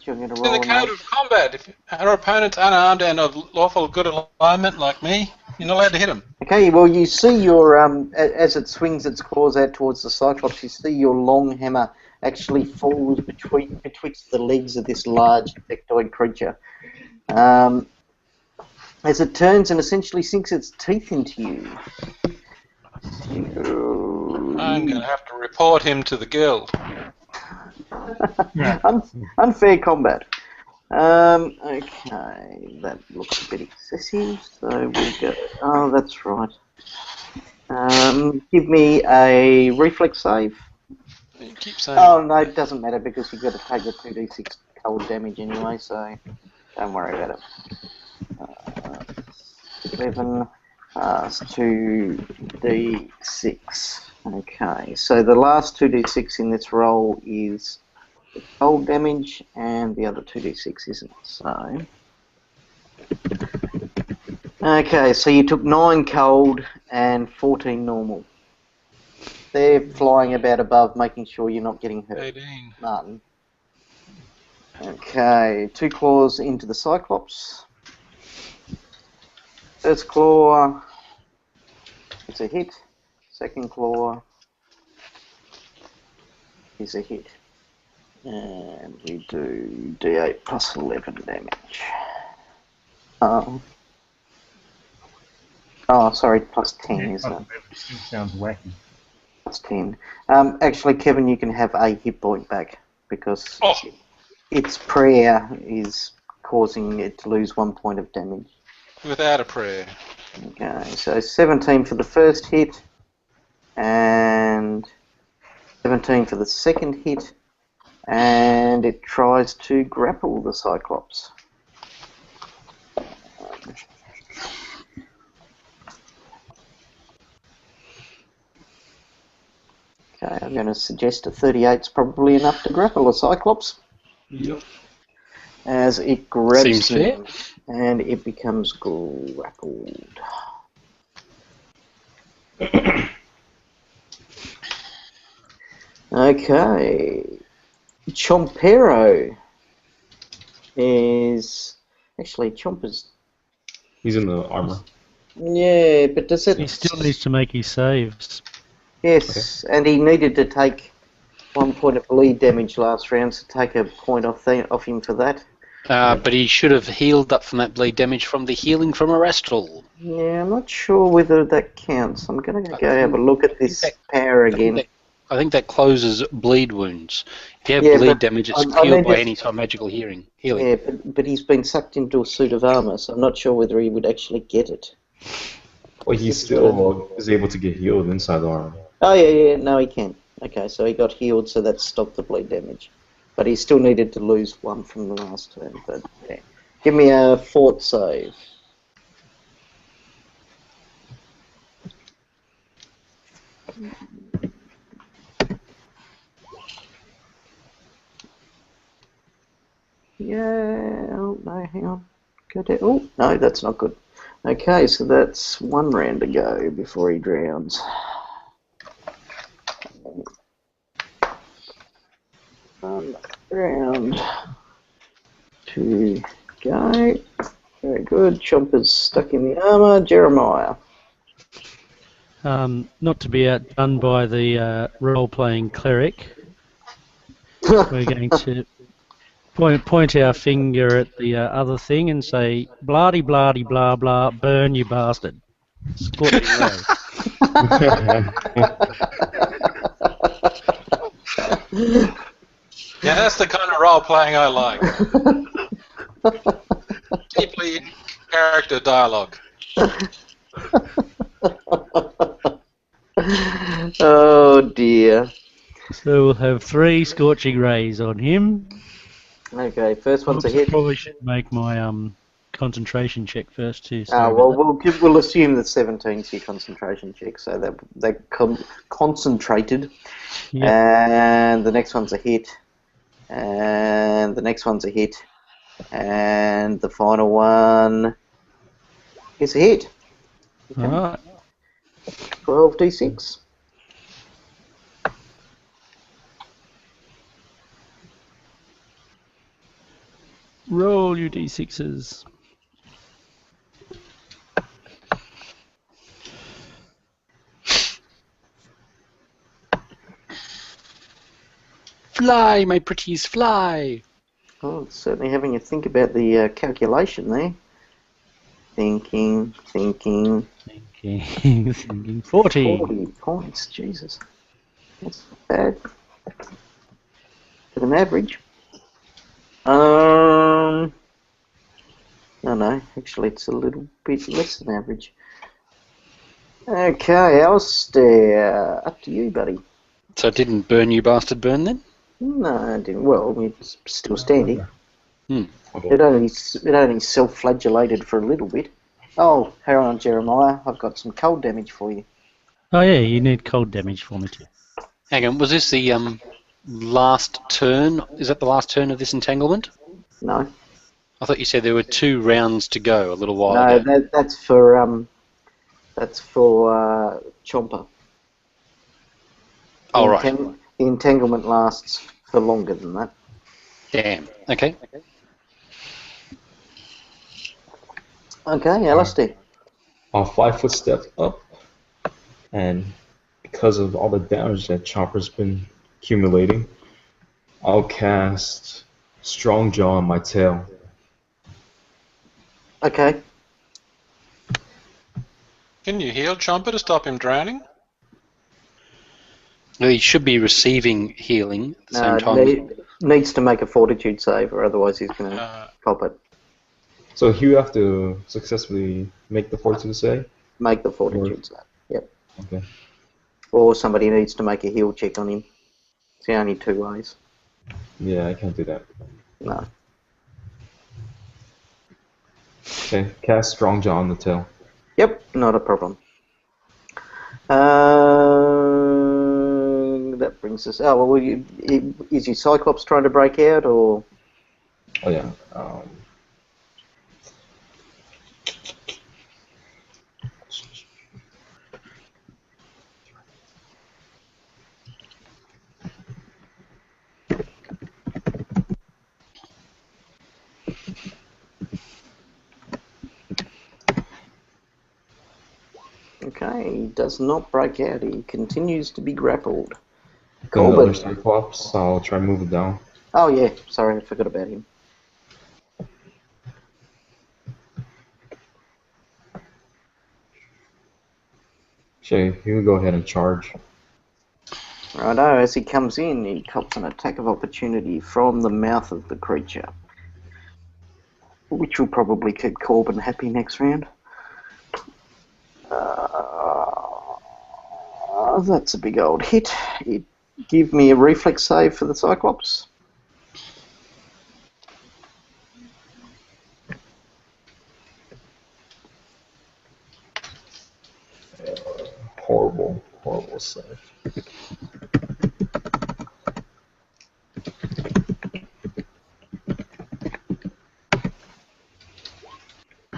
Speaker 1: You're going to
Speaker 2: It's
Speaker 1: roll
Speaker 2: in the
Speaker 1: a
Speaker 2: code of combat. If our opponent's unarmed and of lawful good alignment like me, you're not allowed to hit him.
Speaker 1: Okay, well, you see your, as it swings its claws out towards the Cyclops, you see your long hammer actually falls betwixt the legs of this large insectoid creature. As it turns and essentially sinks its teeth into you.
Speaker 2: I'm going to have to report him to the guild.
Speaker 1: Unfair combat. Okay, that looks a bit excessive, so we'll go... Oh, that's right. Give me a reflex save.
Speaker 2: You keep saying...
Speaker 1: Oh, no, it doesn't matter because you've got to take the 2d6 cold damage anyway, so don't worry about it. 11 plus 2d6. Okay, so the last 2d6 in this roll is the cold damage, and the other 2d6 isn't, so... Okay, so you took 9 cold and 14 normal. They're flying about above, making sure you're not getting hurt.
Speaker 2: 18.
Speaker 1: Martin. Okay, 2 claws into the Cyclops. First claw, it's a hit. Second claw is a hit. And we do d8 plus 11 damage. Sorry, plus 10, isn't it?
Speaker 3: Still sounds wacky.
Speaker 1: Plus 10. Actually, Kevin, you can have a hit point back because its prayer is causing it to lose 1 point of damage.
Speaker 2: Without a prayer.
Speaker 1: Okay, so 17 for the first hit, and 17 for the second hit, and it tries to grapple the Cyclops. Okay, I'm going to suggest a 38 is probably enough to grapple a Cyclops.
Speaker 5: Yep.
Speaker 1: As it grabs
Speaker 7: Seems
Speaker 1: him, and it becomes grappled. Okay. Chompero is... Actually, Chomper's...
Speaker 5: He's in the armor.
Speaker 1: Yeah, but does it...
Speaker 4: He still needs to make his saves.
Speaker 1: Yes, and he needed to take 1 point of bleed damage last round, so take a point off him for that.
Speaker 7: But he should have healed up from that bleed damage from the healing from Erastral.
Speaker 1: Yeah, I'm not sure whether that counts. I'm going to go have a look at this power again.
Speaker 7: I think that closes bleed wounds. If you have
Speaker 1: Yeah,
Speaker 7: bleed
Speaker 1: but
Speaker 7: damage, it's
Speaker 1: I
Speaker 7: cured
Speaker 1: need
Speaker 7: by
Speaker 1: to-
Speaker 7: any time magical healing.
Speaker 1: Yeah, but he's been sucked into a suit of armour, so I'm not sure whether he would actually get it.
Speaker 5: Well, he still is able to get healed inside the armor.
Speaker 1: Oh, yeah, no, he can. Okay, so he got healed, so that stopped the bleed damage. But he still needed to lose one from the last turn. But yeah. Give me a fort save. Yeah, oh no, hang on. Go down. Oh, no, that's not good. Okay, so that's one round to go before he drowns. One round to go. Very good. Chomper's stuck in the armour. Jeremiah.
Speaker 4: Not to be outdone by the role-playing cleric, we're going to point our finger at the other thing and say, "Blah-de blah-de blah blah, burn you bastard." Scorching ray.
Speaker 2: Yeah, that's the kind of role playing I like. Deeply in character dialogue.
Speaker 1: Oh dear.
Speaker 4: So we'll have 3 scorching rays on him.
Speaker 1: Okay, first one's a
Speaker 4: Oops, I
Speaker 1: hit.
Speaker 4: probably should make my concentration check first too.
Speaker 1: Ah,
Speaker 4: Sorry
Speaker 1: well,
Speaker 4: about
Speaker 1: we'll assume that 17's your concentration check, so they're concentrated.
Speaker 4: that. Yep.
Speaker 1: And the next one's a hit. And the next one's a hit. And the final one is a hit.
Speaker 4: All right.
Speaker 1: 12d6.
Speaker 4: Roll your d6s.
Speaker 7: Fly, my pretties, fly!
Speaker 1: Oh, it's certainly having a think about the calculation there. Thinking.
Speaker 4: Thinking 40.
Speaker 1: 40 points, Jesus. That's not bad. For an average. No, actually it's a little bit less than average. Okay, Alistair, up to you, buddy.
Speaker 7: So it didn't burn you bastard burn then?
Speaker 1: No, I didn't. Well, it's still standing.
Speaker 7: Hmm.
Speaker 1: It only self-flagellated for a little bit. Oh, hang on, Jeremiah. I've got some cold damage for you.
Speaker 4: Oh yeah, you need cold damage for me too.
Speaker 7: Hang on, was this the last turn? Is that the last turn of this entanglement?
Speaker 1: No,
Speaker 7: I thought you said there were 2 rounds to go a little while
Speaker 1: no,
Speaker 7: ago.
Speaker 1: that's for Chomper.
Speaker 7: Oh, right.
Speaker 1: The entanglement lasts for longer than that.
Speaker 7: Damn. Okay.
Speaker 1: Okay, Alistair.
Speaker 5: I'll 5-foot step up, and because of all the damage that Chomper's been accumulating, I'll cast Strong Jaw on my tail.
Speaker 1: Okay.
Speaker 2: Can you heal Chomper to stop him drowning?
Speaker 7: No, he should be receiving healing at the same time.
Speaker 1: Needs to make a fortitude save, or otherwise he's going to pop it.
Speaker 5: So he'll have to successfully make the fortitude save?
Speaker 1: Make the fortitude save. Yep.
Speaker 5: Okay.
Speaker 1: Or somebody needs to make a heal check on him. It's the only 2 ways.
Speaker 5: Yeah, I can't do that.
Speaker 1: No.
Speaker 5: Okay, cast Strong Jaw on the tail.
Speaker 1: Yep, not a problem. That brings us. Oh well, is your Cyclops trying to break out, or?
Speaker 5: Oh yeah.
Speaker 1: Okay, he does not break out. He continues to be grappled.
Speaker 5: Then the
Speaker 1: Colbert.
Speaker 5: other Cyclops, I'll try and move it down.
Speaker 1: Oh yeah, sorry, I forgot about him.
Speaker 5: Actually, you can go ahead and charge.
Speaker 1: Righto, as he comes in, he cops an attack of opportunity from the mouth of the creature, which will probably keep Corbin happy next round. That's a big old hit. Give me a reflex save for the Cyclops.
Speaker 5: Horrible, horrible save.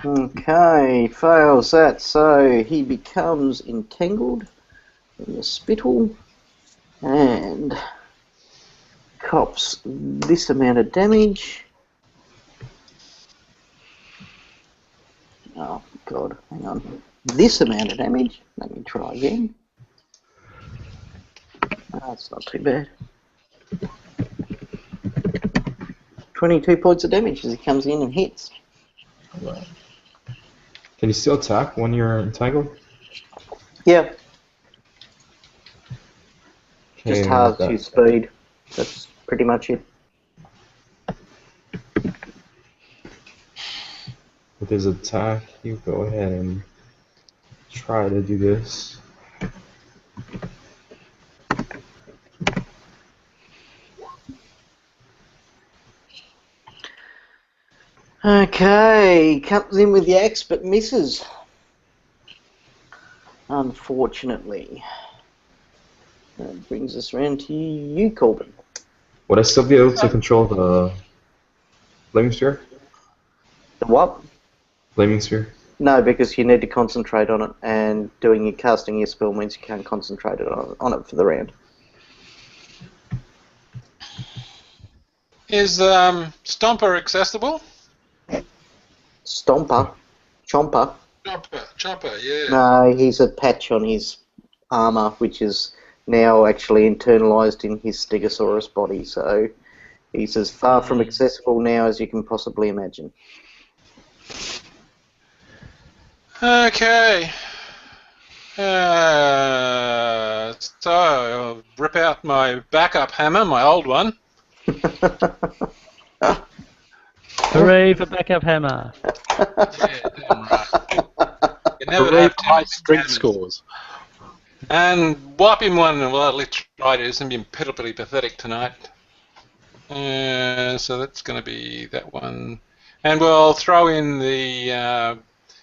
Speaker 1: Okay, fails that, so he becomes entangled in the spittle and cops this amount of damage. Oh god, hang on. This amount of damage. Let me try again. That's not too bad. 22 points of damage as he comes in and hits.
Speaker 5: Right. Can you still attack when you're entangled?
Speaker 1: Yeah,
Speaker 5: Okay,
Speaker 1: just halves
Speaker 5: that-
Speaker 1: your speed. That's pretty much it.
Speaker 5: With his attack, you go ahead and try to do this.
Speaker 1: Okay, comes in with the axe but misses. Unfortunately. That brings us round to you, Corbin.
Speaker 5: Would I still be able to control the flaming sphere?
Speaker 1: The what?
Speaker 5: Flaming sphere?
Speaker 1: No, because you need to concentrate on it, and casting your spell means you can't concentrate on it for the round.
Speaker 2: Is Stomper accessible?
Speaker 1: Stomper? Chomper?
Speaker 2: Chopper, yeah.
Speaker 1: No, he's a patch on his armour, which is now actually internalised in his Stegosaurus body, so he's as far from accessible now as you can possibly imagine.
Speaker 2: Okay. So I'll rip out my backup hammer, my old one.
Speaker 4: Hooray for backup hammer.
Speaker 2: Yeah, damn right. You never
Speaker 7: Hooray
Speaker 2: have
Speaker 7: for
Speaker 2: too
Speaker 7: high
Speaker 2: many
Speaker 7: strength
Speaker 2: hammers.
Speaker 7: scores.
Speaker 2: And wipe him one, well, at least try to. It's going to be pitifully pathetic tonight. So that's going to be that one. And we'll throw in the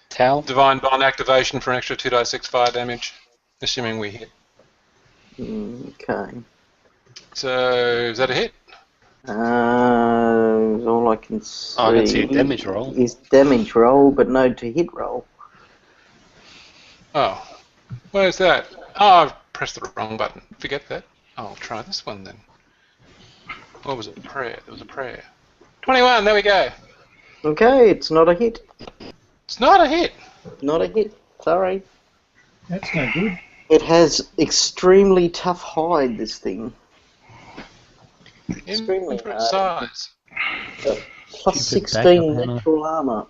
Speaker 7: Towel.
Speaker 2: Divine Bond activation for an extra 2d6 fire damage, assuming we hit.
Speaker 1: Okay.
Speaker 2: So, is that a hit?
Speaker 1: All I can see.
Speaker 7: Oh, I can see a damage roll.
Speaker 1: Is damage roll, but no to hit roll.
Speaker 2: Oh. Where's that? Oh, I've pressed the wrong button. Forget that. I'll try this one then. What was it? Prayer. There was a prayer. 21, there we go.
Speaker 1: Okay, it's not a hit.
Speaker 2: It's not a hit.
Speaker 1: Not a hit. Sorry.
Speaker 3: That's no good.
Speaker 1: It has extremely tough hide, this thing. Extremely
Speaker 2: Infinite
Speaker 1: hard.
Speaker 2: size.
Speaker 1: Plus
Speaker 4: Stupid
Speaker 1: 16
Speaker 4: backup hammer.
Speaker 1: natural armour.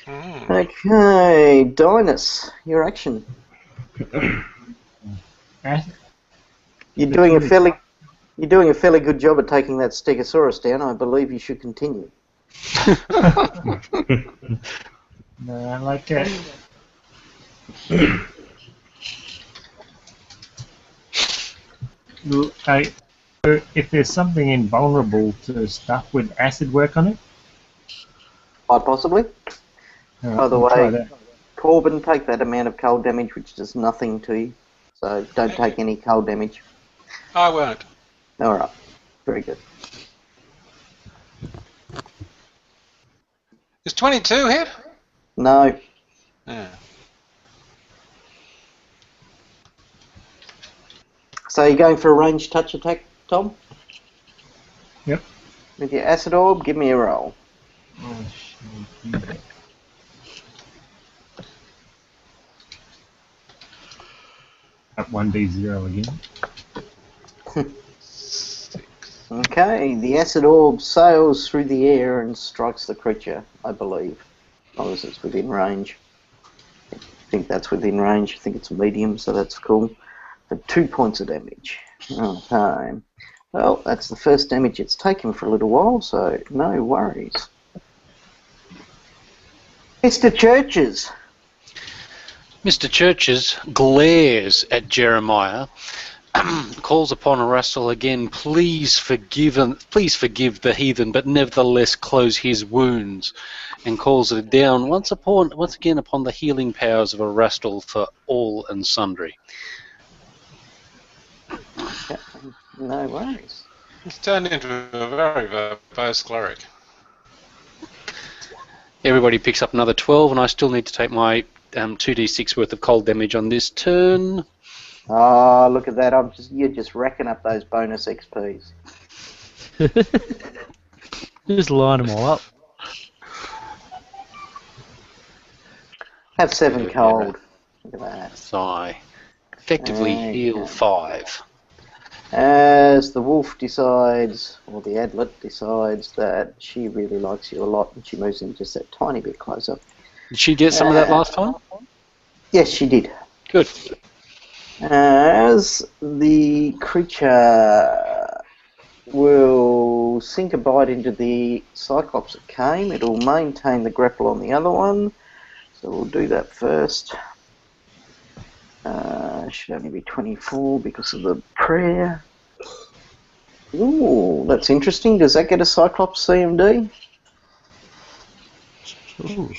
Speaker 2: Mm.
Speaker 1: Okay, Dinus, your action. You're doing a fairly good job at taking that Stegosaurus down. I believe you should continue.
Speaker 3: No, like that. If there's something invulnerable to stuff, would acid work on it?
Speaker 1: Quite possibly.
Speaker 3: All
Speaker 1: By the
Speaker 3: we'll try
Speaker 1: way,
Speaker 3: that.
Speaker 1: Corbin, take that amount of cold damage, which does nothing to you. So don't take any cold damage.
Speaker 2: I won't.
Speaker 1: Alright, very good.
Speaker 2: Is 22 hit?
Speaker 1: No,
Speaker 2: Yeah.
Speaker 1: so you're going for a ranged touch attack, Tom?
Speaker 3: Yep.
Speaker 1: With your acid orb, give me a roll.
Speaker 3: Oh, shit. At 1d0 again.
Speaker 1: Okay, the acid orb sails through the air and strikes the creature, I believe, as long as it's within range. think that's within range. I think it's a medium, so that's cool. For 2 points of damage. Okay. Well, that's the first damage it's taken for a little while, so no worries. Mr. Churches.
Speaker 7: Mr. Churches glares at Jeremiah, calls upon Erastil again, please forgive the heathen, but nevertheless close his wounds, and calls it down once again upon the healing powers of Erastil for all and sundry.
Speaker 1: No worries.
Speaker 2: It's turned into a very verbose cleric.
Speaker 7: Everybody picks up another 12, and I still need to take my 2d6 worth of cold damage on this turn.
Speaker 1: Oh, look at that. You're just racking up those bonus XPs.
Speaker 4: Just line them all up.
Speaker 1: Have 7 cold. Look at that.
Speaker 7: Sigh. Effectively heal 5.
Speaker 1: As the wolf decides, or the adlet decides that she really likes you a lot, and she moves in just that tiny bit closer.
Speaker 7: Did she get some of that last time?
Speaker 1: Yes, she did.
Speaker 7: Good.
Speaker 1: As the creature will sink a bite into the Cyclops that came, it'll maintain the grapple on the other one. So we'll do that first. Should only be 24 because of the prayer. Ooh, that's interesting. Does that get a Cyclops CMD?
Speaker 5: Ooh.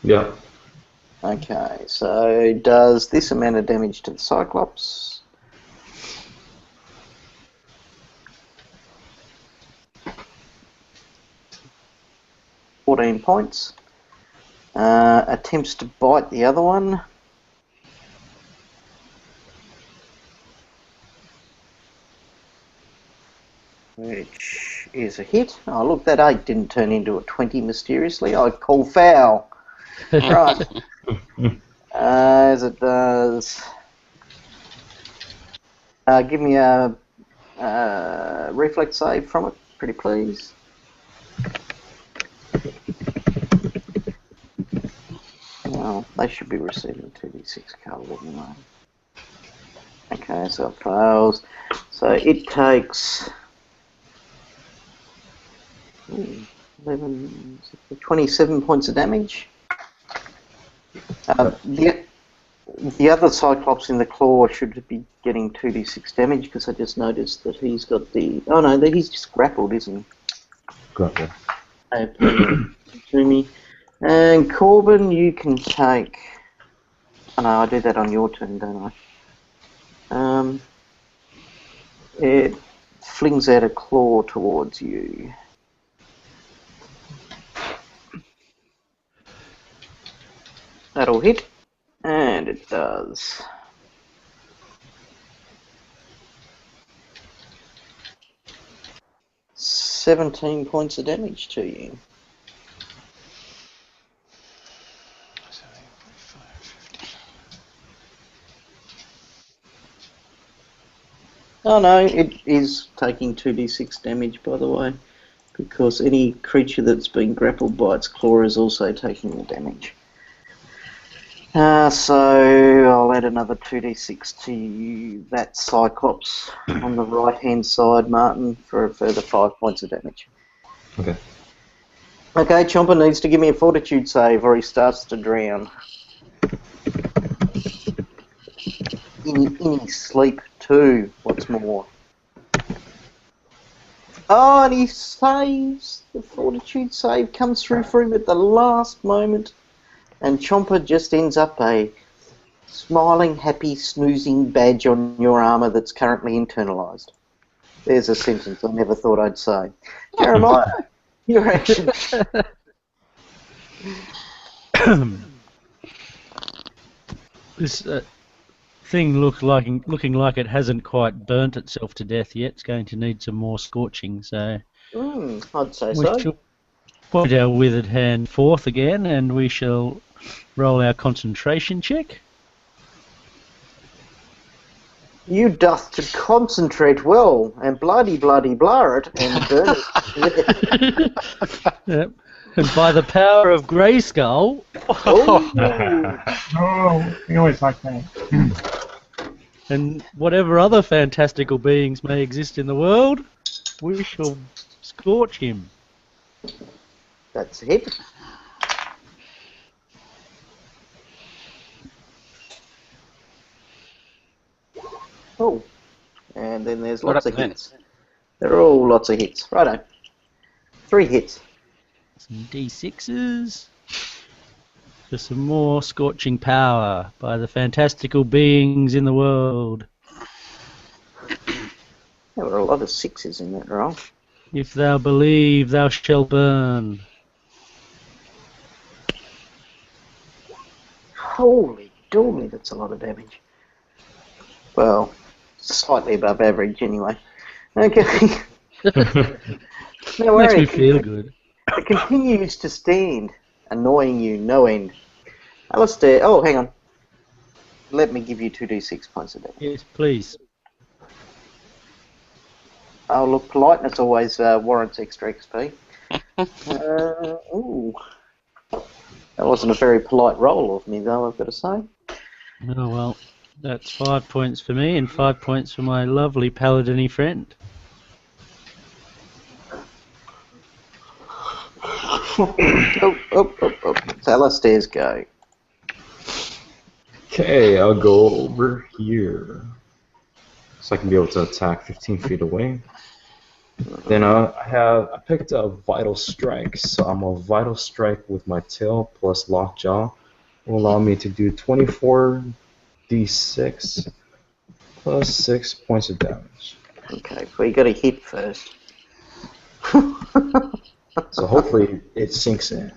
Speaker 5: Yeah.
Speaker 1: Okay, so does this amount of damage to the Cyclops? £14. Attempts to bite the other one. Which is a hit. Oh, look, that 8 didn't turn into a 20 mysteriously. I call foul. Right. As it does. Give me a reflex save from it, pretty please. Well, they should be receiving 2d6 cold anyway. Okay, so it fails. So it takes 27 points of damage. The other Cyclops in the claw should be getting 2d6 damage because I just noticed that he's got the... Oh no, he's just grappled, isn't he?
Speaker 5: Grapple.
Speaker 1: To me. And Corbin, you can take... Oh no, I do that on your turn, don't I? It flings out a claw towards you. That'll hit, and it does. £17 points of damage to you. Oh no, it is taking 2d6 damage, by the way, because any creature that's been grappled by its claw is also taking the damage. So I'll add another 2d6 to that Cyclops on the right-hand side, Martin, for a further 5 points of damage.
Speaker 5: Okay.
Speaker 1: Okay, Chomper needs to give me a fortitude save or he starts to drown. In his sleep too, what's more. Oh, and he saves. The fortitude save comes through for him at the last moment. And Chomper just ends up a smiling, happy, snoozing badge on your armour that's currently internalised. There's a sentence I never thought I'd say. Jeremiah, your action.
Speaker 4: This thing looking like it hasn't quite burnt itself to death yet. It's going to need some more scorching, so
Speaker 1: I'd say
Speaker 4: we
Speaker 1: so.
Speaker 4: shall point our withered hand forth again, and we shall roll our concentration check.
Speaker 1: You doth to concentrate well, and bloody blah it, and burn it.
Speaker 4: Yep. And by the power of Grayskull,
Speaker 3: Oh, we always like that.
Speaker 4: and whatever other fantastical beings may exist in the world, we shall scorch him.
Speaker 1: That's it. Oh, and then there's
Speaker 7: What
Speaker 1: lots of
Speaker 7: happened then?
Speaker 1: hits. They're all lots of hits. Righto. 3 hits.
Speaker 4: Some D6s. For some more scorching power by the fantastical beings in the world.
Speaker 1: There were a lot of 6s in that roll.
Speaker 4: If thou believe, thou shalt burn.
Speaker 1: Holy dooly, that's a lot of damage. Well, slightly above average anyway. Okay. No
Speaker 4: Makes
Speaker 1: worry.
Speaker 4: me feel good.
Speaker 1: It continues to stand, annoying you no end. Alistair, oh, hang on. Let me give you 2d6 points of damage.
Speaker 4: Yes, please.
Speaker 1: Oh, look, politeness always warrants extra XP. Ooh. That wasn't a very polite roll of me, though, I've got to say.
Speaker 4: Oh well, that's 5 points for me and 5 points for my lovely paladin-y friend.
Speaker 1: Oh. So Alistair's go.
Speaker 5: Okay, I'll go over here. So I can be able to attack 15 feet away. Then I picked a Vital Strike, so I'm a Vital Strike with my tail plus Lockjaw. Will allow me to do 24d6 plus 6 points of damage.
Speaker 1: Okay, well, you got to hit first.
Speaker 5: So hopefully it sinks in.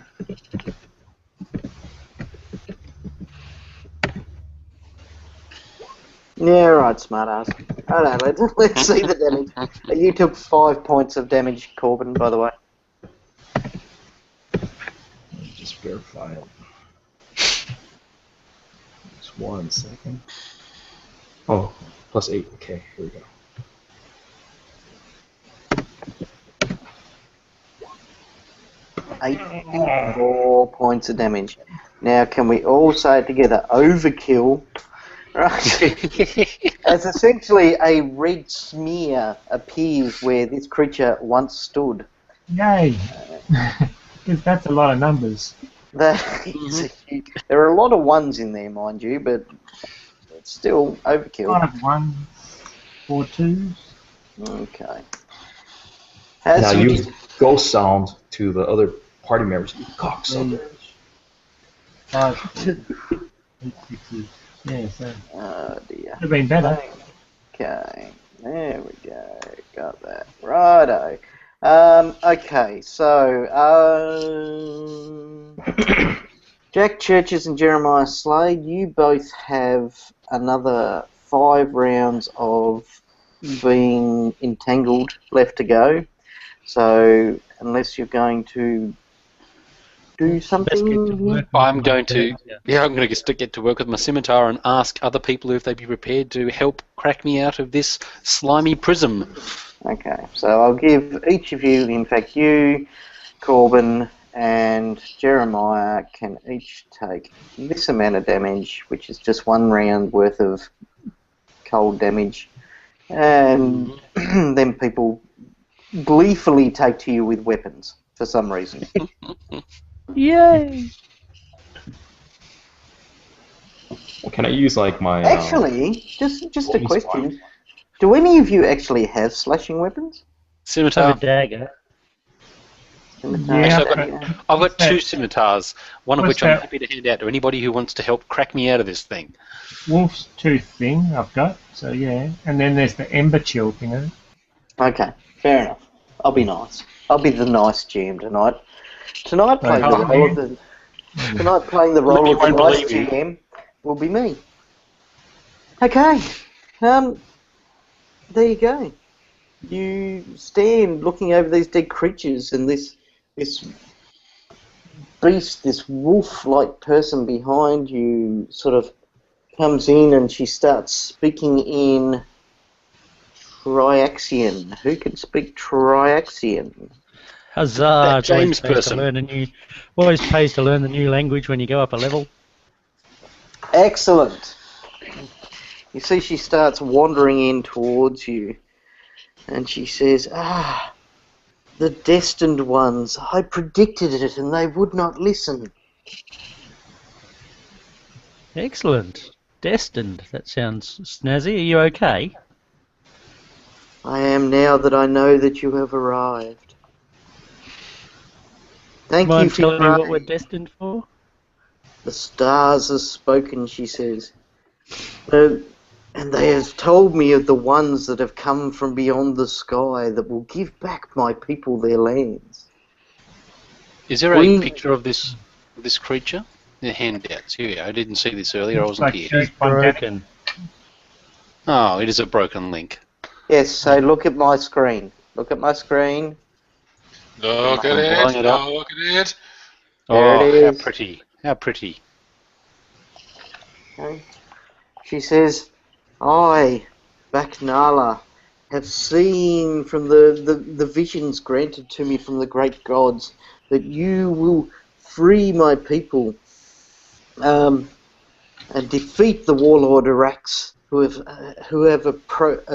Speaker 1: Yeah, right, smartass. I don't know, let's see the damage. You took 5 points of damage, Corbin, by the way.
Speaker 5: Just verify it. Just 1 second. Oh, plus 8. Okay, here we go.
Speaker 1: Eight, 4 points of damage. Now, can we all say it together? Overkill. Right. As essentially a red smear appears where this creature once stood.
Speaker 3: Yay! Because that's a lot of numbers.
Speaker 1: There are a lot of ones in there, mind you, but it's still overkill.
Speaker 3: 5 1s, 4 2s.
Speaker 1: Okay.
Speaker 5: Now use ghost sound to the other party members. You cocksuckers.
Speaker 3: 5 8 6s. Yeah, so
Speaker 1: Oh dear.
Speaker 3: could have been better.
Speaker 1: Okay. There we go. Got that. Righto. Okay, so Jack Churches and Jeremiah Slade, you both have another 5 rounds of being entangled left to go. So unless you're going to do something,
Speaker 7: I'm going to get to work with my scimitar and ask other people if they'd be prepared to help crack me out of this slimy prism.
Speaker 1: Okay, so I'll give each of you, in fact you, Corbin, and Jeremiah can each take this amount of damage, which is just 1 round worth of cold damage, and then people gleefully take to you with weapons for some reason.
Speaker 4: Yay!
Speaker 5: Well, can I use like my?
Speaker 1: Actually, just a
Speaker 5: bonus
Speaker 1: question:
Speaker 5: one?
Speaker 1: do any of you actually have slashing weapons?
Speaker 7: Scimitar.
Speaker 4: Have a dagger.
Speaker 3: Yeah,
Speaker 7: Actually, I've got 2 scimitars, one of
Speaker 3: What's
Speaker 7: which I'm
Speaker 3: that?
Speaker 7: happy to hand out to anybody who wants to help crack me out of this thing.
Speaker 3: Wolf's Tooth thing I've got, so yeah. And then there's the Ember Chill thing. Isn't it?
Speaker 1: Okay, fair enough. I'll be nice. I'll be the nice GM tonight. Tonight playing the
Speaker 3: Oh,
Speaker 1: role of the
Speaker 7: Look, you won't
Speaker 1: nice
Speaker 7: believe you.
Speaker 1: GM will be me. Okay. There you go. You stand looking over these dead creatures and this beast, this wolf-like person behind you, sort of comes in and she starts speaking in Triaxian. Who can speak Triaxian?
Speaker 4: Huzzah!
Speaker 7: That
Speaker 4: It's always
Speaker 7: James
Speaker 4: pays
Speaker 7: person.
Speaker 4: to learn a new. Always pays to learn the new language when you go up a level.
Speaker 1: Excellent. You see, she starts wandering in towards you, and she says, the destined ones. I predicted it, and they would not listen.
Speaker 4: Excellent. Destined. That sounds snazzy. Are you okay?
Speaker 1: I am now that I know that you have arrived. Thank you
Speaker 4: Mind
Speaker 1: for
Speaker 4: telling me
Speaker 1: your
Speaker 4: what we're
Speaker 1: aid.
Speaker 4: destined for?
Speaker 1: The stars have spoken, she says. And they have told me of the ones that have come from beyond the sky that will give back my people their lands.
Speaker 7: Is there a
Speaker 1: We-
Speaker 7: picture of this creature? The handouts. Here we go. I didn't see this earlier. I
Speaker 3: Looks
Speaker 7: wasn't
Speaker 3: like
Speaker 7: here.
Speaker 3: she's spontaneous.
Speaker 4: Broken.
Speaker 7: Oh, it is a broken link.
Speaker 1: Yes, so look at my screen. Look at my screen.
Speaker 2: Look at
Speaker 7: I'm
Speaker 2: it.
Speaker 7: blowing it up.
Speaker 2: Look at it.
Speaker 1: There
Speaker 7: Oh,
Speaker 1: it
Speaker 7: how
Speaker 1: is.
Speaker 7: pretty. How pretty.
Speaker 1: Okay. She says, I, Baknala, have seen from the visions granted to me from the great gods that you will free my people and defeat the warlord Arax, who have oppressed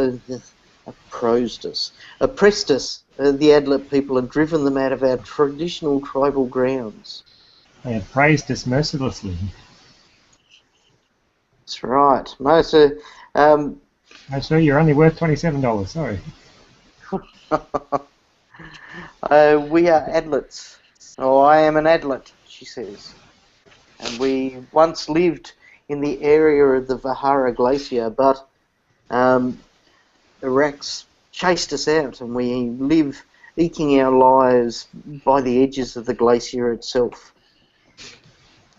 Speaker 1: us, the Adlet people, and driven them out of our traditional tribal grounds.
Speaker 3: They have praised us mercilessly.
Speaker 1: That's right. No, so,
Speaker 3: Actually, you're only worth $27. Sorry.
Speaker 1: we are Adlets. Oh, I am an Adlet, she says. And we once lived in the area of the Vahara Glacier, but Arax chased us out, and we live eking our lives by the edges of the glacier itself.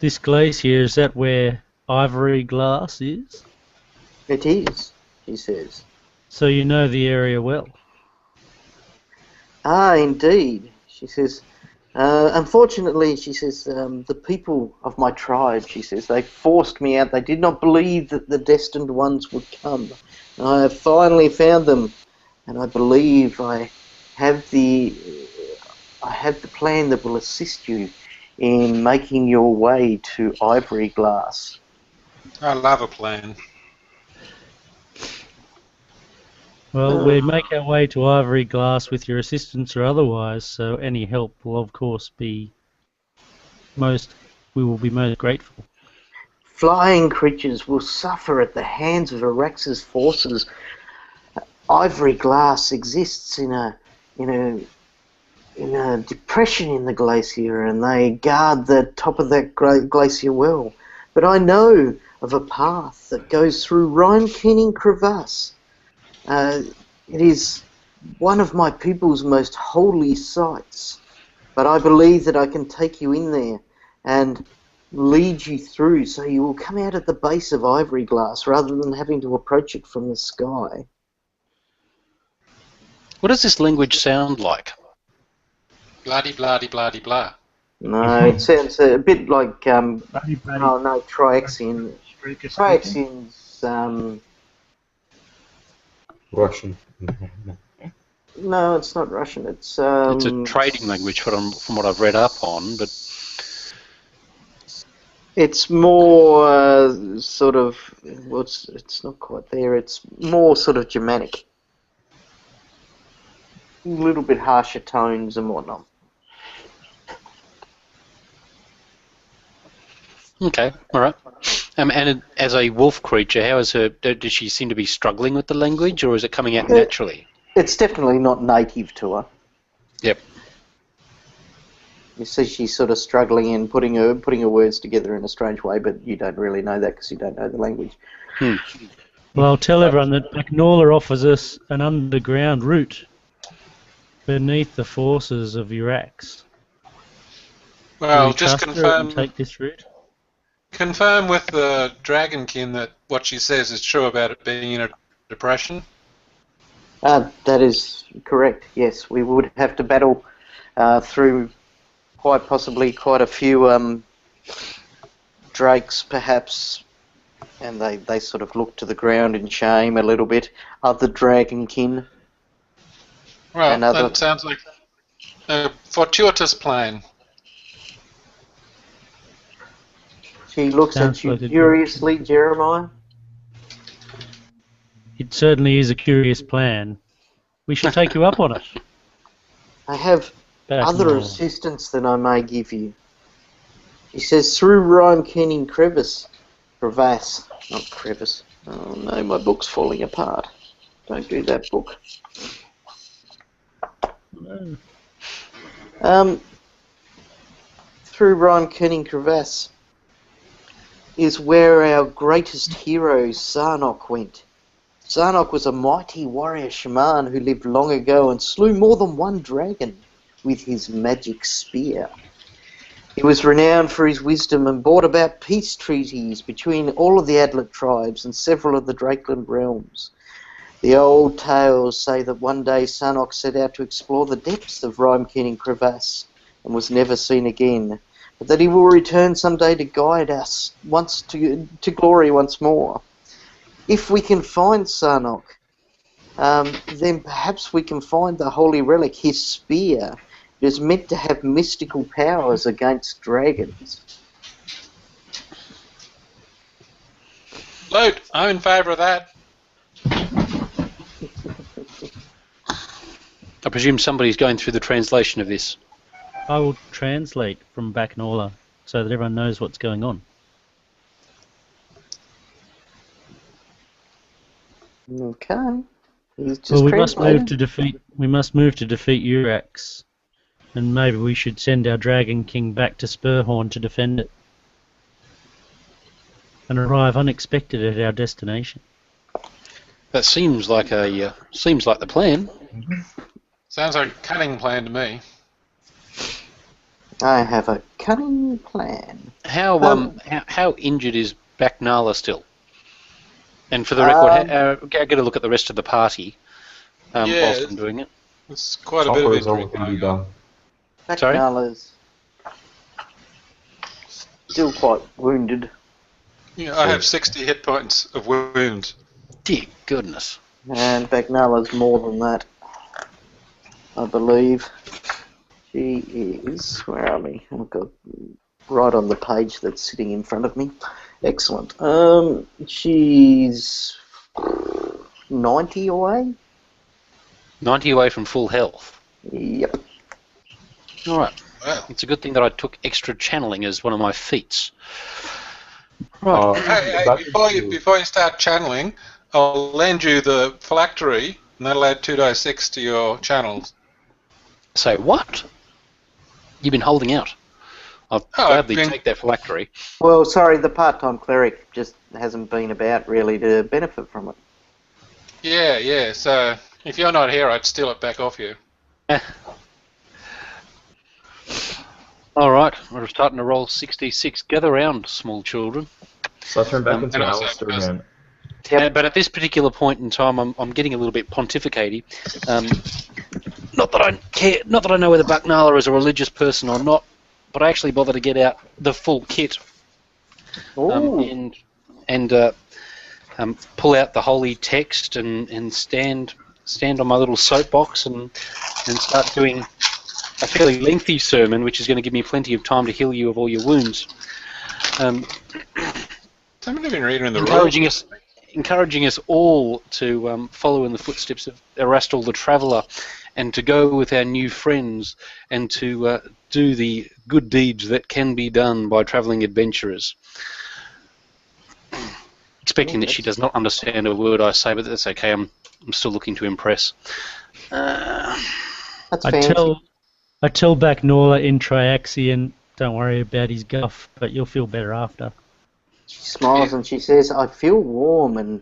Speaker 4: This glacier, is that where Ivory Glass is?
Speaker 1: It is, she says.
Speaker 4: So you know the area well.
Speaker 1: Ah, indeed, she says. Unfortunately, she says, the people of my tribe, she says, they forced me out. They did not believe that the destined ones would come. And I have finally found them, and I believe I have the plan that will assist you in making your way to Ivory Glass.
Speaker 2: I love a plan.
Speaker 4: Well, we make our way to Ivory Glass with your assistance or otherwise, so any help will of course be we will be most grateful.
Speaker 1: Flying creatures will suffer at the hands of Arax's forces. Ivory Glass exists in a depression in the glacier, and they guard the top of that glacier well. But I know of a path that goes through Rhine-Kenning Crevasse. It is one of my people's most holy sites, but I believe that I can take you in there and lead you through, so you will come out at the base of Ivory Glass rather than having to approach it from the sky.
Speaker 7: What does this language sound like?
Speaker 2: Bloody, bloody, bloody, blah.
Speaker 1: No, it sounds a bit like
Speaker 3: Bloody, bloody,
Speaker 1: oh no, Triaxian.
Speaker 3: Streaker speaking.
Speaker 1: Triaxian's
Speaker 5: Russian.
Speaker 1: no, it's not Russian. It's
Speaker 7: It's a trading language from what I've read up on, but
Speaker 1: it's more sort of it's not quite there. It's more sort of Germanic, a little bit harsher tones and whatnot.
Speaker 7: okay, all right. And as a wolf creature, how is her? Does she seem to be struggling with the language, or is it coming out naturally?
Speaker 1: It's definitely not native to her.
Speaker 7: Yep.
Speaker 1: You see, she's sort of struggling and putting her words together in a strange way, but you don't really know that because you don't know the language.
Speaker 4: Well, I'll tell everyone that Baknala offers us an underground route beneath the forces of Urax. Will
Speaker 2: Well,
Speaker 4: you
Speaker 2: just
Speaker 4: trust her and
Speaker 2: confirm
Speaker 4: take this route?
Speaker 2: confirm with the Dragonkin that what she says is true about it being in a depression.
Speaker 1: That is correct, yes. We would have to battle through quite possibly quite a few drakes, perhaps And they sort of look to the ground in shame a little bit. Other dragonkin.
Speaker 2: Well,
Speaker 1: Another-
Speaker 2: that sounds like a fortuitous plan.
Speaker 1: She looks
Speaker 4: Sounds
Speaker 1: at you
Speaker 4: like a good-
Speaker 1: curiously, Jeremiah.
Speaker 4: It certainly is a curious plan. We should take you up on it.
Speaker 1: I have
Speaker 4: Back
Speaker 1: other
Speaker 4: more.
Speaker 1: assistance that I may give you. She says, through Rhyme Kenning Crevasse, not crevice. Oh no, my book's falling apart. Don't do that, book. Through Rhyme Kenning Crevasse is where our greatest hero, Zarnok, went. Zarnok was a mighty warrior shaman who lived long ago and slew more than one dragon with his magic spear. He was renowned for his wisdom and brought about peace treaties between all of the Adlet tribes and several of the Drakeland realms. The old tales say that one day Zarnok set out to explore the depths of Rhyme Kenning Crevasse and was never seen again, but that he will return someday to guide us once to glory once more. If we can find Zarnok, then perhaps we can find the holy relic, his spear. It is meant to have mystical powers against dragons.
Speaker 2: Loot, I'm in favour of that.
Speaker 7: I presume somebody's going through the translation of this.
Speaker 4: I will translate from Backnola so that everyone knows what's going on.
Speaker 1: Okay. He's just
Speaker 4: Well, we must
Speaker 1: translated.
Speaker 4: move to defeat Urax, and maybe we should send our Dragon King back to Spurhorn to defend it, and arrive unexpected at our destination.
Speaker 7: That seems like the plan.
Speaker 2: Sounds like a cunning plan to me.
Speaker 1: I have a cunning plan.
Speaker 7: How injured is Backnala still? And for the record, I get a look at the rest of the party
Speaker 2: Yeah.
Speaker 7: whilst I'm doing it.
Speaker 2: It's quite a bit of
Speaker 5: Chopper is all
Speaker 2: injury
Speaker 5: can be
Speaker 2: going on.
Speaker 5: done.
Speaker 7: Sorry?
Speaker 1: Bagnala's still quite wounded.
Speaker 2: Yeah, I have 60 hit points of wounds.
Speaker 7: Dear goodness.
Speaker 1: And Bagnala's more than that, I believe. She is, where are we? I've got right on the page that's sitting in front of me. Excellent. She's 90 away?
Speaker 7: 90 away from full health.
Speaker 1: Yep.
Speaker 7: All right.
Speaker 2: Wow.
Speaker 7: It's a good thing that I took extra channeling as one of my feats. Right.
Speaker 2: Hey,
Speaker 5: that
Speaker 2: before you start channeling, I'll lend you the phylactery, and that'll add 2d6 to your channels.
Speaker 7: So what? You've been holding out. I'll gladly
Speaker 2: I've been-
Speaker 7: take that phylactery.
Speaker 1: Well, sorry, the part-time cleric just hasn't been about really to benefit from it.
Speaker 2: Yeah, so if you're not here, I'd steal it back off you.
Speaker 7: All right, we're starting to roll 66. Gather round, small children.
Speaker 5: So I turn back into
Speaker 2: and also
Speaker 5: Alistair
Speaker 2: because-
Speaker 5: again.
Speaker 7: But at this particular point in time, I'm getting a little bit pontificatey. Not that I care, not that I know whether Backnala is a religious person or not, but I actually bother to get out the full kit
Speaker 1: Ooh.
Speaker 7: and pull out the holy text and stand on my little soapbox and start doing a fairly lengthy sermon, which is going to give me plenty of time to heal you of all your wounds.
Speaker 2: Somebody been reading in the rules.
Speaker 7: Encouraging us all to follow in the footsteps of Erastil the Traveller, and to go with our new friends, and to do the good deeds that can be done by travelling adventurers. Expecting that she does not understand a word I say, but that's okay. I'm still looking to impress.
Speaker 1: That's
Speaker 4: I
Speaker 1: fancy.
Speaker 4: tell Backnola in Triaxian, don't worry about his guff, but you'll feel better after.
Speaker 1: She smiles and she says, I feel warm and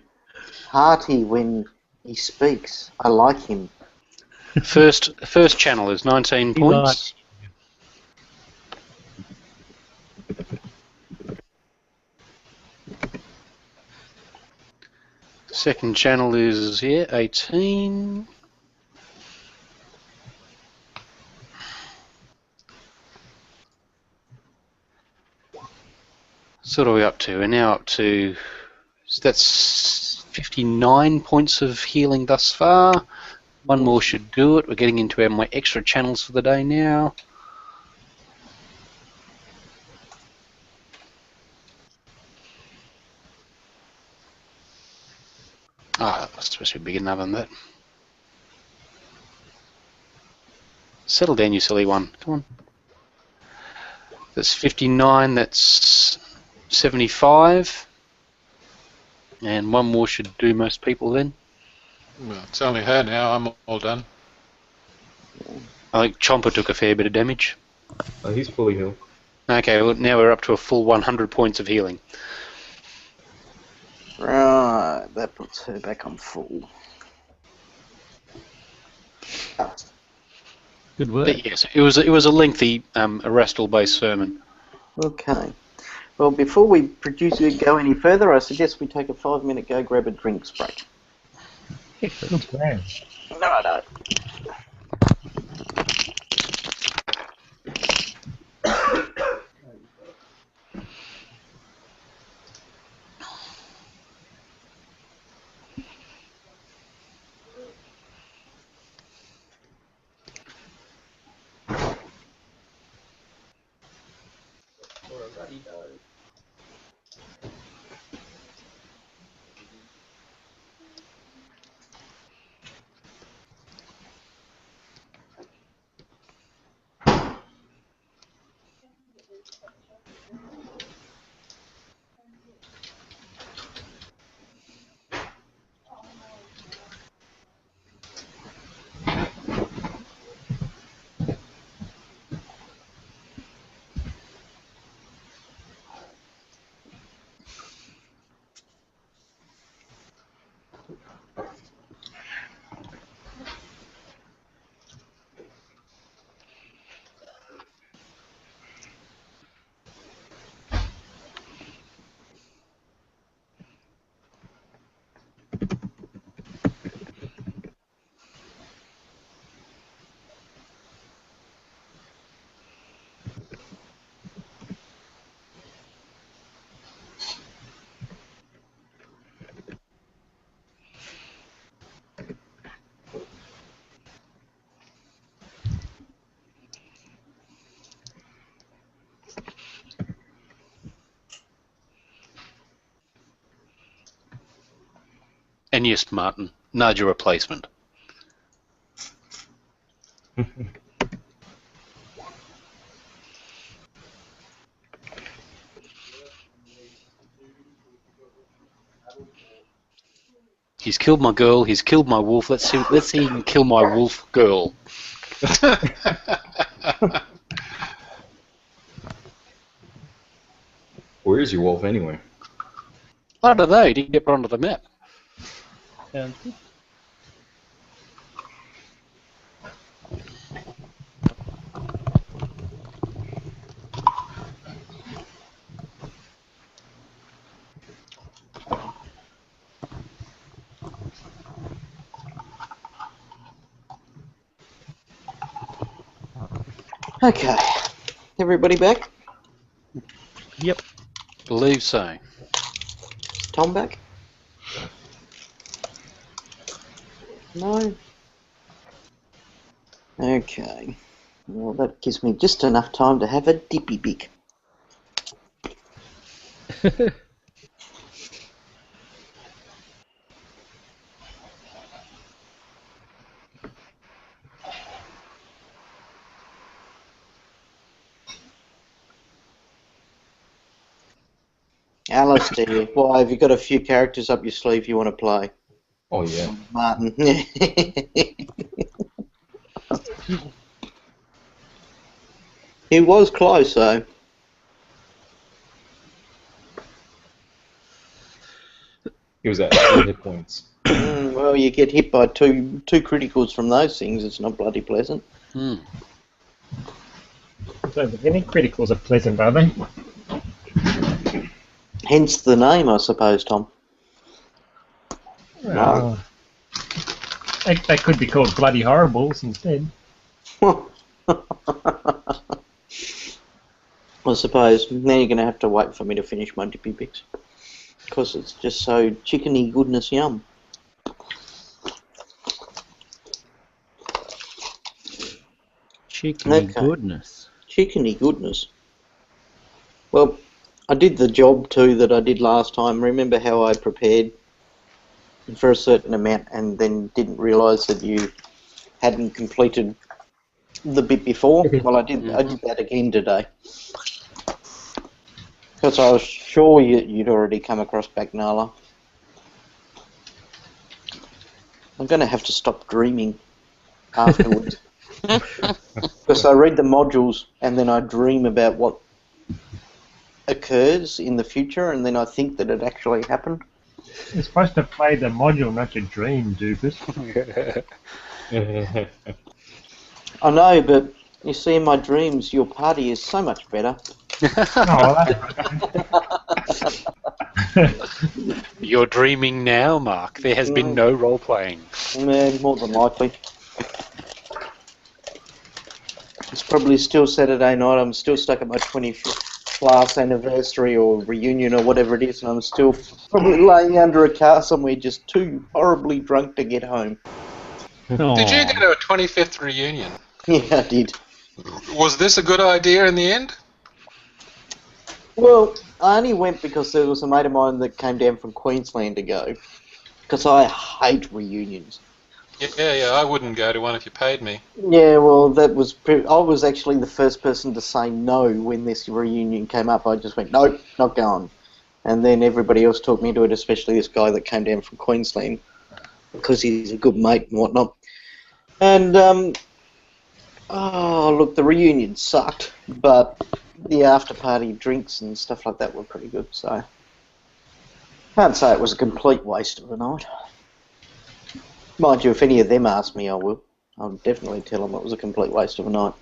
Speaker 1: hearty when he speaks. I like him.
Speaker 7: First channel is 19
Speaker 4: He
Speaker 7: points.
Speaker 4: likes-
Speaker 7: Second channel is here, 18. So what are we up to? We're now up to So that's 59 points of healing thus far. One more should do it. We're getting into my extra channels for the day now. Ah, that's supposed to be big enough than that. Settle down, you silly one. Come on. That's 59, that's 75. And one more should do most people then.
Speaker 2: Well, it's only her now. I'm all done.
Speaker 7: I think Chomper took a fair bit of damage.
Speaker 5: He's fully healed.
Speaker 7: Okay, well, now we're up to a full 100 points of healing.
Speaker 1: Right, that puts her back on full.
Speaker 4: Good work.
Speaker 7: But yes, it was a lengthy Erastil-based sermon.
Speaker 1: Okay. Well, before we go any further, I suggest we take a 5-minute go grab a drinks break.
Speaker 3: Good plan.
Speaker 1: No.
Speaker 7: And yes, Martin, Naja replacement. He's killed my girl. He's killed my wolf. Let's see him kill my wolf girl.
Speaker 5: Where is your wolf anyway?
Speaker 7: I don't know. He didn't get put onto the map.
Speaker 4: Sounds good.
Speaker 1: Okay. Everybody back?
Speaker 4: Yep.
Speaker 7: Believe so.
Speaker 1: Is Tom back? No? Okay. Well, that gives me just enough time to have a dippy bick. Alistair, why have you got a few characters up your sleeve you want to play?
Speaker 5: Oh yeah.
Speaker 1: Martin. He was close though.
Speaker 5: He was at 8 hit points.
Speaker 1: Well, you get hit by two criticals from those things. It's not bloody pleasant.
Speaker 7: Hmm.
Speaker 3: So any criticals are pleasant, are they?
Speaker 1: Hence the name, I suppose, Tom.
Speaker 3: No. They could be called bloody horribles instead.
Speaker 1: I suppose. Now you're going to have to wait for me to finish my dippy picks. because it's just so chickeny goodness yum.
Speaker 4: Chickeny
Speaker 1: Okay.
Speaker 4: goodness.
Speaker 1: Chickeny goodness. Well, I did the job too that I did last time. Remember how I prepared for a certain amount and then didn't realise that you hadn't completed the bit before? Well, I did that again today. Because I was sure you'd already come across Bagnala. I'm going to have to stop dreaming afterwards. Because I read the modules and then I dream about what occurs in the future and then I think that it actually happened.
Speaker 3: You're supposed to play the module, not to dream, doofus.
Speaker 1: I know, but you see in my dreams your party is so much better.
Speaker 3: Oh, that's
Speaker 7: You're dreaming now, Mark. There has been no role playing.
Speaker 1: More than likely. It's probably still Saturday night. I'm still stuck at my 25th class anniversary or reunion or whatever it is, and I'm still probably laying under a car somewhere just too horribly drunk to get home.
Speaker 2: Did you go to a 25th reunion?
Speaker 1: Yeah, I did.
Speaker 2: Was this a good idea in the end?
Speaker 1: Well, I only went because there was a mate of mine that came down from Queensland to go, because I hate reunions.
Speaker 2: Yeah, I wouldn't go to one if you paid me.
Speaker 1: Yeah, well, that was... I was actually the first person to say no when this reunion came up. I just went, nope, not going. And then everybody else talked me into it, especially this guy that came down from Queensland, because he's a good mate and whatnot. And, oh, look, the reunion sucked, but the after-party drinks and stuff like that were pretty good, so... Can't say it was a complete waste of a night. Mind you, if any of them ask me, I will. I'll definitely tell them it was a complete waste of a night.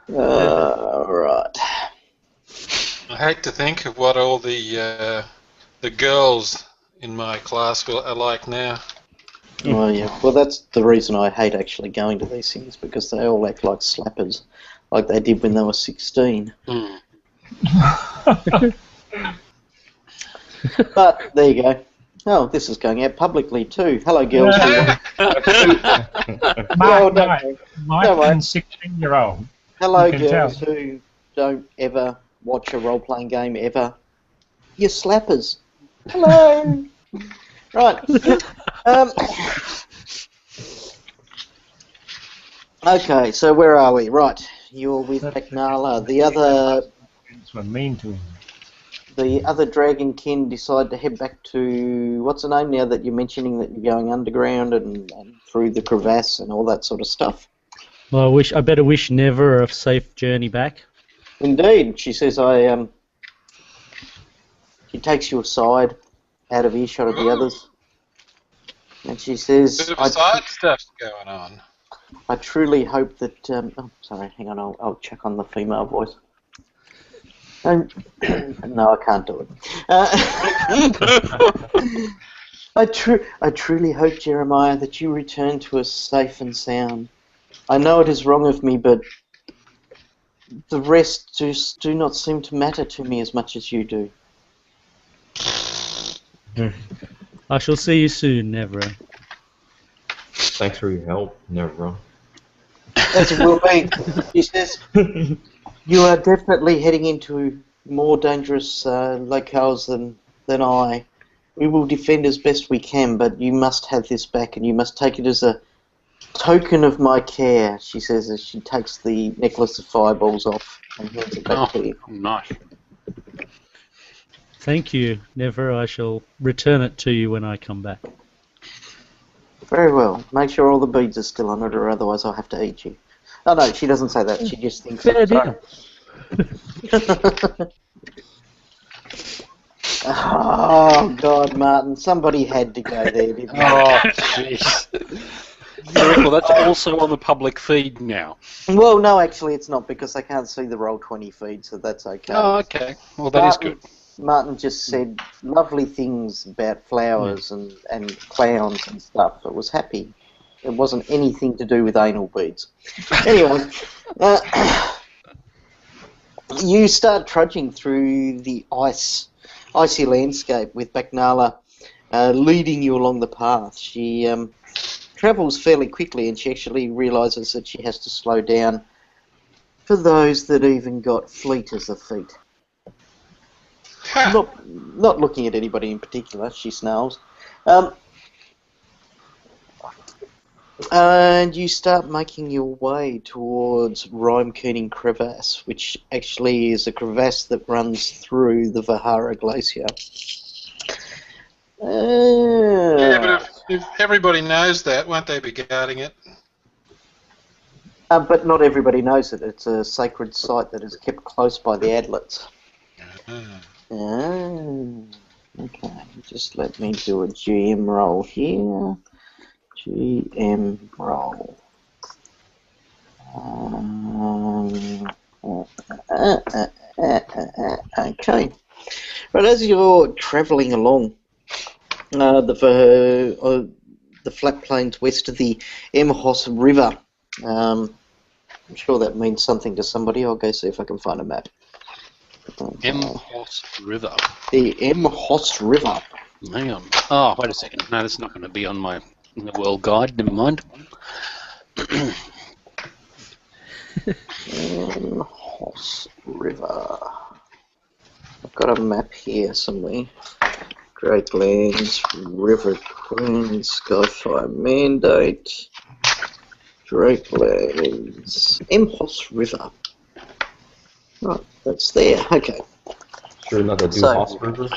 Speaker 1: Right.
Speaker 2: I hate to think of what all the girls in my class are like now.
Speaker 1: Well, yeah. Well, that's the reason I hate actually going to these things, because they all act like slappers, like they did when they were 16. But there you go. Oh, this is going out publicly too. Hello, girls.
Speaker 3: Mark,
Speaker 1: don't
Speaker 3: Mike,
Speaker 1: worry.
Speaker 3: and 16-year-old.
Speaker 1: Hello,
Speaker 3: You can
Speaker 1: girls
Speaker 3: tell.
Speaker 1: who don't ever watch a role-playing game ever. You're slappers. Hello. Right. Okay, so where are we? Right, you're with Bagnala. The other
Speaker 3: Were mean to him.
Speaker 1: Dragonkin decide to head back to, what's the name now that you're mentioning that you're going underground and through the crevasse and all that sort of stuff?
Speaker 4: Well, I better wish Never a safe journey back.
Speaker 1: Indeed, she says she takes you aside, out of earshot of the others, and she says,
Speaker 2: Bit of a side stuff going on.
Speaker 1: I truly hope that, oh, sorry, hang on, I'll check on the female voice. No, I can't do it. I truly hope, Jeremiah, that you return to us safe and sound. I know it is wrong of me, but the rest just do not seem to matter to me as much as you do.
Speaker 4: I shall see you soon, Never.
Speaker 5: Thanks for your help, Never.
Speaker 1: As it will be, he says, you are definitely heading into more dangerous locales than I. We will defend as best we can, but you must have this back, and you must take it as a token of my care, she says as she takes the necklace of fireballs off and hands it back to you.
Speaker 7: Nice.
Speaker 4: Thank you, Never. I shall return it to you when I come back.
Speaker 1: Very well. Make sure all the beads are still on it, or otherwise I'll have to eat you. Oh no, she doesn't say that. She just thinks.
Speaker 4: Fair deal.
Speaker 1: Oh God, Martin! Somebody had to go there, didn't they?
Speaker 7: Oh, jeez. Well, that's also on the public feed now.
Speaker 1: Well, no, actually, it's not because I can't see the Roll20 feed, so that's okay.
Speaker 7: Oh, okay. Well, that is good.
Speaker 1: Martin just said lovely things about flowers and clowns and stuff. I was happy. It wasn't anything to do with anal beads. Anyway, you start trudging through the ice icy landscape with Bagnala leading you along the path. She travels fairly quickly, and she actually realises that she has to slow down for those that even got fleet as a feat. Not looking at anybody in particular, she snarls. And you start making your way towards Rime-Keening Crevasse, which actually is a crevasse that runs through the Vahara Glacier.
Speaker 2: Yeah, but if everybody knows that, won't they be guarding it?
Speaker 1: But not everybody knows it. It's a sacred site that is kept close by the Adlets. Okay, just let me do a GM roll here. GM roll. Okay. But as you're travelling along the flat plains west of the Emhos River, I'm sure that means something to somebody. I'll go see if I can find a map.
Speaker 7: Emhos River.
Speaker 1: The Emhos River.
Speaker 7: Hang on. Oh, wait a second. No, that's not going to be on my world guide. Never mind.
Speaker 1: Emhos River. I've got a map here somewhere. Great Lands, River Queen, Skyfire Mandate, Drake Lands, Emhos River. Right, that's there. Okay.
Speaker 5: Sure, not the Duhos River?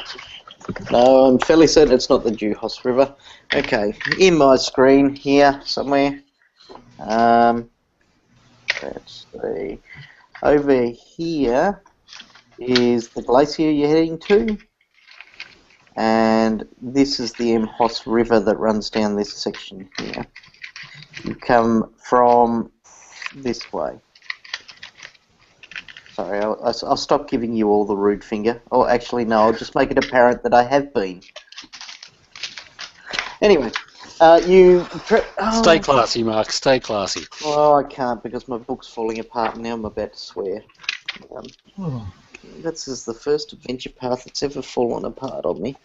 Speaker 1: No, I'm fairly certain it's not the Duhos River. Okay, in my screen here somewhere. Let's see. Over here is the glacier you're heading to, and this is the Emhos River that runs down this section here. You come from this way. Sorry, I'll stop giving you all the rude finger. Oh, actually, no, I'll just make it apparent that I have been. Anyway,
Speaker 7: Stay classy, Mark. Stay classy.
Speaker 1: Oh, I can't because my book's falling apart and now I'm about to swear. This is the first adventure path that's ever fallen apart on me.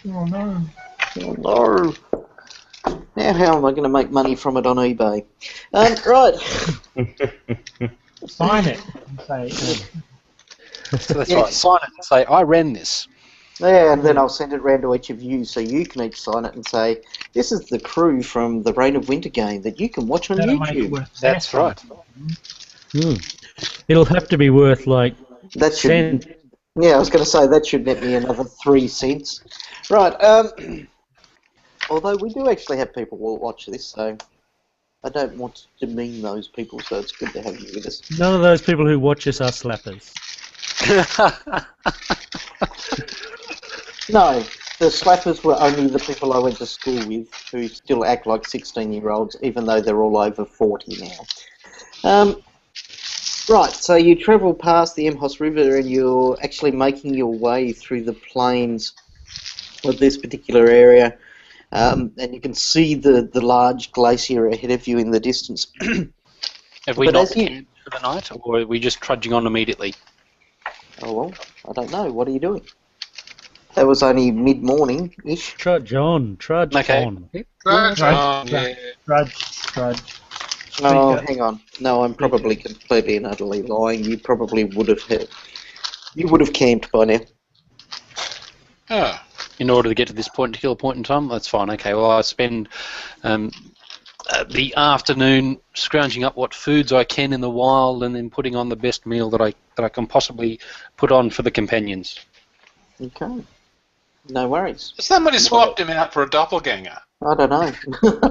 Speaker 3: Oh no.
Speaker 1: Oh no. Now how am I going to make money from it on eBay? Right.
Speaker 3: Sign it. Say,
Speaker 7: So that's right. Sign it and say, I ran this.
Speaker 1: Yeah, and then I'll send it round to each of you so you can each sign it and say, this is the crew from the Reign of Winter game that you can watch on YouTube.
Speaker 7: That's right.
Speaker 4: It'll have to be worth like
Speaker 1: That should,
Speaker 4: 10.
Speaker 1: yeah, I was going to say that should net me another 3 cents. Right, although we do actually have people who will watch this, so I don't want to demean those people, so it's good to have you with us.
Speaker 4: None of those people who watch us are slappers.
Speaker 1: No, the slappers were only the people I went to school with who still act like 16-year-olds, even though they're all over 40 now. Right, so you travel past the Emhos River and you're actually making your way through the plains of this particular area, and you can see the large glacier ahead of you in the distance.
Speaker 7: Have we
Speaker 1: But
Speaker 7: not
Speaker 1: as you-
Speaker 7: camped for the night, or are we just trudging on immediately?
Speaker 1: Oh well, I don't know. What are you doing? That was only mid-morning-ish.
Speaker 4: Trudge on, trudge
Speaker 7: Okay.
Speaker 4: on.
Speaker 3: Trudge.
Speaker 1: Oh,
Speaker 3: Speaker.
Speaker 1: hang on. No, I'm probably completely and utterly lying. You probably would have camped by now.
Speaker 2: Oh,
Speaker 7: In order to get to this particular point in time, that's fine. Okay, well, I spend the afternoon scrounging up what foods I can in the wild, and then putting on the best meal that I can possibly put on for the companions.
Speaker 1: Okay. No worries.
Speaker 2: somebody swapped him out for a doppelganger.
Speaker 1: I don't know.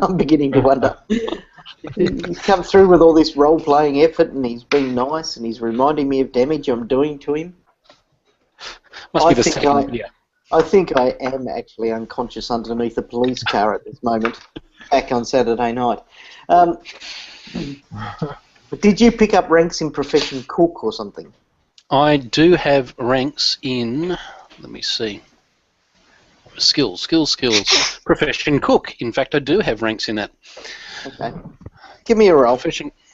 Speaker 1: I'm beginning to wonder. He's come through with all this role-playing effort, and he's been nice, and he's reminding me of damage I'm doing to him.
Speaker 7: Must be the second video.
Speaker 1: I think I am actually unconscious underneath a police car at this moment, back on Saturday night. Did you pick up ranks in Profession Cook or something?
Speaker 7: I do have ranks in, let me see, skills. Profession cook. In fact, I do have ranks in that.
Speaker 1: Okay. Give me a roll.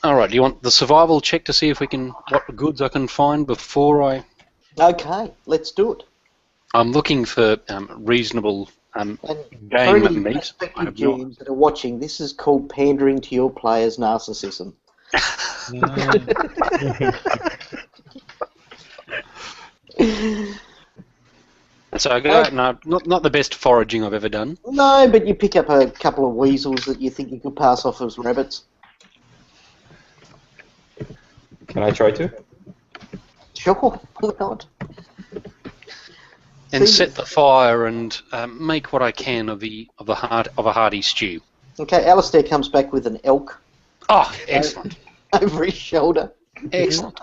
Speaker 7: All right. Do you want the survival check to see if what goods I can find before I
Speaker 1: Okay, let's do it.
Speaker 7: I'm looking for reasonable
Speaker 1: And
Speaker 7: game
Speaker 1: for any
Speaker 7: meat. I
Speaker 1: prospective
Speaker 7: have not.
Speaker 1: GMs that are watching, this is called pandering to your players' narcissism.
Speaker 7: So I go out and not the best foraging I've ever done.
Speaker 1: No, but you pick up a couple of weasels that you think you could pass off as rabbits.
Speaker 5: Can I try to?
Speaker 1: Sure, why not?
Speaker 7: And
Speaker 1: See-
Speaker 7: set the fire and make what I can of a hearty stew.
Speaker 1: Okay, Alistair comes back with an elk
Speaker 7: Oh, excellent,
Speaker 1: over his shoulder.
Speaker 7: excellent.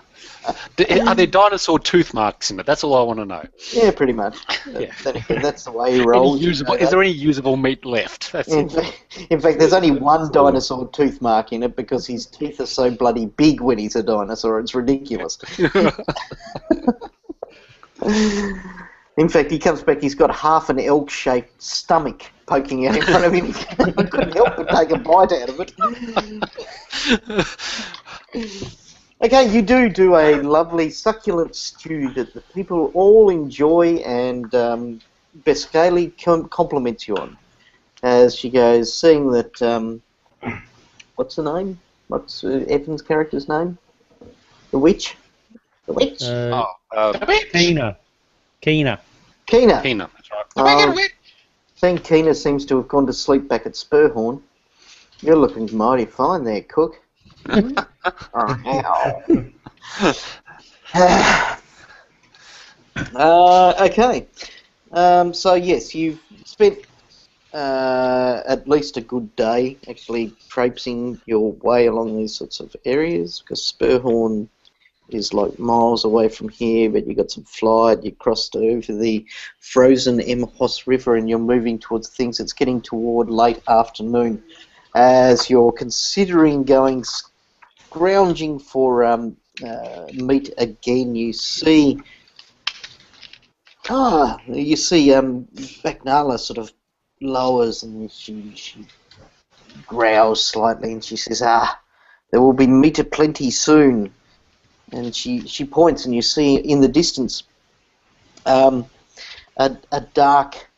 Speaker 7: Are there dinosaur tooth marks in it? That's all I want to know.
Speaker 1: Yeah, pretty much.
Speaker 7: Yeah.
Speaker 1: That's the way he rolls.
Speaker 7: Is there any usable meat left? That's
Speaker 1: In fact, there's only one dinosaur tooth mark in it because his teeth are so bloody big when he's a dinosaur. It's ridiculous. In fact, he comes back, he's got half an elk-shaped stomach poking out in front of him. I couldn't help but take a bite out of it. Okay, you do a lovely succulent stew that the people all enjoy, and Bescali compliments you on. As she goes, seeing that, what's the name? What's Evan's character's name? The witch? The witch?
Speaker 4: Keena.
Speaker 1: Keena.
Speaker 7: Peanut, that's right.
Speaker 1: Seeing Keena seems to have gone to sleep back at Spurhorn. You're looking mighty fine there, Cook. Okay. So yes, you've spent at least a good day actually traipsing your way along these sorts of areas, because Spurhorn is like miles away from here, but you got some flight, you crossed over the frozen Emhoss River and you're moving towards things. It's getting toward late afternoon. As you're considering going scrounging for meat again, you see Bagnala sort of lowers and she growls slightly and she says, there will be meat aplenty soon. And she points and you see in the distance a dark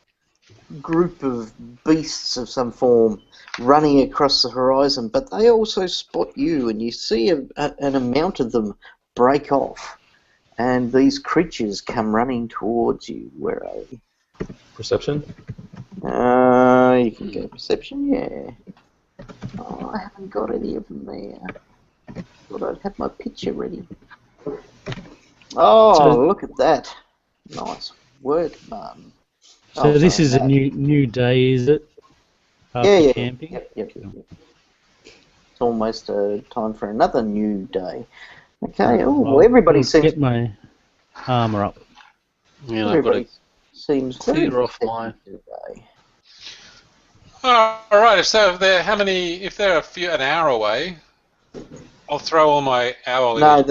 Speaker 1: group of beasts of some form running across the horizon, but they also spot you, and you see an amount of them break off, and these creatures come running towards you. Where are they?
Speaker 5: Perception?
Speaker 1: You can go perception, yeah. Oh, I haven't got any of them there. Thought I'd have my picture ready. Oh,
Speaker 4: So-
Speaker 1: look at that. Nice work, Martin.
Speaker 4: So this is a new day, is it? After
Speaker 1: Yeah.
Speaker 4: camping?
Speaker 1: Yep. It's almost time for another new day. Okay, well, everybody
Speaker 4: I'll
Speaker 1: seems...
Speaker 4: get my armour up.
Speaker 7: Yeah, I've got
Speaker 1: Everybody
Speaker 7: to
Speaker 1: seems very
Speaker 7: clear off my.
Speaker 1: today.
Speaker 2: All right. So if they're an hour away, I'll throw all my hourly.
Speaker 1: No,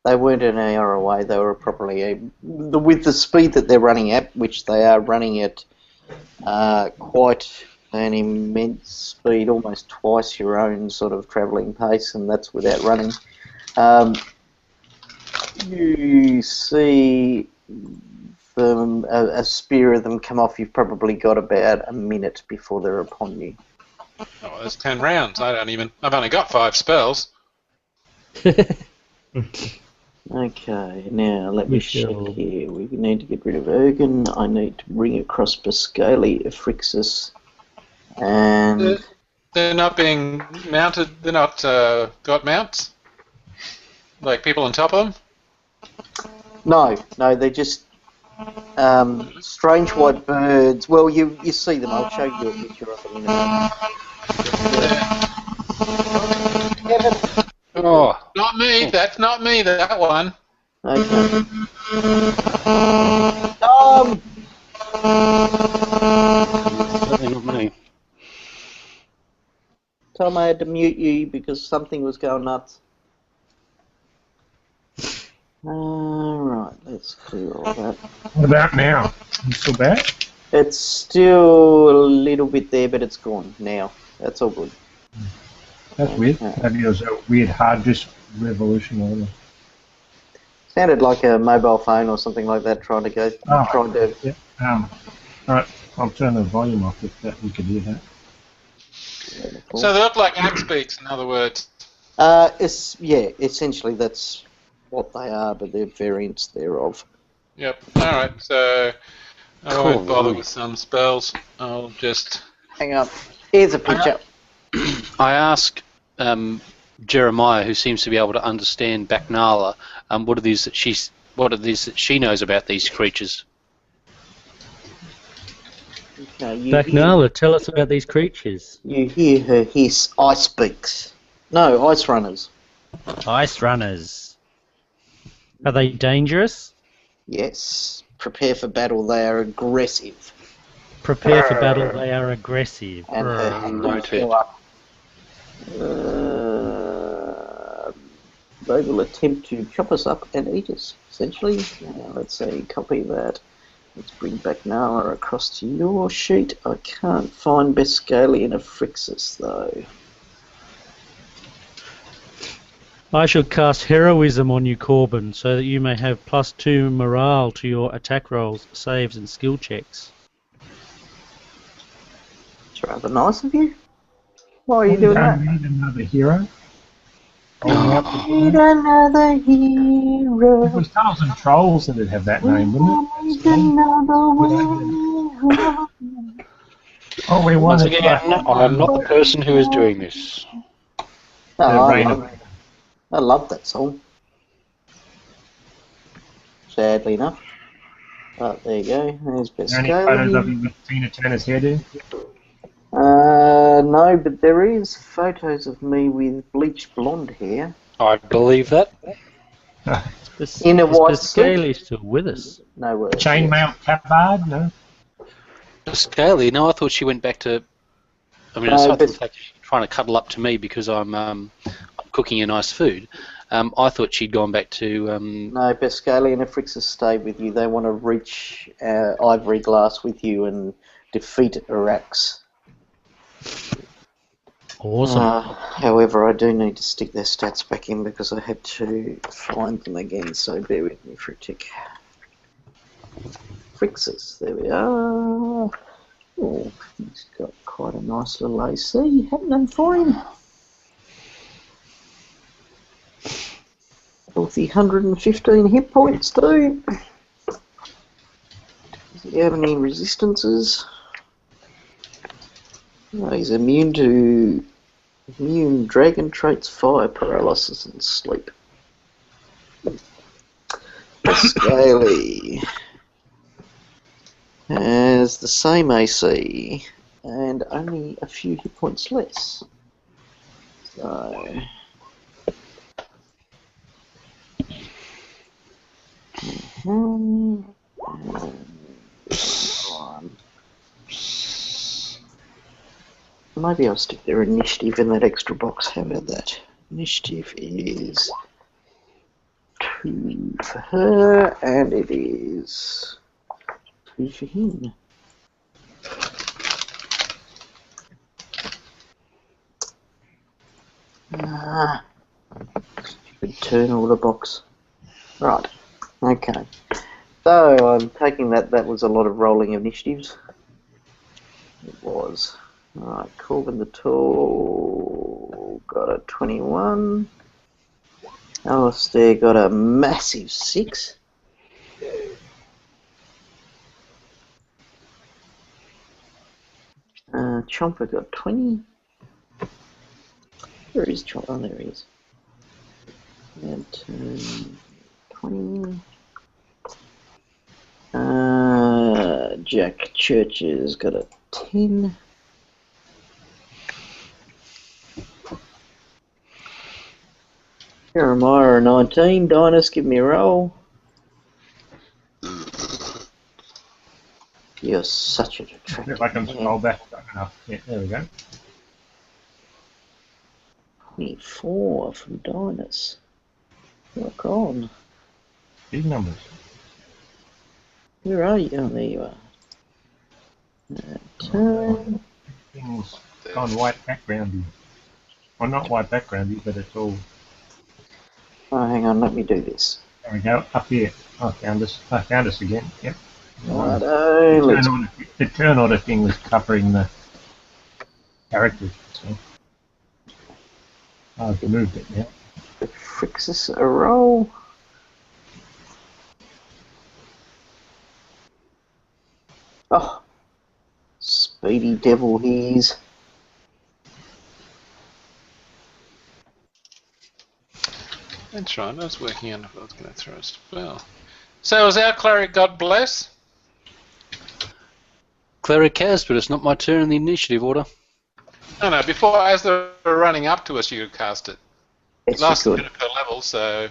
Speaker 1: they weren't an hour away. They were probably with the speed that they're running at, which they are running at quite an immense speed, almost twice your own sort of travelling pace, and that's without running. You see them, a spear of them come off. You've probably got about a minute before they're upon you.
Speaker 2: Oh, there's 10 rounds. I've only got 5 spells.
Speaker 1: Okay, now let me
Speaker 4: We
Speaker 1: check
Speaker 4: shall-
Speaker 1: here. We need to get rid of Ergen. I need to bring across Biscali, Aphrixus, and
Speaker 2: They're not being mounted. They're not got mounts. Like people on top of them.
Speaker 1: no, they're just strange white birds. Well, you see them. I'll show you a picture of them in a moment. Kevin,
Speaker 7: Oh,
Speaker 2: Not me. That's not me. That one.
Speaker 1: okay.
Speaker 7: certainly not me.
Speaker 1: Tom, I had to mute you because something was going nuts. Alright, let's clear all that.
Speaker 3: What about now? You still back?
Speaker 1: It's still a little bit there, but it's gone now. That's all good.
Speaker 3: That's weird. Maybe it was a weird hard disk revolution or whatever.
Speaker 1: Sounded like a mobile phone or something like that trying to go.
Speaker 3: Oh,
Speaker 1: Trying to.
Speaker 3: yeah. Alright, I'll turn the volume off if we could hear that.
Speaker 2: So they look like axe beaks, in other words.
Speaker 1: Essentially that's what they are, but they're variants thereof.
Speaker 2: Yep. Alright, so I won't bother
Speaker 7: Cool.
Speaker 2: with some spells. I'll just...
Speaker 1: Hang on. Here's a picture.
Speaker 7: I ask Jeremiah, who seems to be able to understand Baknala, what it is that she knows about these creatures.
Speaker 4: Baknala, tell us about these creatures.
Speaker 1: You hear her hiss, ice beaks. No, ice runners.
Speaker 4: Ice runners. Are they dangerous?
Speaker 1: Yes. Prepare for battle, they are aggressive.
Speaker 4: Prepare for battle, they are aggressive.
Speaker 1: And her
Speaker 7: Noted.
Speaker 1: They will attempt to chop us up and eat us, essentially. Now, let's say copy that. Let's bring back Nala across to your sheet. I can't find Bescalian of Phrixus, though.
Speaker 4: I shall cast Heroism on you, Corbin, so that you may have +2 morale to your attack rolls, saves, and skill checks.
Speaker 1: It's rather nice of you. Why are you doing that?
Speaker 3: Need another hero.
Speaker 1: Need another
Speaker 3: It
Speaker 1: hero.
Speaker 3: was Tunnels and Trolls that would have that name, wouldn't it?
Speaker 1: Need another one.
Speaker 3: Oh, we
Speaker 7: Once
Speaker 3: wanted
Speaker 7: again, I'm not the person who is doing this.
Speaker 1: Oh,
Speaker 3: Reign of-
Speaker 1: I love that song. Sadly enough. Oh, there you go. There's
Speaker 3: Are there any photos of
Speaker 1: Bescalian.
Speaker 3: you with Tina Turner's hairdo?
Speaker 1: No, but there is photos of me with bleached blonde hair.
Speaker 7: I believe that.
Speaker 1: In a white
Speaker 4: Scaly still with us.
Speaker 1: No words.
Speaker 3: Chainmail tabard? No.
Speaker 7: Scaly? No, I thought she went back to. I mean,
Speaker 1: No,
Speaker 7: aside from
Speaker 1: but-
Speaker 7: the fact that she's trying to cuddle up to me because I'm cooking a nice food, I thought she'd gone back to.
Speaker 1: No, Bescalian and Phrixus stay with you. They want to reach Ivory Glass with you and defeat Arax.
Speaker 4: Awesome.
Speaker 1: However, I do need to stick their stats back in because I had to find them again, so bear with me for a tick. Phrixus, there we are. Oh, he's got quite a nice little AC happening for him. Healthy 115 hit points too. Does he have any resistances? No, he's immune dragon traits, fire, paralysis, and sleep. Scaly has the same AC and only a few hit points less. So. Maybe I'll stick their initiative in that extra box. How about that? Initiative is 2 for her, and it is 2 for him. Stupid turn order box. Right. Okay. So I'm taking that was a lot of rolling initiatives. It was. Alright, Corbin the Tall got a 21. Alistair got a massive 6. Chomper got 20. Where is Chomper? Oh, there he is. And 20. Jack Church's got a 10. Jeremiah a 19. Dinus, give me a roll. You're such an attractive
Speaker 3: If I can
Speaker 1: man.
Speaker 3: scroll back enough. Yeah, there we go.
Speaker 1: 24 from Dinus. Look on.
Speaker 3: Big numbers.
Speaker 1: Where are you? Oh, there you are. Turn.
Speaker 3: Things on white backgroundy. Well, not white backgroundy, but it's all.
Speaker 1: Oh, hang on, let me do this.
Speaker 3: There we go. Up here. I found us. I found us again. Yep.
Speaker 1: Righto, let's
Speaker 3: The turn order thing was covering the characters. So I've moved it now.
Speaker 1: Frixus a roll. Oh, speedy devil he is.
Speaker 2: That's right, I was working on if I was going to throw a spell. So is our cleric God bless?
Speaker 7: Cleric has, but it's not my turn in the initiative order.
Speaker 2: No, before, as they were running up to us, you could cast it.
Speaker 1: Yes,
Speaker 2: Last
Speaker 1: you
Speaker 2: minute
Speaker 1: could.
Speaker 2: per level, so...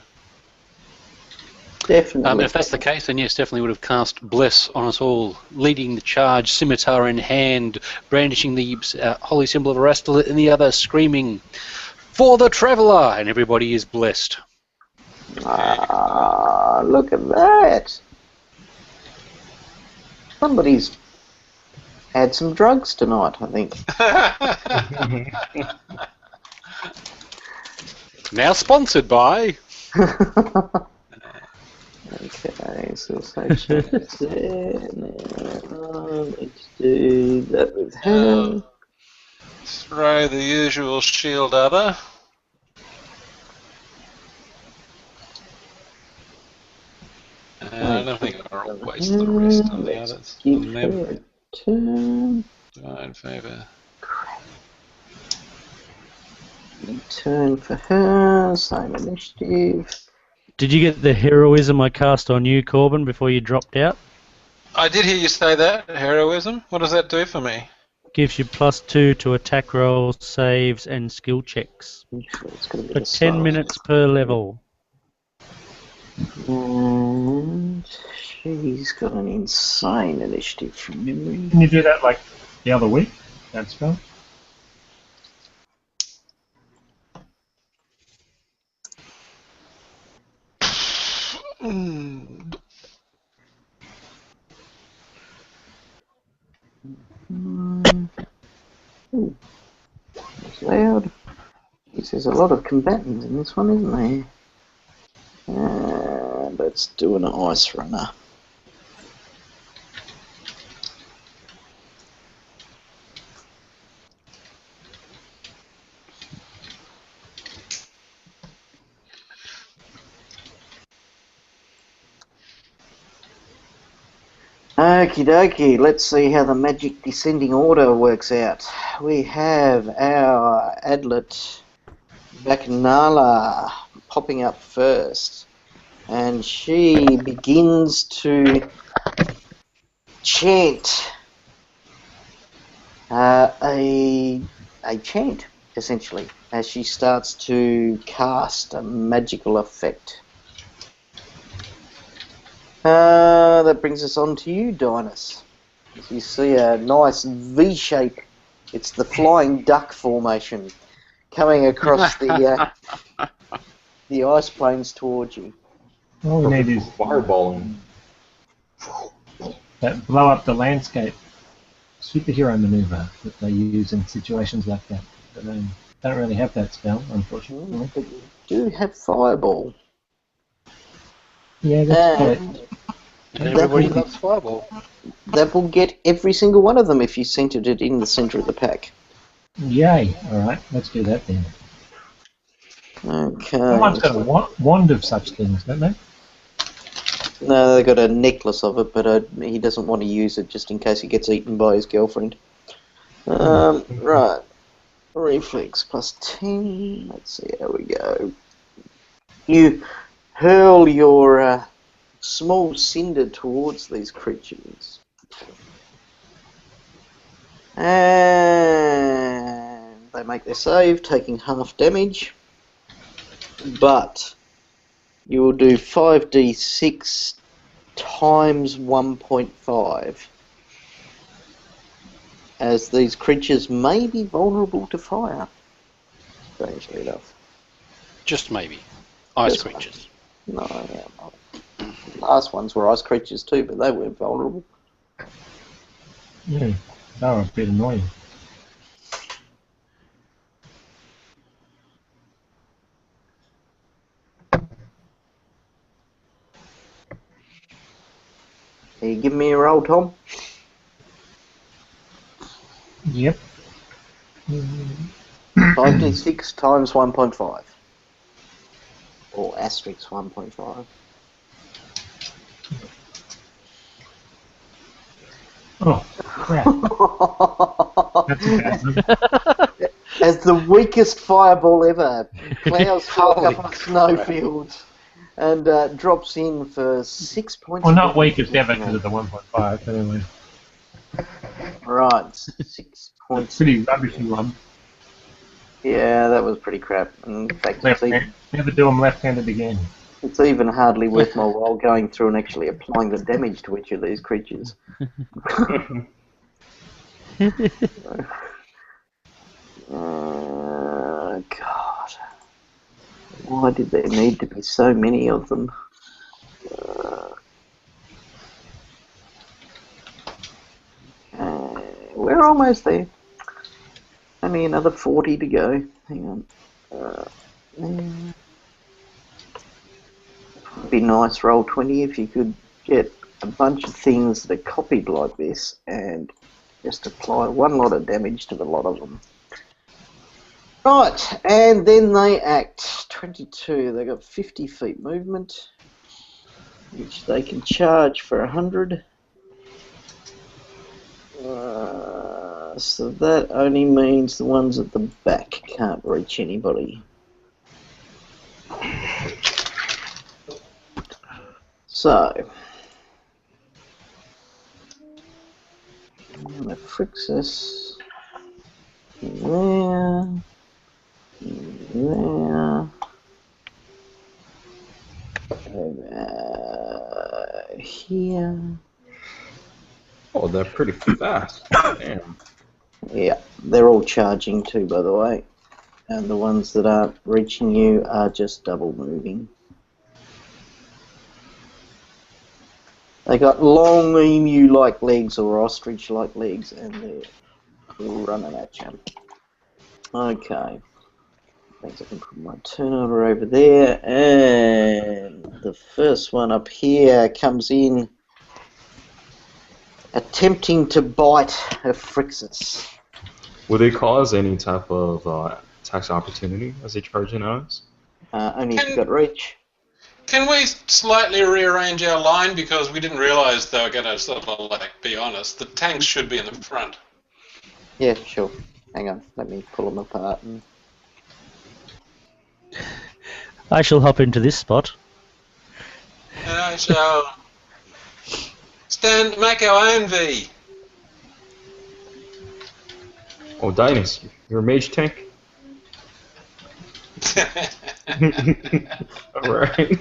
Speaker 1: Definitely.
Speaker 7: If that's the case, then yes, definitely would have cast Bless on us all, leading the charge, scimitar in hand, brandishing the holy symbol of Arastalit, and the other screaming, "For the Traveller!" And everybody is blessed.
Speaker 1: Ah, look at that. Somebody's had some drugs tonight, I think.
Speaker 7: Now sponsored by...
Speaker 1: Okay, so change there. Let's do that with him.
Speaker 2: Throw the usual shield other. I don't think I'll waste the rest on the
Speaker 1: Let's
Speaker 2: others.
Speaker 1: give her a turn.
Speaker 2: In favour.
Speaker 1: Turn for her, same initiative.
Speaker 4: Did you get the heroism I cast on you, Corbin, before you dropped out?
Speaker 2: I did hear you say that, heroism. What does that do for me?
Speaker 4: Gives you +2 to attack rolls, saves, and skill checks.
Speaker 1: It's going to be
Speaker 4: For
Speaker 1: the
Speaker 4: 10 minutes per level.
Speaker 1: And she's got an insane initiative from memory.
Speaker 3: Can you do that like the other week? That spell?
Speaker 1: Ooh, that's loud. Jeez, there's a lot of combatants in this one, isn't there? Let's do an ice runner. Okie dokie, let's see how the magic descending order works out. We have our Adlet Bacchanala popping up first, and she begins to chant a chant, essentially, as she starts to cast a magical effect. That brings us on to you, Dynas. As you see a nice V shape. It's the flying duck formation coming across the ice plains towards you.
Speaker 3: All we need is
Speaker 5: Fireballing.
Speaker 3: that blow up the landscape superhero maneuver that they use in situations like that. But they don't really have that spell, unfortunately.
Speaker 1: But you do have fireball.
Speaker 3: Yeah, that's correct.
Speaker 7: And everybody loves Fireball.
Speaker 1: That will get every single one of them if you centered it in the center of the pack.
Speaker 3: Yay! Alright, let's do that then.
Speaker 1: Okay.
Speaker 3: Someone's got a wand of such things, don't they?
Speaker 1: No, they've got a necklace of it, but he doesn't want to use it just in case he gets eaten by his girlfriend. Right. Reflex plus 10. Let's see how we go. You hurl your small cinder towards these creatures. And they make their save, taking half damage. But you will do 5d6 times 1.5. As these creatures may be vulnerable to fire. Strangely enough.
Speaker 7: Just maybe. Ice
Speaker 1: Just
Speaker 7: creatures.
Speaker 1: No, yeah, no. Last ones were ice creatures too, but they weren't vulnerable.
Speaker 3: Yeah, they were a bit annoying.
Speaker 1: Are you giving me a roll, Tom?
Speaker 3: Yep.
Speaker 1: 5d6 times 1.5. Or asterisk 1.5.
Speaker 3: Oh, crap. That's a bad one.
Speaker 1: As the weakest fireball ever, plows
Speaker 7: Holy
Speaker 1: up a snowfield and drops in for 6 points.
Speaker 3: Well,
Speaker 1: of
Speaker 3: not
Speaker 1: damage.
Speaker 3: weakest ever because of the 1.5, but anyway.
Speaker 1: Right, 6
Speaker 3: It's
Speaker 1: points.
Speaker 3: a pretty rubbishy one.
Speaker 1: Yeah, that was pretty crap. In fact,
Speaker 3: Left-handed. Never do them left-handed again.
Speaker 1: it's even hardly worth my while going through and actually applying the damage to each of these creatures. God. Why did there need to be so many of them? We're almost there. Only another 40 to go. Hang on. It'd be nice, roll 20, if you could get a bunch of things that are copied like this and just apply one lot of damage to the lot of them. Right, and then they act. 22, they got 50 feet movement, which they can charge for 100. So that only means the ones at the back can't reach anybody. So, I'm going to fix this there, here.
Speaker 5: Oh, they're pretty fast. Damn.
Speaker 1: Yeah, they're all charging too, by the way. And the ones that aren't reaching you are just double moving. They got long emu-like legs or ostrich-like legs, and they're running at you. Okay. Thanks, I can put my turn order over there. And the first one up here comes in attempting to bite a Phrixus.
Speaker 5: Will they cause any type of tax opportunity as they charge in on us?
Speaker 1: Only if you've got reach.
Speaker 2: Can we slightly rearrange our line, because we didn't realise they were going to sort of like be honest. The tanks should be in the front.
Speaker 1: Yeah, sure. Hang on, let me pull them apart. And...
Speaker 4: I shall hop into this spot.
Speaker 2: And I shall make our own V.
Speaker 5: Oh, Dynas, you're a mage tank? Alright.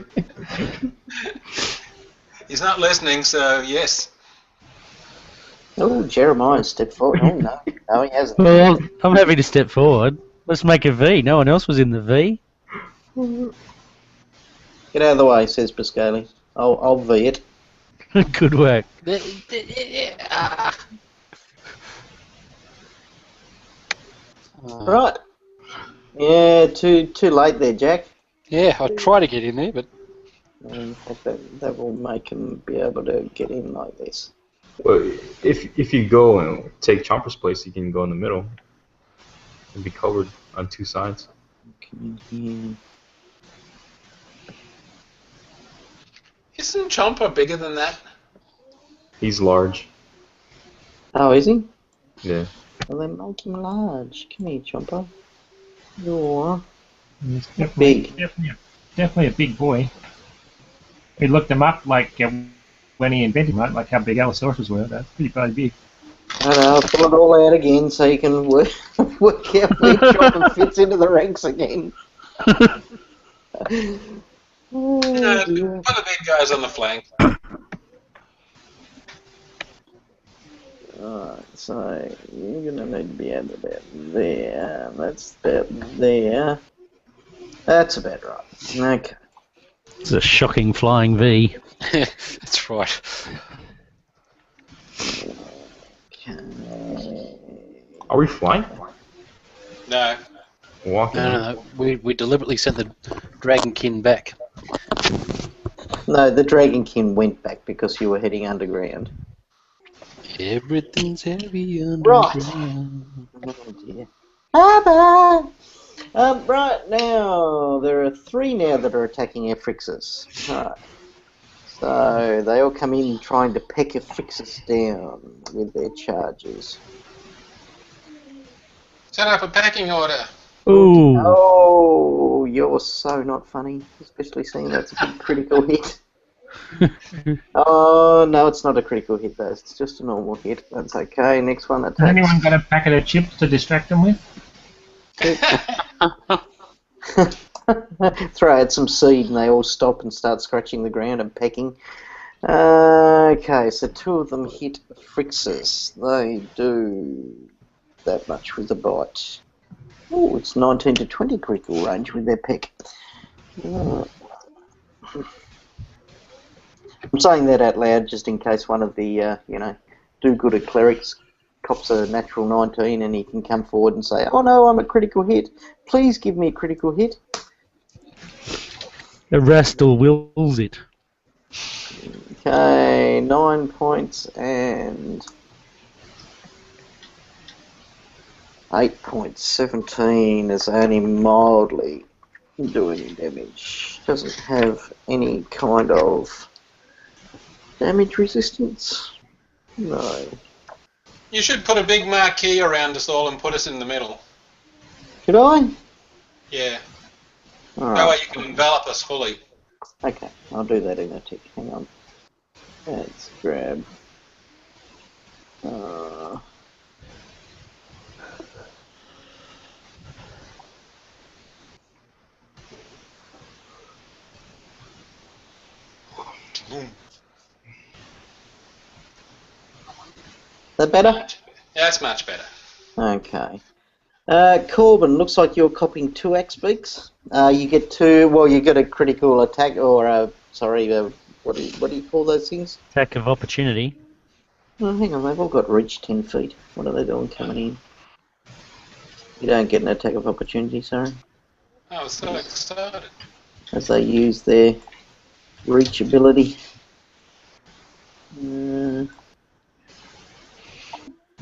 Speaker 2: He's not listening, so yes.
Speaker 1: Oh, Jeremiah stepped forward. Oh, no. No, he hasn't.
Speaker 4: Well, I'm happy to step forward. Let's make a V. No one else was in the V.
Speaker 1: Get out of the way, says Pascali. I'll V it.
Speaker 4: Good work.
Speaker 1: Right. Yeah, too late there, Jack.
Speaker 7: Yeah, I try to get in there, but
Speaker 1: In fact, that will make him be able to get in like this.
Speaker 5: Well, if you go and take Chomper's place, you can go in the middle and be covered on two sides.
Speaker 1: Come in
Speaker 2: Isn't Chomper bigger than that?
Speaker 5: He's large.
Speaker 1: here. Oh, is he?
Speaker 5: Yeah.
Speaker 1: Well, then make him large. Come here, Chomper. You're
Speaker 3: He's definitely,
Speaker 1: big.
Speaker 3: definitely a big boy. We looked him up like when he invented him, right? Like how big Allosaurus were. That's pretty bloody big.
Speaker 1: I know, I'll pull it all out again so you can work out where Chomper fits into the ranks again. Oh,
Speaker 2: Put
Speaker 1: dear.
Speaker 2: the big guys on the flank.
Speaker 1: Alright, so you're going to need to be at about there. That's about there. That's about right. Okay.
Speaker 4: It's a shocking flying V.
Speaker 7: that's right.
Speaker 1: Okay.
Speaker 5: Are we flying?
Speaker 2: No.
Speaker 5: Walking?
Speaker 7: No, we deliberately sent the Dragonkin back.
Speaker 1: No, the Dragonkin went back because you were heading underground.
Speaker 7: Everything's heavy
Speaker 1: Right.
Speaker 7: underground.
Speaker 1: Oh dear. Bye-bye. Right now, there are 3 now that are attacking our Frixus. Right. So they all come in trying to peck a Frixus down with their charges.
Speaker 2: Set up a packing order.
Speaker 4: Ooh.
Speaker 1: Oh, you're so not funny, especially seeing that's a big critical hit. Oh, no, it's not a critical hit, though. It's just a normal hit. That's okay. Next one attacks.
Speaker 3: Has anyone got a packet of chips to distract them with?
Speaker 1: Throw out some seed and they all stop and start scratching the ground and pecking. Okay, so 2 of them hit Frixus. They do that much with a bite. Oh, it's 19 to 20 critical range with their peck. I'm saying that out loud just in case one of the, do-gooder clerics cops a natural 19 and he can come forward and say, oh no, I'm a critical hit. Please give me a critical hit.
Speaker 4: The Rastal wills it.
Speaker 1: Okay, 9 points and 8 points. 17 is only mildly doing damage. Doesn't have any kind of damage resistance. No.
Speaker 2: You should put a big marquee around us all and put us in the middle.
Speaker 1: Should I?
Speaker 2: Yeah.
Speaker 1: All
Speaker 2: That way
Speaker 1: right.
Speaker 2: you can envelop us fully.
Speaker 1: Okay, I'll do that in a tick. Hang on. Let's grab. That better?
Speaker 2: Yeah, that's much better.
Speaker 1: Okay. Corbin, looks like you're copying 2 axe beaks. You get 2. Well, you get a critical attack, or what do you call those things?
Speaker 4: Attack of opportunity.
Speaker 1: Oh, hang on, they've all got reach 10 feet. What are they doing coming in? You don't get an attack of opportunity, sorry.
Speaker 2: I was so excited.
Speaker 1: As they use their reach ability.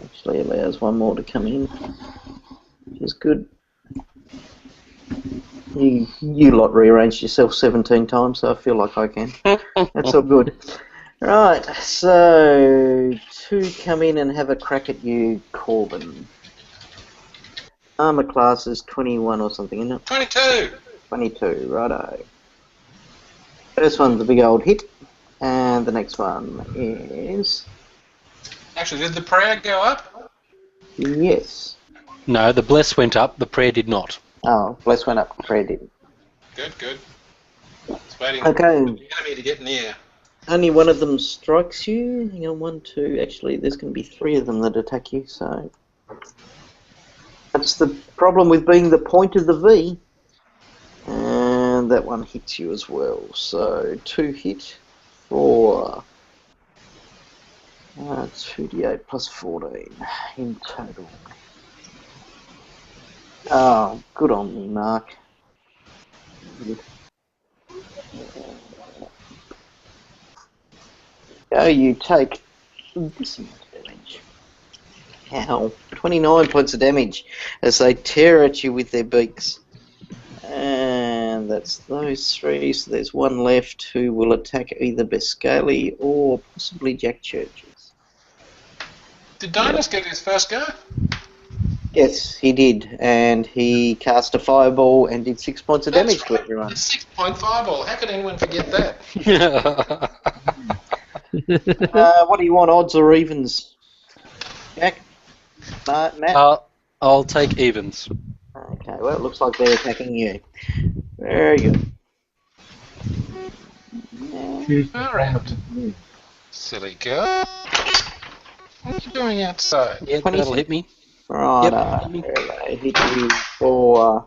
Speaker 1: Actually allows 1 more to come in, which is good. You lot rearranged yourself 17 times, so I feel like I can. That's all good. Right, so 2 come in and have a crack at you, Corbin. Armor class is 21 or something, isn't it?
Speaker 2: 22!
Speaker 1: 22, righto. First one's a big old hit, and the next one is...
Speaker 2: Actually, did the prayer go up?
Speaker 1: Yes.
Speaker 7: No, the bless went up, the prayer did not.
Speaker 1: Oh, bless went up, prayer didn't.
Speaker 2: Good, good. It's waiting
Speaker 1: Okay.
Speaker 2: for the enemy to get near.
Speaker 1: Only one of them strikes you. Hang on, 1, 2. Actually, there's going to be 3 of them that attack you, so... That's the problem with being the point of the V. And that one hits you as well. So, 2 hit for... 2d8 plus 14 in total. Oh, good on me, Mark. Good. So you take this amount of damage. Ow. 29 points of damage as they tear at you with their beaks. And that's those 3, so there's 1 left who will attack either Bescali or possibly Jack Churches.
Speaker 2: Did Dinas get his first go?
Speaker 1: Yes, he did, and he cast a fireball and did 6 points of damage to everyone.
Speaker 2: A 6-point fireball. How could anyone forget that?
Speaker 1: What do you want, odds or evens? Jack? Matt?
Speaker 7: I'll take evens.
Speaker 1: Okay, well, it looks like they're attacking you. Very good.
Speaker 2: Alright. Silly girl. What are you doing outside?
Speaker 7: Yeah, that'll hit me.
Speaker 1: Right,
Speaker 7: Yep.
Speaker 1: they hit you for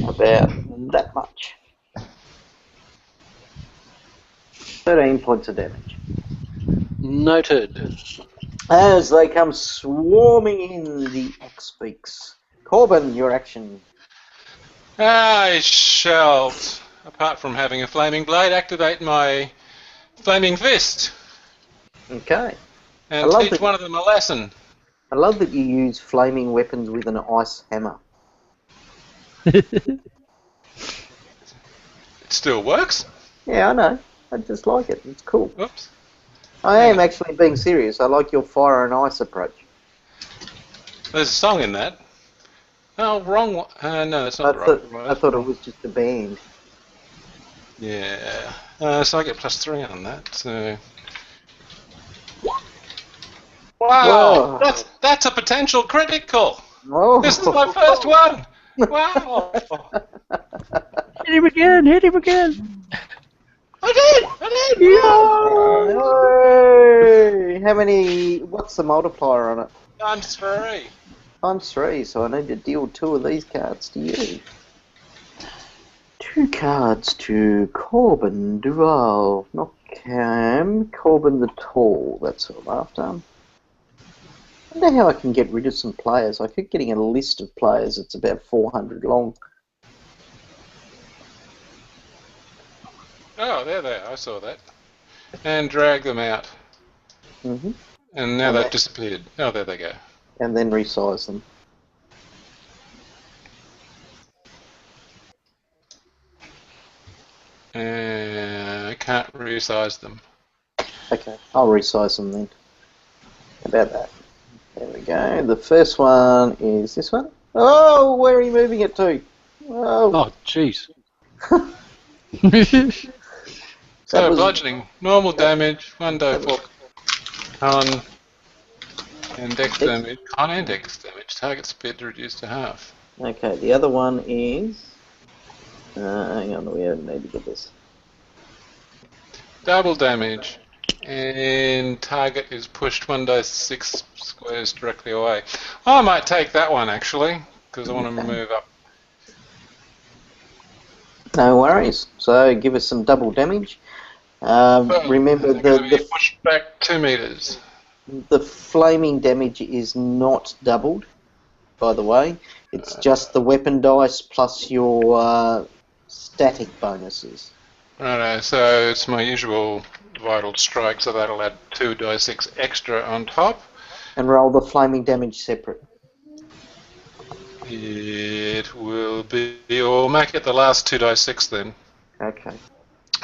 Speaker 1: about that much. 13 points of damage.
Speaker 7: Noted.
Speaker 1: As they come swarming in, the axe beaks. Corbin, your action.
Speaker 2: I shall apart from having a flaming blade, activate my flaming fist
Speaker 1: Okay.
Speaker 2: and
Speaker 1: I love
Speaker 2: teach
Speaker 1: that-
Speaker 2: one of them a lesson.
Speaker 1: I love that you use flaming weapons with an ice hammer.
Speaker 2: It still works.
Speaker 1: Yeah, I know. I just like it. It's cool.
Speaker 2: Whoops.
Speaker 1: I am actually being serious. I like your fire and ice approach.
Speaker 2: There's a song in that. Oh, wrong one. No, that's
Speaker 1: I
Speaker 2: not the right
Speaker 1: I thought it was just a band.
Speaker 2: Yeah. So I get +3 on that. So. Wow,
Speaker 1: Whoa.
Speaker 2: that's a potential critical.
Speaker 1: Oh.
Speaker 2: This is my first one. Wow.
Speaker 4: Hit him again! Hit him again!
Speaker 2: I did.
Speaker 1: Hey, how many? What's the multiplier on it?
Speaker 2: ×3.
Speaker 1: Times 3. So I need to deal 2 of these cards to you. 2 cards to Corbin Duval, not Cam. Corbin the Tall. That's what I'm after. I wonder how I can get rid of some players. I keep getting a list of players. It's about 400 long.
Speaker 2: Oh, there they are. I saw that. And drag them out.
Speaker 1: Hmm.
Speaker 2: And now
Speaker 1: And
Speaker 2: they've
Speaker 1: that-
Speaker 2: disappeared. Oh, there they go.
Speaker 1: And then resize them.
Speaker 2: I can't resize them.
Speaker 1: Okay, I'll resize them then. How about that? There we go. The first one is this one. Oh, where are you moving it to? Oh,
Speaker 7: Oh, jeez.
Speaker 2: So
Speaker 1: was-
Speaker 2: bludgeoning, normal damage, 1d4 con, and dex damage. Con and dex damage. Target speed reduced to half.
Speaker 1: okay, the other one is... hang on, we need to get this.
Speaker 2: Double damage, and target is pushed 1d6 squares directly away. I might take that one actually, because I want to move up.
Speaker 1: No worries. So give us some double damage. Remember,
Speaker 2: They're going to be
Speaker 1: the
Speaker 2: pushed back 2 meters.
Speaker 1: flaming damage is not doubled, by the way. It's just the weapon dice plus your static bonuses.
Speaker 2: Righto, so it's my usual vital strike, so that'll add 2d6 extra on top.
Speaker 1: And roll the flaming damage separate.
Speaker 2: It will be, or make it the last 2d6 then.
Speaker 1: Okay.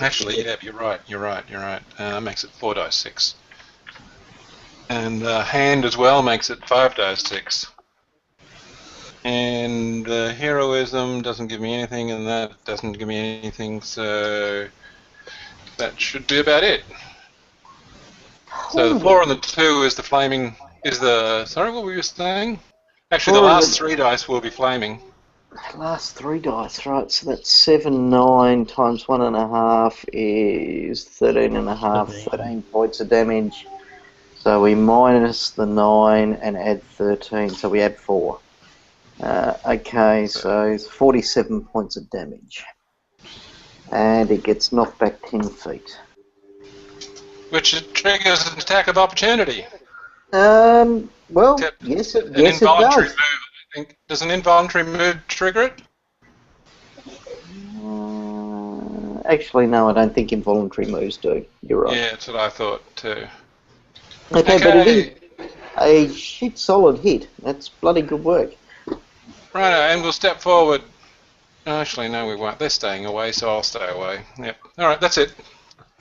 Speaker 2: Actually, yeah, you're right. Makes it 4d6. And hand as well makes it 5d6. And heroism doesn't give me anything, and that doesn't give me anything, so that should be about it. So the 4 and the 2 is the flaming, sorry, what were you saying? Actually, the
Speaker 1: 4 and
Speaker 2: last
Speaker 1: the-
Speaker 2: 3 dice will be flaming.
Speaker 1: Last 3 dice, right? So that's 7, 9 times 1.5 is 13.5, 13 points of damage. So we minus the 9 and add 13, so we add 4. Okay, so it's 47 points of damage. And it gets knocked back 10 feet.
Speaker 2: Which triggers an attack of opportunity.
Speaker 1: Well,
Speaker 2: Except
Speaker 1: yes,
Speaker 2: an
Speaker 1: yes it
Speaker 2: involuntary
Speaker 1: does.
Speaker 2: move, I think. Does an involuntary move trigger it?
Speaker 1: Actually, no, I don't think involuntary moves do. You're right.
Speaker 2: Yeah, that's what I thought too.
Speaker 1: Okay, but it is a shit solid hit. That's bloody good work.
Speaker 2: Righto, and we'll step forward. Actually, no, we won't. They're staying away, so I'll stay away. Yep. All right, that's it.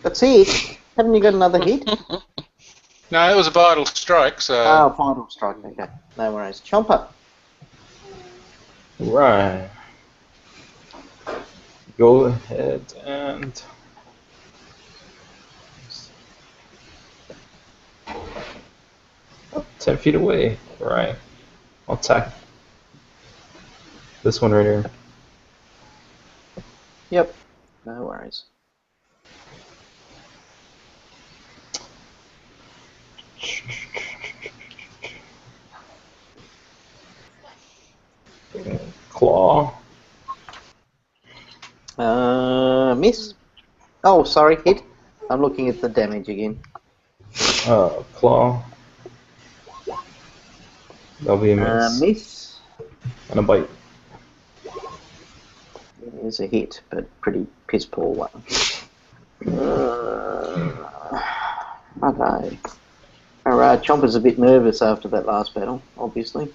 Speaker 1: That's it. Haven't you got another hit?
Speaker 2: No, it was a vital strike, so
Speaker 1: Oh, final strike. Okay, no worries. Chomper.
Speaker 5: Right. Go ahead and... Oh, 10 feet away. Right. I'll attack this one right here.
Speaker 1: Yep. No worries.
Speaker 5: Claw.
Speaker 1: Miss. Oh, sorry, hit. I'm looking at the damage again.
Speaker 5: Claw. That'll be a miss.
Speaker 1: Miss.
Speaker 5: And a bite.
Speaker 1: It is a hit, but pretty piss poor one. Okay. Alright, Chomper's a bit nervous after that last battle, obviously.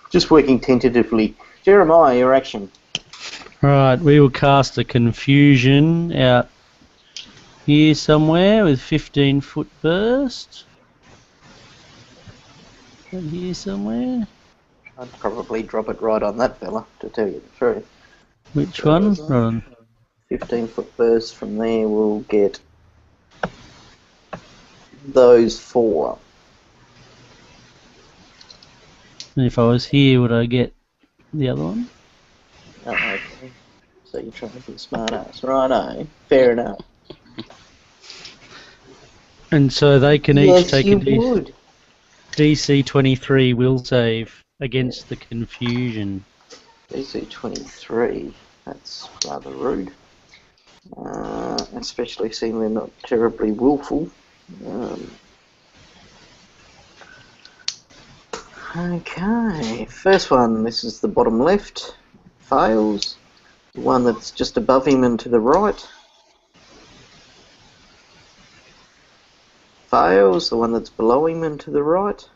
Speaker 1: Just working tentatively. Jeremiah, your action.
Speaker 4: Right, we will cast a confusion out here somewhere with 15-foot burst. Out here somewhere.
Speaker 1: I'd probably drop it right on that fella, to tell you the truth.
Speaker 4: Which one? Hold on.
Speaker 1: 15-foot burst from there will get those 4.
Speaker 4: And if I was here, would I get the other one?
Speaker 1: Oh, okay. So you're trying to be a smart ass. Righto. Fair enough.
Speaker 4: And so they can
Speaker 1: Yes,
Speaker 4: each take
Speaker 1: you
Speaker 4: a
Speaker 1: would.
Speaker 4: DC 23 will save against the confusion.
Speaker 1: DC 23. That's rather rude. Especially seeing they're not terribly willful. Okay, first one, this is the bottom left. Fails. The one that's just above him and to the right. Fails. The one that's below him and to the right.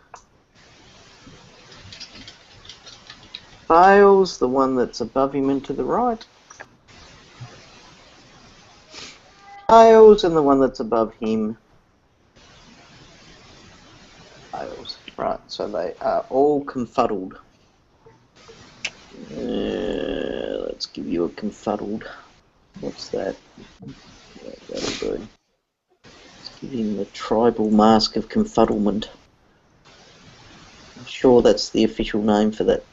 Speaker 1: Fails. The one that's above him and to the right. Fails. And the one that's above him fails. Right, so they are all confuddled. Let's give you a confuddled. What's that? Yeah, that'll do. Let's give him the tribal mask of confuddlement. I'm sure that's the official name for that.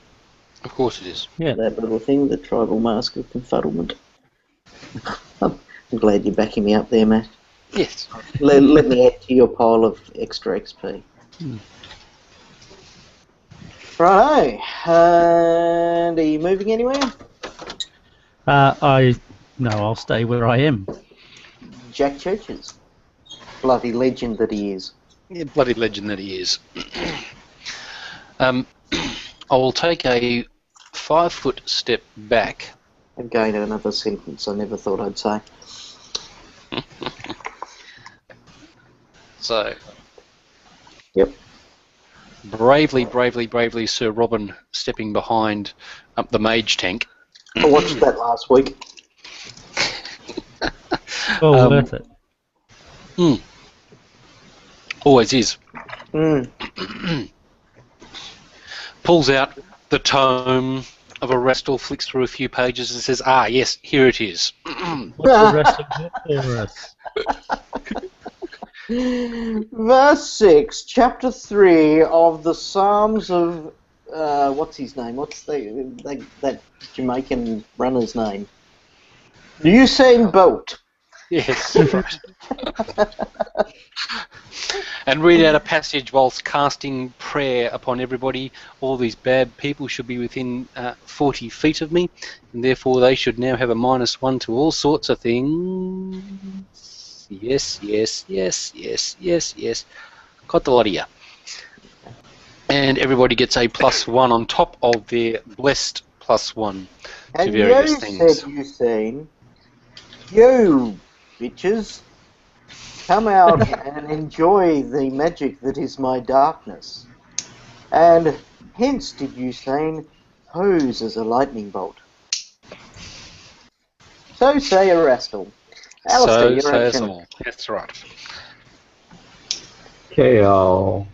Speaker 7: Of course it is.
Speaker 4: Yeah.
Speaker 1: That little thing, the tribal mask of confuddlement. I'm glad you're backing me up there, Matt.
Speaker 7: Yes.
Speaker 1: Let me add to your pile of extra XP. Righto. And are you moving anywhere?
Speaker 4: No, I'll stay where I am.
Speaker 1: Jack Churches. Bloody legend that he is.
Speaker 7: Yeah, bloody legend that he is. I will take a 5-foot step back.
Speaker 1: Again, another sentence I never thought I'd say.
Speaker 7: So,
Speaker 1: Yep.
Speaker 7: bravely, Sir Robin stepping behind the mage tank.
Speaker 1: I watched that last week.
Speaker 4: Oh, worth it.
Speaker 7: Always is.
Speaker 1: Mm.
Speaker 7: Pulls out the tome of Erastil, flicks through a few pages and says, "Ah, yes, here it is."
Speaker 4: What's the rest of it for us?
Speaker 1: Verse 6, chapter 3 of the Psalms of... what's his name? What's that Jamaican runner's name? Usain Bolt.
Speaker 7: Yes, right. And read out a passage whilst casting prayer upon everybody. All these bad people should be within 40 feet of me, and therefore they should now have a -1 to all sorts of things. Yes. Got the lot of you. And everybody gets a +1 on top of their blessed +1 to
Speaker 1: And
Speaker 7: various
Speaker 1: you
Speaker 7: things.
Speaker 1: said, Usain, you bitches, come out and enjoy the magic that is my darkness. And hence did Usain pose as a lightning bolt. So say Erastil. Alistair, your
Speaker 7: So
Speaker 1: action.
Speaker 7: all. That's right.
Speaker 5: Okay, I'll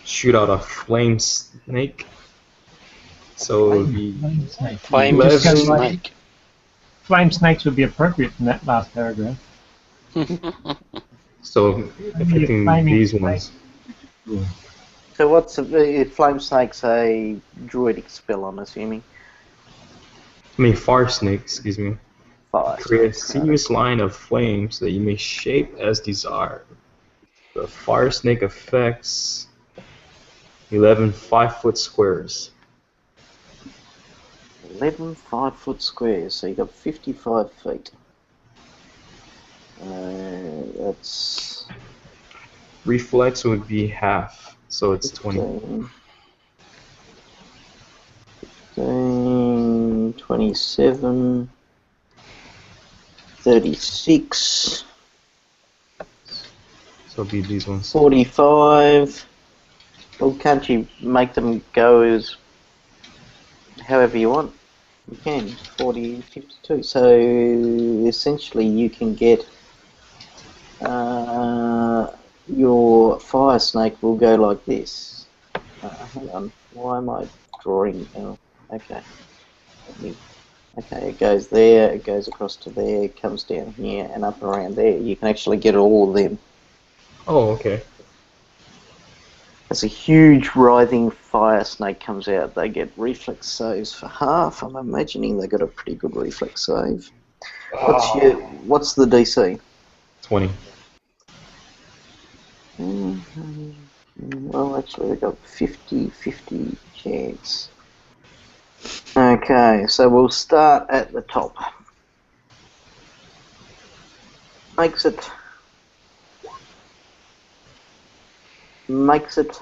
Speaker 5: shoot out a flame snake. So it'll be
Speaker 7: Flame
Speaker 3: Just go
Speaker 7: snake.
Speaker 3: Flame snakes would be appropriate in that last paragraph.
Speaker 5: so affecting
Speaker 3: flaming
Speaker 5: these
Speaker 3: snake.
Speaker 5: ones.
Speaker 1: So what's Flame Snake's a druidic spell, I'm assuming?
Speaker 5: I mean, fire snake. Excuse me.
Speaker 1: Fire.
Speaker 5: Create a sinuous line of flames that you may shape as desired. The fire snake affects 11 5-foot squares.
Speaker 1: 11 5-foot squares, so you got 55 feet. That's
Speaker 5: Reflex would be half, so it's 20.
Speaker 1: 15, 27. 36,
Speaker 5: So it'll be these ones.
Speaker 1: 45. Well, can't you make them go as however you want? You can. 40, 52. So essentially you can get your fire snake will go like this. Hang on. Why am I drawing? Oh, okay. Okay, it goes there, it goes across to there, it comes down here and up around there. You can actually get all of them.
Speaker 5: Oh, okay.
Speaker 1: As a huge writhing fire snake comes out, they get reflex saves for half. I'm imagining they got a pretty good reflex save. What's the DC?
Speaker 5: 20.
Speaker 1: Well, actually, they've got 50-50 chance. Okay, so we'll start at the top. Makes it. Makes it.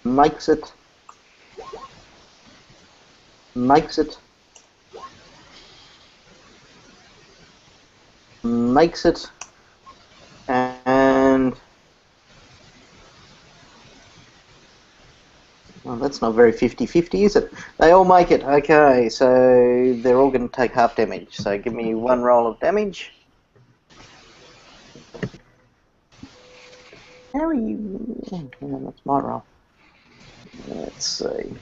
Speaker 1: Makes it. Makes it. Makes it. And well, that's not very 50-50, is it? They all make it. Okay, so they're all going to take half damage. So give me one roll of damage. How are you? Oh, no, that's my roll. Let's see.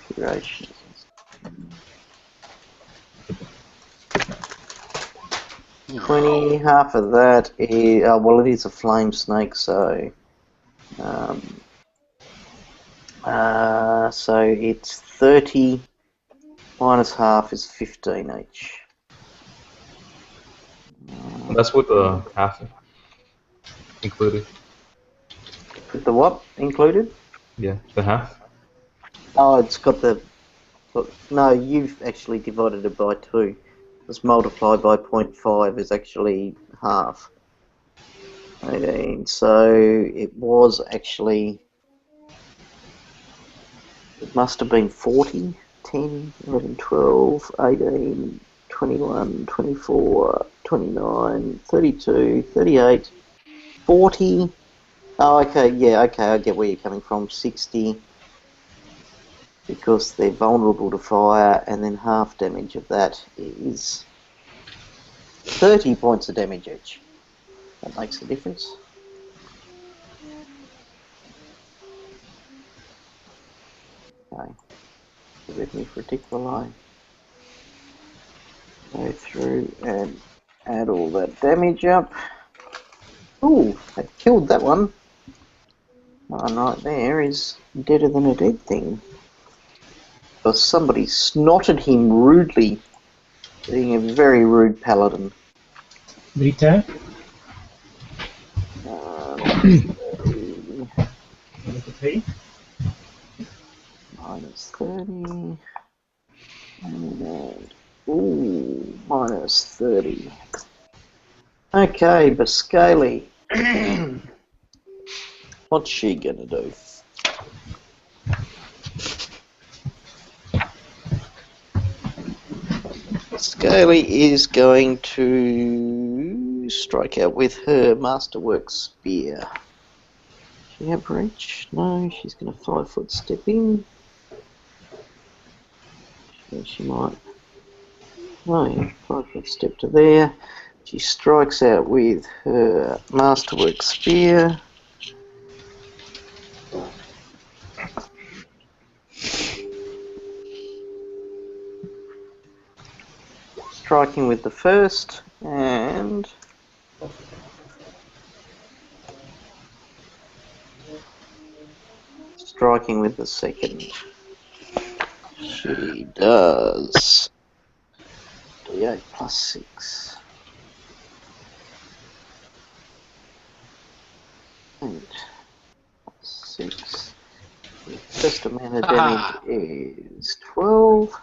Speaker 1: Curation. 20, half of that is, well, it is a flame snake, so so it's 30 minus half is 15 each.
Speaker 5: That's with the half included.
Speaker 1: With the what included?
Speaker 5: Yeah, the half.
Speaker 1: Oh, it's got the. No, you've actually divided it by 2. It's multiplied by 0.5 is actually half. 18. So it was actually. It must have been 40, 10, 11, 12, 18, 21, 24, 29, 32, 38, 40. Oh, okay, yeah, okay, I get where you're coming from. 60. Because they're vulnerable to fire, and then half damage of that is 30 points of damage each. That makes a difference. Okay. Bear with me for a tick while I go through and add all that damage up. Ooh, that killed that one. One right there is deader than a dead thing. Because somebody snotted him rudely, being a very rude paladin.
Speaker 3: Rita,
Speaker 1: Minus 30. And, ooh, minus 30. Okay, Biscali. What's she gonna do? Scaly is going to strike out with her Masterwork Spear. Does she have reach? No, she's going to 5-foot step in. Yeah, she might. Oh yeah, 5-foot step to there. She strikes out with her Masterwork Spear. Striking with the first, and striking with the second. She does D8 plus 6. 8 plus 6. The first amount of damage is 12.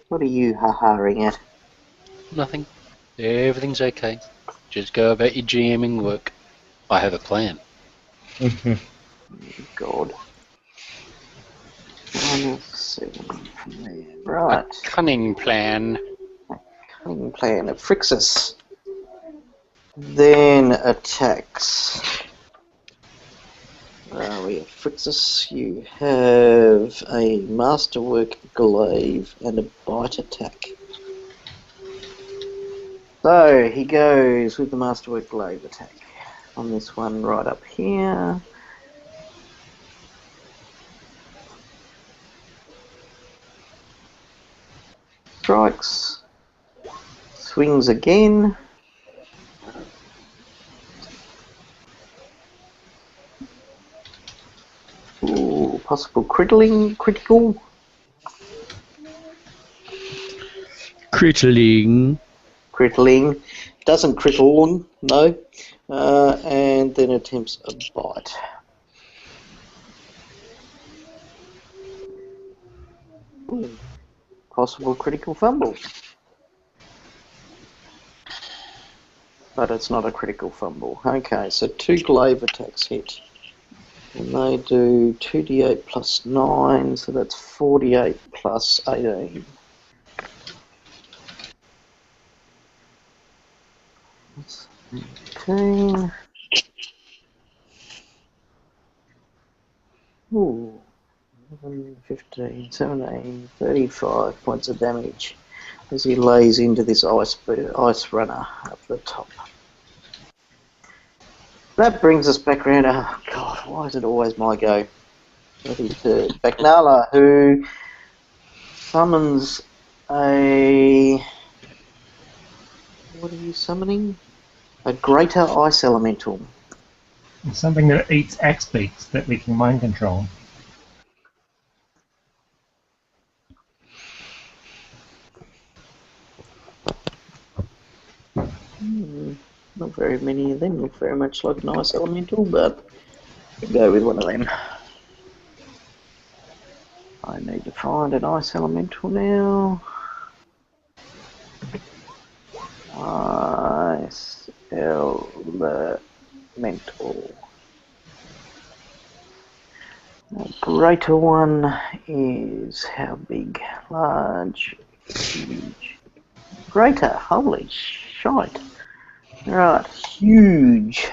Speaker 1: What are you ha-haring at?
Speaker 7: Nothing. Everything's okay. Just go about your GMing work. I have a plan.
Speaker 1: God. -7 from there.
Speaker 7: A
Speaker 1: Right.
Speaker 7: cunning plan.
Speaker 1: Cunning plan of Phrixus. Then attacks. Where are we? Phrixus, you have a Masterwork Glaive and a Bite attack. So he goes with the Masterwork Glaive attack on this one right up here. Strikes. Swings again. Ooh, possible critical. Crittling. Doesn't critical, no. And then attempts a bite. Ooh, possible critical fumble. But it's not a critical fumble. Okay, so 2 glaive attacks hit. And they do 2d8 plus 9, so that's 48 plus 18. That's 18. Ooh. 11, 15, 17, 35 points of damage as he lays into this ice runner up the top. That brings us back around. Oh God, why is it always my go? To Bagnala, who summons a... What are you summoning? A greater ice elemental.
Speaker 3: It's something that eats axe beaks that we can mind control.
Speaker 1: Not very many of them look very much like an ice elemental, but we'll go with one of them. I need to find an ice elemental now. Ice elemental. The greater one is how big? Large, huge. Greater, holy shite. Right, huge.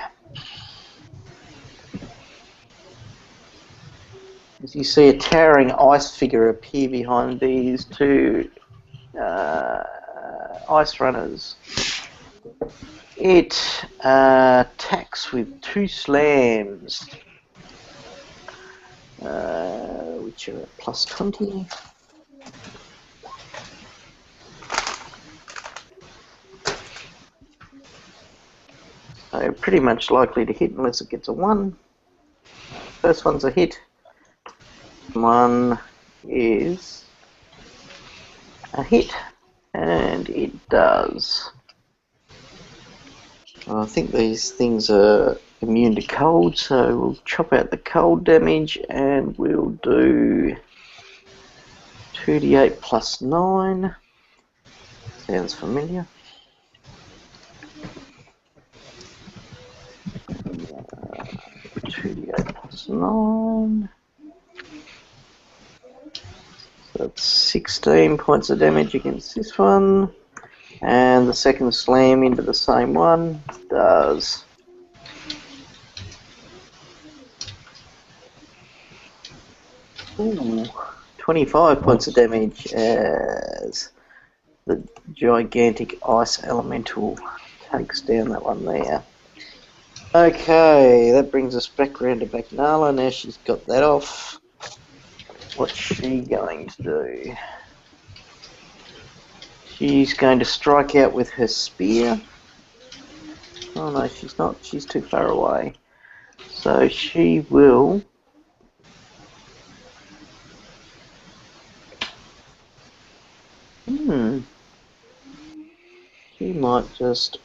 Speaker 1: As you see a towering ice figure appear behind these two ice runners. It attacks with 2 slams, which are plus 20. So pretty much likely to hit unless it gets a 1. First one's a hit. One is a hit, and it does. I think these things are immune to cold, so we'll chop out the cold damage and we'll do 2d8 plus 9. Sounds familiar. 2d8 plus 9. So that's 16 points of damage against this one. And the second slam into the same one does. Ooh, 25 points of damage as the gigantic ice elemental takes down that one there. Okay, that brings us back around to Bagnala. Now she's got that off. What's she going to do? She's going to strike out with her spear. Oh no, she's not. She's too far away. So she will... She might just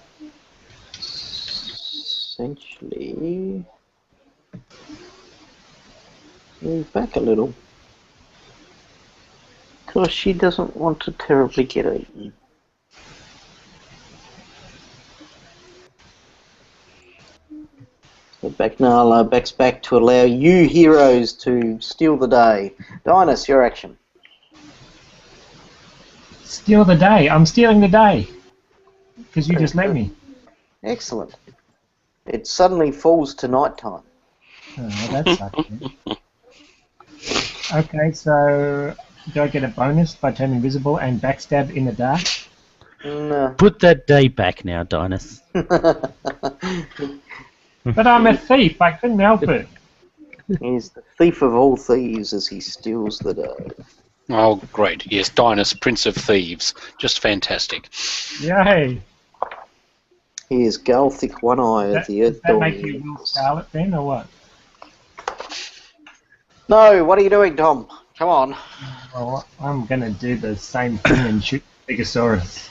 Speaker 1: essentially move back a little. Because she doesn't want to terribly get eaten. The Bagnala backs back to allow you heroes to steal the day. Dynas, your action.
Speaker 3: Steal the day. I'm stealing the day. Because you just let me.
Speaker 1: Excellent. It suddenly falls to night time.
Speaker 3: Oh, that sucks. Okay, so do I get a bonus by turning invisible and backstab in the dark?
Speaker 1: No.
Speaker 4: Put that day back now, Dynas.
Speaker 3: But I'm a thief. I couldn't help it.
Speaker 1: He's the thief of all thieves as he steals the day.
Speaker 7: Oh, great. Yes, Dynas, Prince of Thieves. Just fantastic.
Speaker 3: Yay.
Speaker 1: He is Galthic One-Eye of the Earth
Speaker 3: Does that
Speaker 1: Dawn.
Speaker 3: make you Will Scarlet then, or what?
Speaker 1: No, what are you doing, Tom? Come on.
Speaker 3: Well, I'm going to do the same thing and shoot Stegosaurus.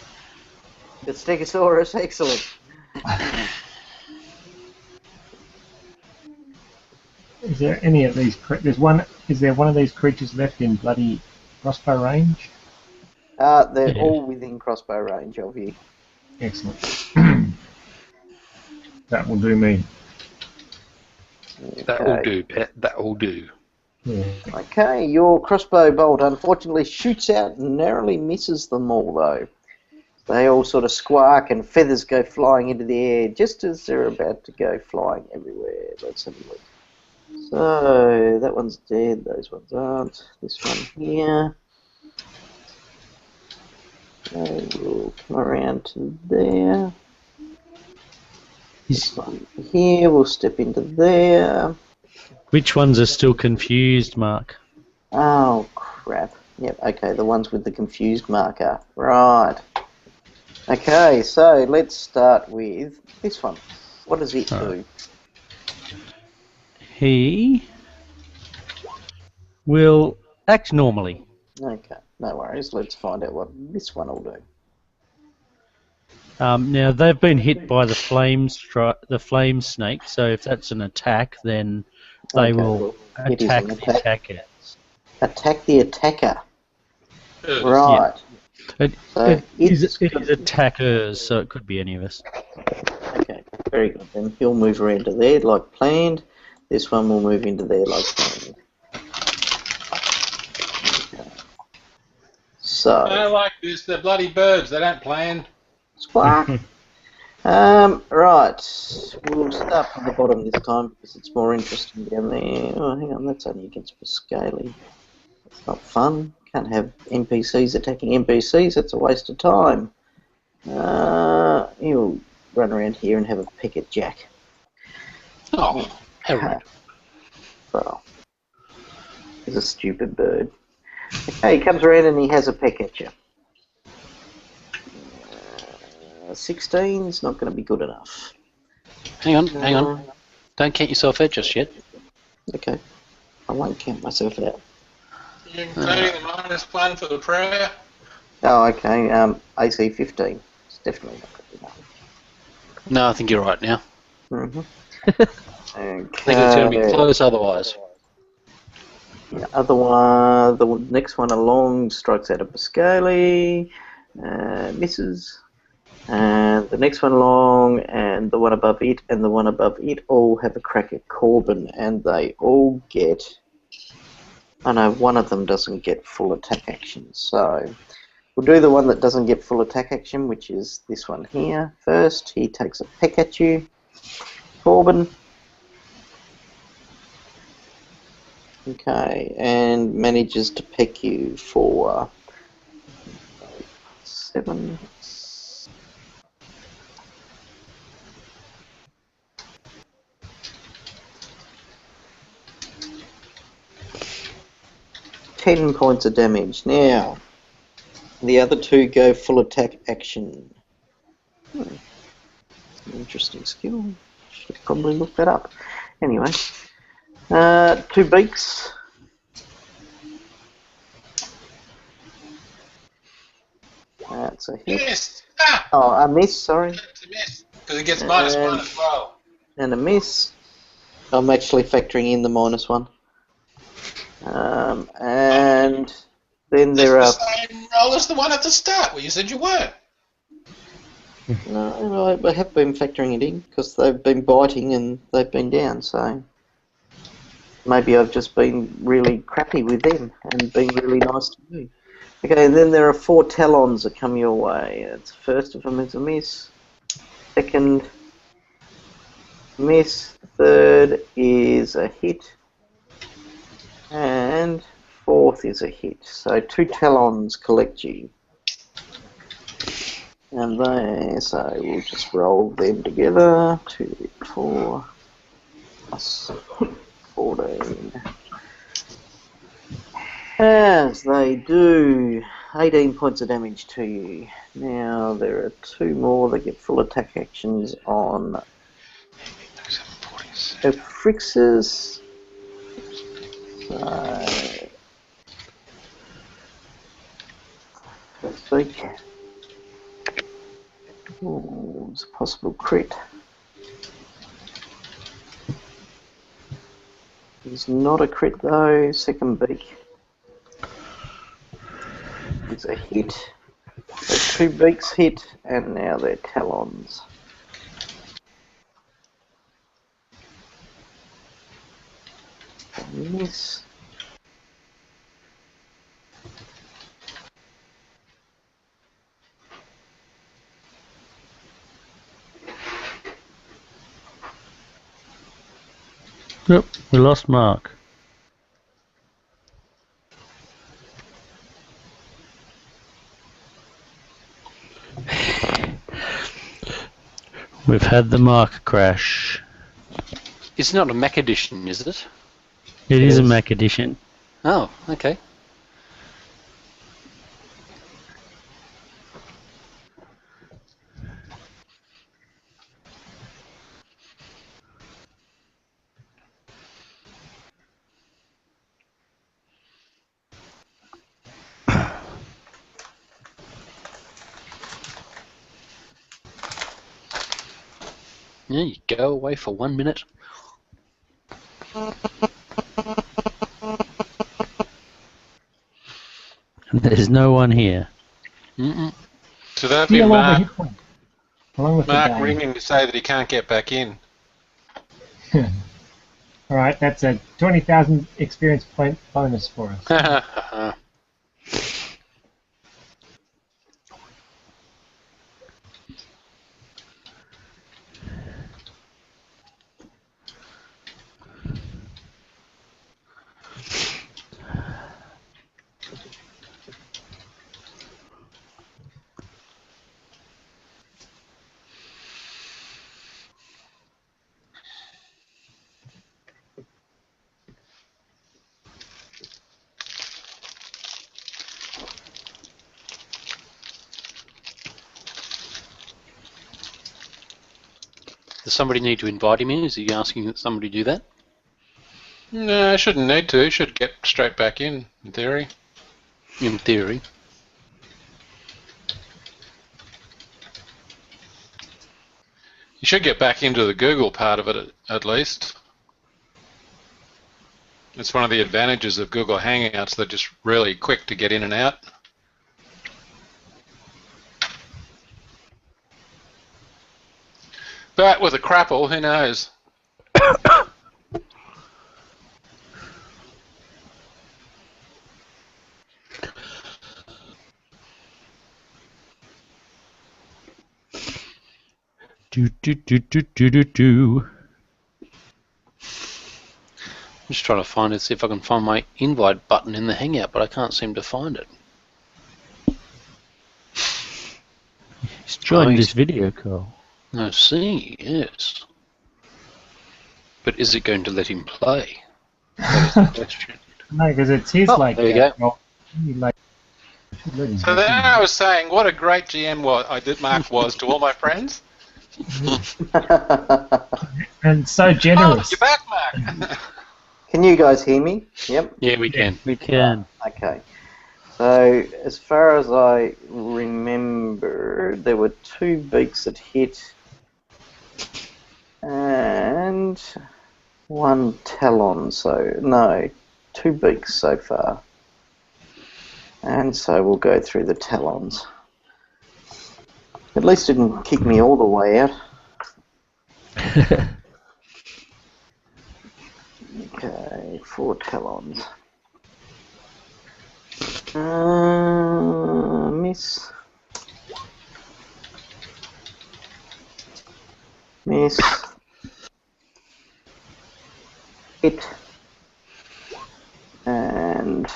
Speaker 1: The Stegosaurus, excellent.
Speaker 3: Is there any of these? Is there one of these creatures left in bloody crossbow range?
Speaker 1: They're
Speaker 4: Yeah.
Speaker 1: all within crossbow range of you.
Speaker 3: Excellent. That will do me.
Speaker 7: That will do, Pet. That will do.
Speaker 3: Yeah.
Speaker 1: Okay, your crossbow bolt unfortunately shoots out and narrowly misses them all, though. They all sort of squawk and feathers go flying into the air just as they're about to go flying everywhere. Let's have a look. So, that one's dead, those ones aren't. This one here. So we'll come around to there. This one here, we'll step into there.
Speaker 4: Which ones are still confused, Mark?
Speaker 1: Oh, crap. Yep, okay, the ones with the confused marker. Right. Okay, so let's start with this one. What does it do?
Speaker 4: He will act normally.
Speaker 1: Okay, no worries. Let's find out what this one will do.
Speaker 4: Now they've been hit by the flame snake, so if that's an attack, then they
Speaker 1: Okay,
Speaker 4: will
Speaker 1: well, it is
Speaker 4: attack
Speaker 1: an
Speaker 4: the
Speaker 1: attack.
Speaker 4: attackers.
Speaker 1: Attack the attacker. Right.
Speaker 4: It is attackers, so it could be any of us.
Speaker 1: Okay, very good. Then he'll move around to there like planned. This one will move into there like planned. Okay. So,
Speaker 2: I don't like this. They're bloody birds. They don't plan.
Speaker 1: squawk. Right. We'll start from the bottom this time because it's more interesting down there. Oh, hang on, that's only against Pascali. That's not fun. Can't have NPCs attacking NPCs. That's a waste of time. He'll run around here and have a peck at Jack.
Speaker 7: Oh, how rude.
Speaker 1: Well, he's a stupid bird. Okay, he comes around and he has a peck at you. 16's not going to be good enough.
Speaker 7: Hang on. Don't count yourself out just yet.
Speaker 1: Okay, I won't count myself out.
Speaker 2: You're including the -1 for the prayer.
Speaker 1: Oh, okay. AC 15. It's definitely not good enough.
Speaker 7: No, I think you're right now.
Speaker 1: Mm-hmm.
Speaker 7: I think it's going to be close otherwise.
Speaker 1: The other one, the next one along, strikes out of Pascali, misses. And the next one along, and the one above it, and the one above it all have a crack at Corbin, and they all get... I know one of them doesn't get full attack action, so we'll do the one that doesn't get full attack action, which is this one here. First, he takes a peck at you, Corbin. Okay, and manages to peck you for 7. $10 points of damage. Now, the other two go full attack action. An interesting skill. Should have probably looked that up. Anyway, 2 beaks. That's a hit.
Speaker 2: Miss. Ah,
Speaker 1: Oh, a miss, sorry.
Speaker 2: it's a miss. Because it gets -1 as well.
Speaker 1: And a miss. I'm actually factoring in the -1. And then there are...
Speaker 2: It's the same roll as the one at the start where you said you weren't.
Speaker 1: No, I have been factoring it in because they've been biting and they've been down, so maybe I've just been really crappy with them and been really nice to me. Okay, and then there are 4 talons that come your way. The first of them is a miss. Second, miss. Third is a hit. And fourth is a hit. So 2 talons collect you. And they, so we'll just roll them together. 2, 4, plus 14. As they do 18 points of damage to you. Now there are 2 more that get full attack actions on Phrixus. So, first week. Oh, it's a possible crit. It's not a crit though. Second beak. It's a hit. So 2 beaks hit, and now they're talons. Miss.
Speaker 4: Yep, we lost Mark. We've had the Mark crash.
Speaker 7: It's not a Mac edition, is it?
Speaker 4: It is a Mac edition.
Speaker 7: Oh, okay. Yeah, you go away for 1 minute.
Speaker 4: There's no one here.
Speaker 7: Mm-mm.
Speaker 2: So that'd be
Speaker 3: Heal all the
Speaker 2: Mark,
Speaker 3: hit points. Along with
Speaker 2: Mark
Speaker 3: the game.
Speaker 2: ringing to say that he can't get back in.
Speaker 3: Alright, that's a 20,000 experience point bonus for us.
Speaker 7: Does somebody need to invite him in? Is he asking that somebody do that?
Speaker 2: No, I shouldn't need to. He should get straight back in theory.
Speaker 7: In theory.
Speaker 2: You should get back into the Google part of it at least. It's one of the advantages of Google Hangouts. They're just really quick to get in and out. But with a crapple, who knows?
Speaker 4: Do.
Speaker 7: I'm just trying to find it, see if I can find my invite button in the Hangout, but I can't seem to find it.
Speaker 4: He's joined this video call.
Speaker 7: I see, yes. But is it going to let him play? That is the question.
Speaker 3: No, because it's his
Speaker 7: Oh,
Speaker 3: like.
Speaker 7: there you go.
Speaker 3: Well, he, like, let him
Speaker 2: So
Speaker 3: do
Speaker 2: then
Speaker 3: it.
Speaker 2: I was saying what a great GM Mark was to all my friends.
Speaker 3: And so
Speaker 2: Oh,
Speaker 3: generous.
Speaker 2: you're back, Mark.
Speaker 1: Can you guys hear me? Yep.
Speaker 7: Yeah, we can.
Speaker 4: We can.
Speaker 1: Okay. So, as far as I remember, there were 2 beaks that hit and 1 talon. So, no, 2 beaks so far. And so we'll go through the talons. At least it didn't kick me all the way out. Okay, 4 talons. Miss. Miss. Hit. And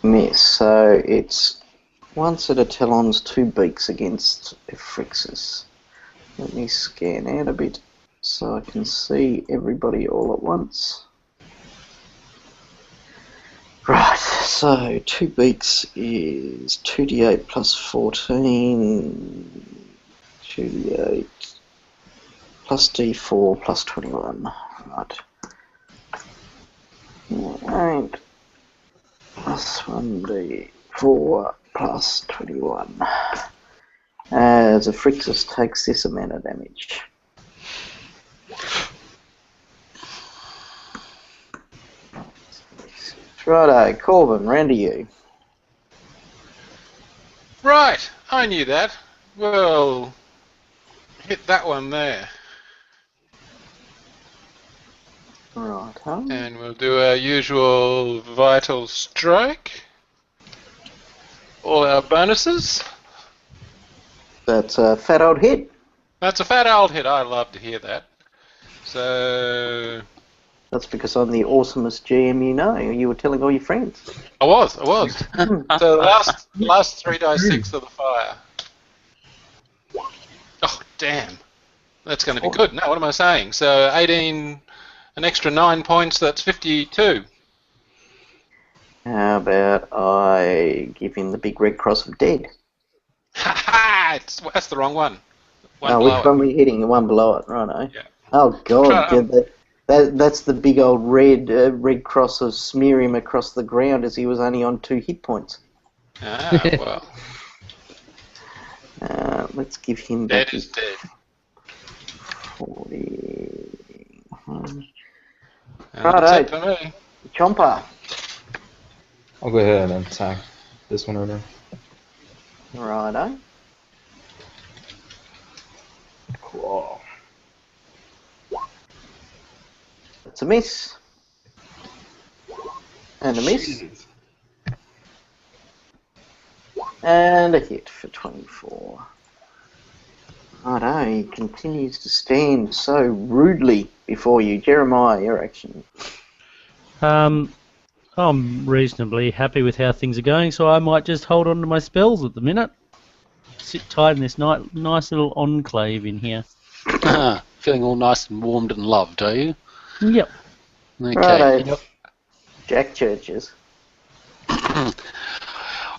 Speaker 1: miss. So it's 1 set of talons, 2 beaks against Phrixus. Let me scan out a bit so I can see everybody all at once. Right, so 2 beaks is 2d8 plus 14, 2d8 plus d4 plus 21. Right. 8 plus 1d4 plus 21. As a Phrixus takes this amount of damage. Righto, Corbin, round to you.
Speaker 2: Right, I knew that. Well, hit that one there.
Speaker 1: Right, huh?
Speaker 2: And we'll do our usual vital strike. All our bonuses.
Speaker 1: That's a fat old hit.
Speaker 2: That's a fat old hit. I love to hear that. So
Speaker 1: That's because I'm the awesomest GM you know. You were telling all your friends.
Speaker 2: I was. So the last 3 dice 6 of the fire. Oh damn, that's going to be good. No, what am I saying? So 18, an extra 9 points. That's 52.
Speaker 1: How about I give him the big red cross of dead?
Speaker 2: Ha ha! That's the wrong one. One
Speaker 1: Oh,
Speaker 2: below
Speaker 1: which
Speaker 2: it.
Speaker 1: one were you hitting? The one below it, righto.
Speaker 2: Yeah.
Speaker 1: Oh god,
Speaker 2: Try-
Speaker 1: that's the big old red cross of smear him across the ground as he was only on 2 hit points.
Speaker 2: Ah, well.
Speaker 1: Let's give him
Speaker 2: Dead
Speaker 1: back
Speaker 2: is
Speaker 1: his
Speaker 2: dead.
Speaker 1: 40.
Speaker 2: And
Speaker 1: Righto.
Speaker 2: that's it for me.
Speaker 1: Chomper.
Speaker 5: I'll go ahead and attack this one right now.
Speaker 1: Righto.
Speaker 5: Cool.
Speaker 1: That's a miss. And a miss. And a hit for 24. Righto, he continues to stand so rudely before you. Jeremiah, your action.
Speaker 4: I'm reasonably happy with how things are going, so I might just hold on to my spells at the minute. Sit tight in this nice little enclave in here.
Speaker 7: Feeling all nice and warmed and loved, are you?
Speaker 4: Yep.
Speaker 7: Okay.
Speaker 1: Righto. Jack Churches.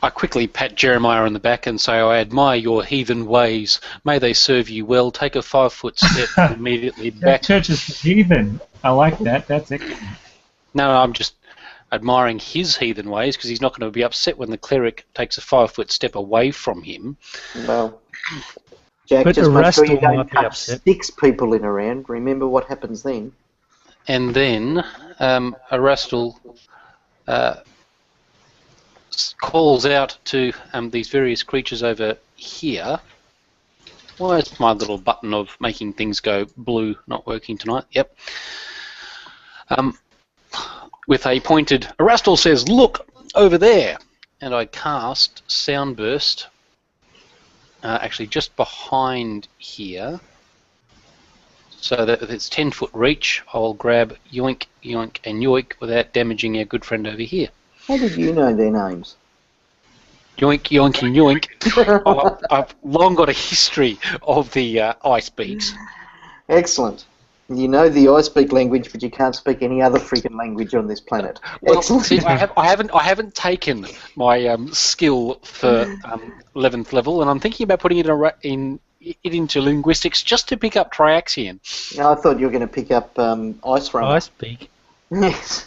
Speaker 7: I quickly pat Jeremiah on the back and say, I admire your heathen ways. May they serve you well. Take a 5-foot step and immediately
Speaker 3: That
Speaker 7: back.
Speaker 3: church is heathen. I like that. That's it.
Speaker 7: No, I'm just admiring his heathen ways because he's not going to be upset when the cleric takes a 5-foot step away from him.
Speaker 1: Well, Jack,
Speaker 4: But
Speaker 1: just make sure you
Speaker 4: Erastil
Speaker 1: don't
Speaker 4: might be
Speaker 1: cut
Speaker 4: upset.
Speaker 1: 6 people in a round. Remember what happens then.
Speaker 7: And then Erastil calls out to these various creatures over here. Where's my little button of making things go blue not working tonight? Yep. With a pointed, Erastil says, look, over there. And I cast Soundburst, actually just behind here. So that with its 10-foot reach, I'll grab Yoink, Yoink, and Yoink without damaging our good friend over here.
Speaker 1: How did you know their names?
Speaker 7: Yoink, Yoink, and Yoink. I've long got a history of the ice beaks.
Speaker 1: Excellent. You know the I speak language, but you can't speak any other freaking language on this planet.
Speaker 7: Well,
Speaker 1: Excellent.
Speaker 7: see, I haven't taken my skill for 11th level, and I'm thinking about putting it into linguistics just to pick up Triaxian.
Speaker 1: No, I thought you were going to pick up Ice Runner.
Speaker 4: I speak.
Speaker 1: Yes.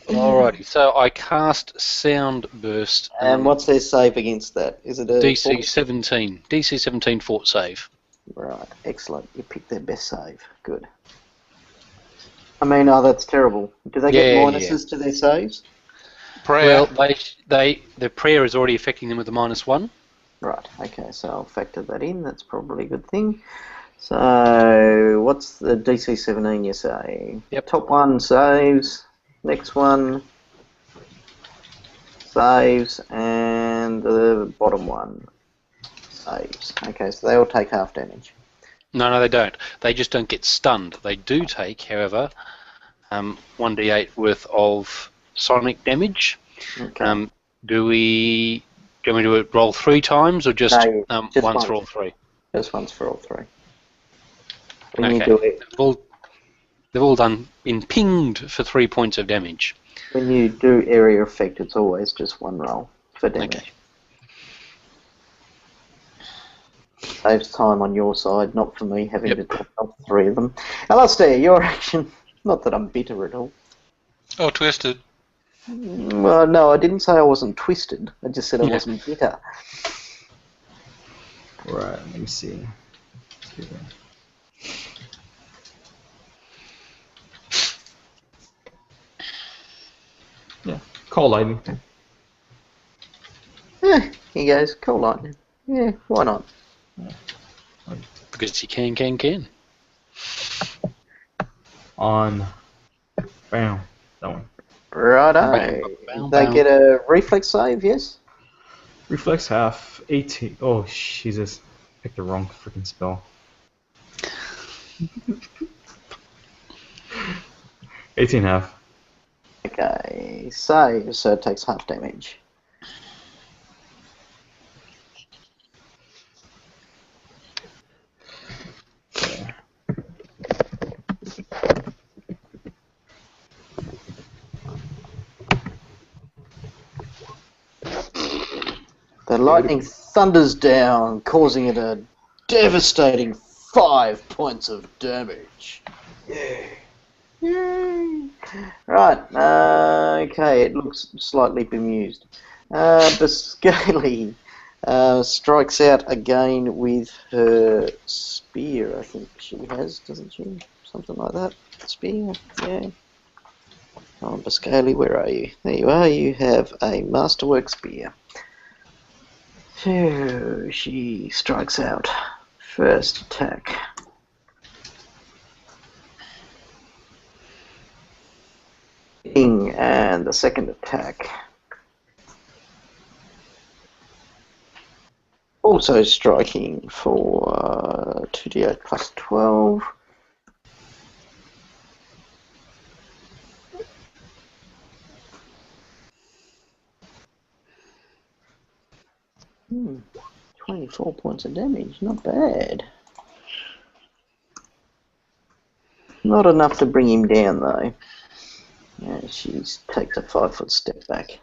Speaker 7: Alrighty, so I cast Sound Burst.
Speaker 1: And what's their save against that? Is it a
Speaker 7: DC 17? DC 17 fort save.
Speaker 1: Right, excellent. You picked their best save. Good. I mean, oh, that's terrible. Do they get
Speaker 7: Yeah,
Speaker 1: minuses to their saves?
Speaker 2: Prayer.
Speaker 7: Well, the prayer is already affecting them with the -1.
Speaker 1: Right, okay, so I'll factor that in. That's probably a good thing. So, what's the DC 17 you say?
Speaker 7: Yep.
Speaker 1: Top one saves, next one saves, and the bottom one saves. Okay, so they all take half damage.
Speaker 7: No, they don't. They just don't get stunned. They do take, however, 1d8 worth of sonic damage.
Speaker 1: Okay.
Speaker 7: Do we want me to roll 3 times or just,
Speaker 1: No, just
Speaker 7: once
Speaker 1: once.
Speaker 7: for all 3?
Speaker 1: Just once for all 3. When you
Speaker 7: Okay.
Speaker 1: do it,
Speaker 7: They've all been pinged for 3 points of damage.
Speaker 1: when you do area effect, it's always just one roll for damage.
Speaker 7: Okay.
Speaker 1: Saves time on your side, not for me having
Speaker 7: Yep.
Speaker 1: to top up 3 of them. Alastair, your action. Not that I'm bitter at all.
Speaker 6: Oh, twisted.
Speaker 1: Well, no, I didn't say I wasn't twisted. I just said I
Speaker 7: Yeah.
Speaker 1: wasn't bitter.
Speaker 5: Right, let me see. Yeah, call lightning.
Speaker 1: He goes, cool lightning. Yeah, why not?
Speaker 7: Because you can.
Speaker 5: On. Bam. That one.
Speaker 1: Righto.
Speaker 7: Bow,
Speaker 1: They
Speaker 7: bow.
Speaker 1: get a reflex save, yes?
Speaker 5: Reflex half. 18. Oh, Jesus. Picked the wrong freaking spell. 18 half.
Speaker 1: Okay, save, so it takes half damage. The lightning thunders down, causing it a devastating 5 points of damage. Yay. Yay. Right, okay, it looks slightly bemused. Biscali strikes out again with her spear, I think she has, doesn't she? Something like that. Spear, yeah. Oh, Biscali, where are you? There you are, you have a Masterwork spear. So she strikes out. First attack. And the second attack. Also striking for 2d8 plus 12. Hmm. 24 points of damage, not bad. Not enough to bring him down though. Yeah, she takes a 5-foot step back.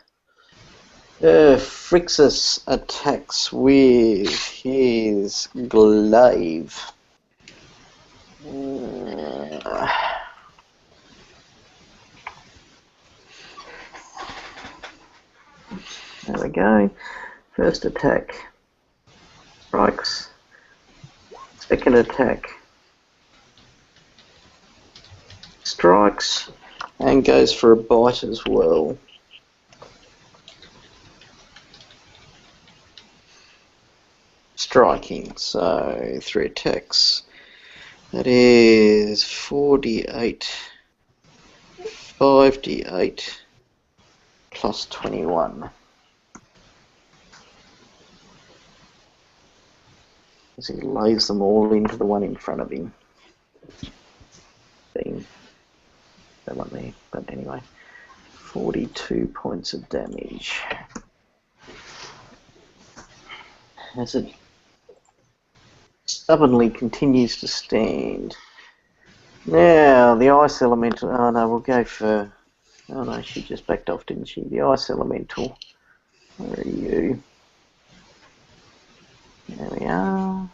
Speaker 1: Phrixus attacks with his glaive. There we go. First attack strikes. Second attack strikes and goes for a bite as well. Striking, so 3 attacks. That is 4d8, 5d8 plus 21. As he lays them all into the one in front of him. That one there, but anyway. 42 points of damage. As it stubbornly continues to stand. Now, the ice elemental. Oh no, we'll go for. Oh no, she just backed off, didn't she? The ice elemental. Where are you? There we are.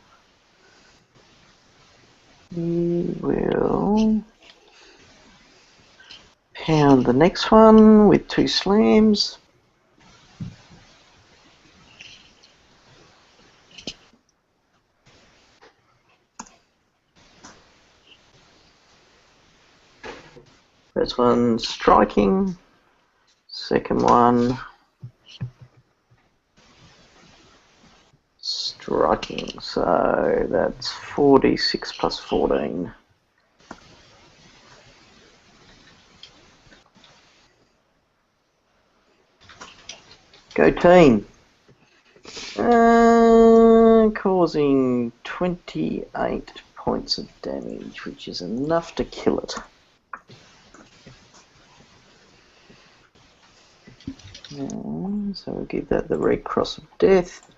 Speaker 1: We will pound the next one with 2 slams. First one striking, Second one, striking. So that's 4d6 plus 14. Go team. Causing 28 points of damage, which is enough to kill it. So we'll give that the red cross of death,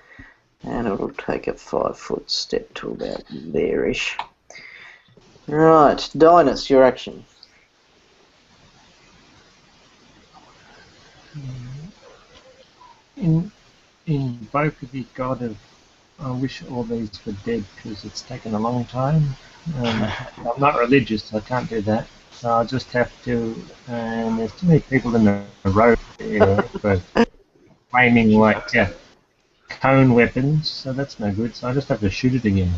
Speaker 1: and it'll take a 5-foot step to about there-ish. Right, Dynas, your action.
Speaker 3: Invoke the god of. I wish all these were dead because it's taken a long time. I'm not religious, so I can't do that. So I'll just have to. There's too many people in the road here for flaming like cone weapons, so that's no good. So I just have to shoot it again.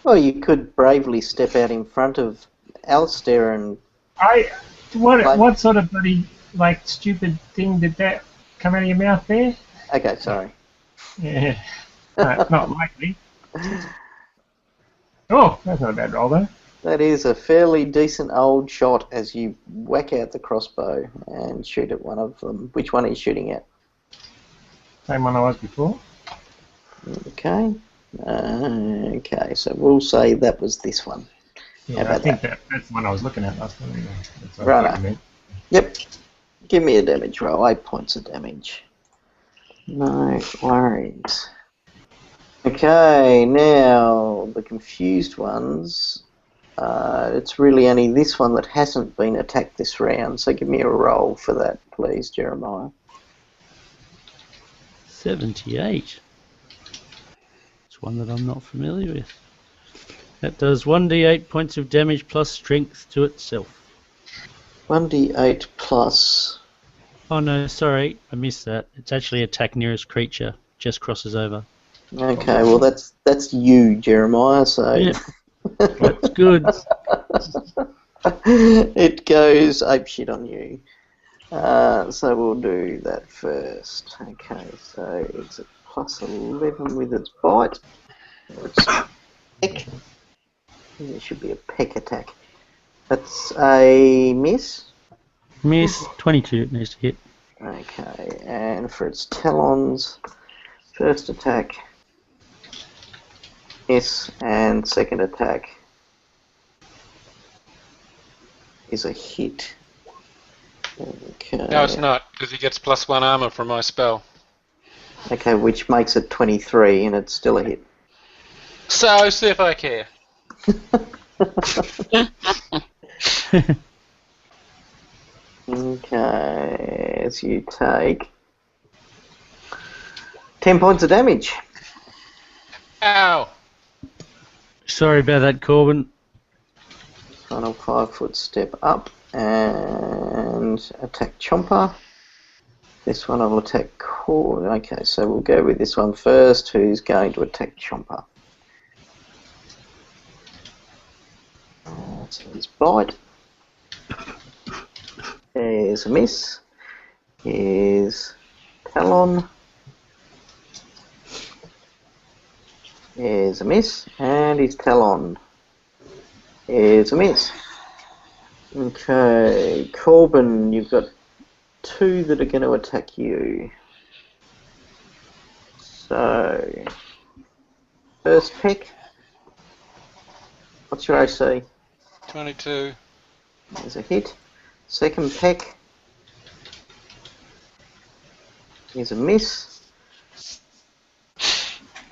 Speaker 1: Well, you could bravely step out in front of Alistair and...
Speaker 3: What sort of bloody stupid thing did that come out of your mouth there?
Speaker 1: Okay, sorry.
Speaker 3: Yeah, not likely. Oh, that's not a bad roll though.
Speaker 1: That is a fairly decent old shot as you whack out the crossbow and shoot at one of them. Which one are you shooting at?
Speaker 3: Same one I was before.
Speaker 1: Okay. Okay, so we'll say that was this one.
Speaker 3: Yeah, I think that's the one I was looking at last time. That's what
Speaker 1: Right.
Speaker 3: I meant.
Speaker 1: Yep. Give me a damage roll. 8 points of damage. No worries. Okay, now the confused ones. It's really only this one that hasn't been attacked this round, so give me a roll for that, please, Jeremiah.
Speaker 4: 78. It's one that I'm not familiar with. That does 1d8 points of damage plus strength to itself.
Speaker 1: 1d8 plus...
Speaker 4: Oh no, sorry, I missed that. It's actually attack nearest creature. Just crosses over.
Speaker 1: Okay, well that's you, Jeremiah, so...
Speaker 4: Yeah. That's good.
Speaker 1: It goes apeshit on you. So we'll do that first. Okay, so it's a plus 11 with its bite. It's peck. There should be a peck attack. That's a miss.
Speaker 4: Miss 22 it needs to hit.
Speaker 1: Okay, and for its talons, first attack, miss, and second attack is a hit. Okay.
Speaker 2: No, it's not, because he gets +1 armor from my spell.
Speaker 1: Okay, which makes it 23, and it's still a hit.
Speaker 2: So, see if I care.
Speaker 1: Okay, as you take 10 points of damage.
Speaker 2: Ow!
Speaker 4: Sorry about that, Corbin.
Speaker 1: Final 5-foot step up and attack Chomper. This one I'll attack Corbin. Okay, so we'll go with this one first, who's going to attack Chomper. So his bite is a miss. His talon is a miss, and his talon is a miss. Okay, Corbin, you've got 2 that are going to attack you. So, first peck. What's your AC?
Speaker 2: 22.
Speaker 1: There's a hit. Second peck is a miss.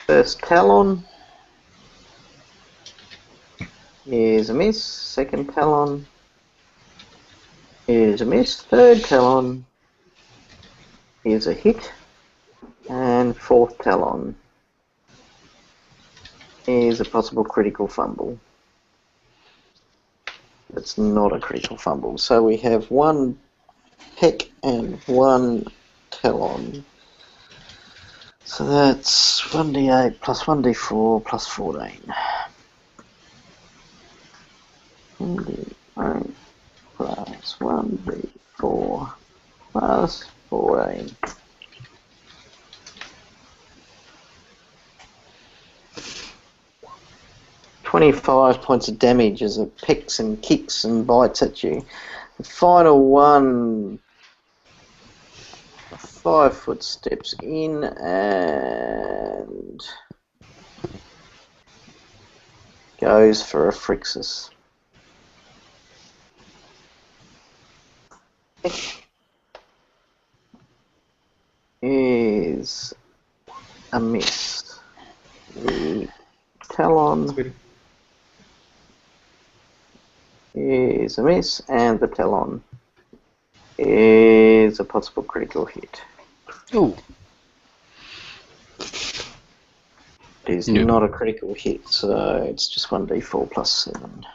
Speaker 1: First talon is a miss. Second talon is a miss. Third talon is a hit. And fourth talon is a possible critical fumble. It's not a critical fumble. So we have 1 peck and 1 talon. So that's 1d8 plus 1d4 plus 14. 1d8 plus 1d4 plus 14. 25 points of damage as it pecks and kicks and bites at you. The final one, 5 foot steps in and goes for a Phrixus. Is a miss. The Talon is a miss, and the Talon is a possible critical hit.
Speaker 7: Ooh.
Speaker 1: It is not a critical hit, so it's just 1d4 plus 7.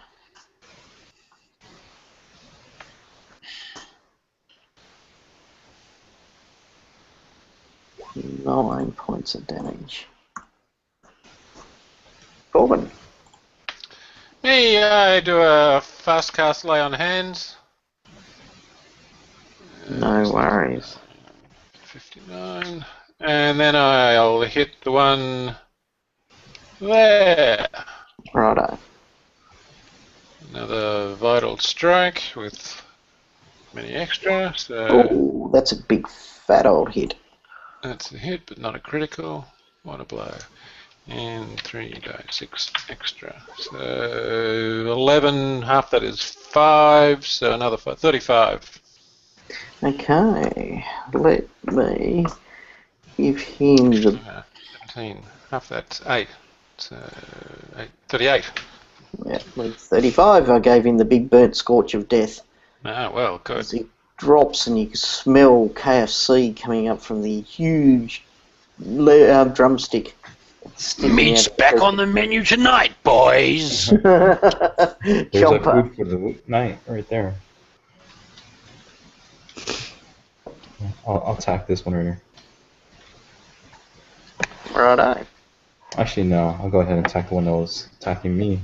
Speaker 1: Nine points of damage. Corbin.
Speaker 2: Me, I do a fast cast lay on hands.
Speaker 1: No worries.
Speaker 2: 59. And then I'll hit the one there.
Speaker 1: Righto.
Speaker 2: Another vital strike with many extra, so
Speaker 1: Oh, that's a big fat old hit.
Speaker 2: that's a hit, but not a critical. What a blow. And 3d6 extra. So 11, half that is 5, so another 5, 35.
Speaker 1: Okay, let me give him the...
Speaker 2: 17, half that's 8. So 38.
Speaker 1: Yeah, with 35 I gave him the big burnt scorch of death.
Speaker 2: Ah, well, good.
Speaker 1: As he drops and you can smell KFC coming up from the huge drumstick.
Speaker 7: Meat's back on the menu tonight, boys.
Speaker 5: There's our
Speaker 1: Chomper.
Speaker 5: food for the night right there. I'll attack this one right here.
Speaker 1: Righto.
Speaker 5: Actually, no. I'll go ahead and attack the one that was attacking me.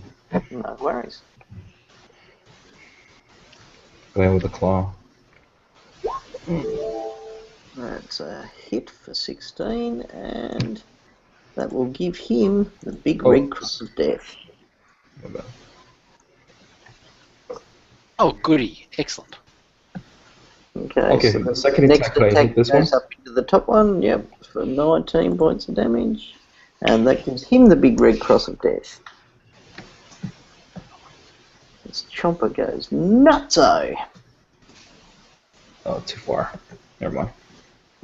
Speaker 1: No worries.
Speaker 5: Go ahead with the claw.
Speaker 1: That's a hit for 16, and that will give him the big red cross of death.
Speaker 5: My bad.
Speaker 7: Oh, goody. Excellent.
Speaker 5: Okay,
Speaker 1: so
Speaker 5: the second
Speaker 1: next
Speaker 5: attack, could I
Speaker 1: attack
Speaker 5: hit this
Speaker 1: goes
Speaker 5: one?
Speaker 1: up into the top one, yep, for 19 points of damage, and that gives him the big red cross of death. This Chomper goes nutso,
Speaker 5: Oh, too far. Never mind.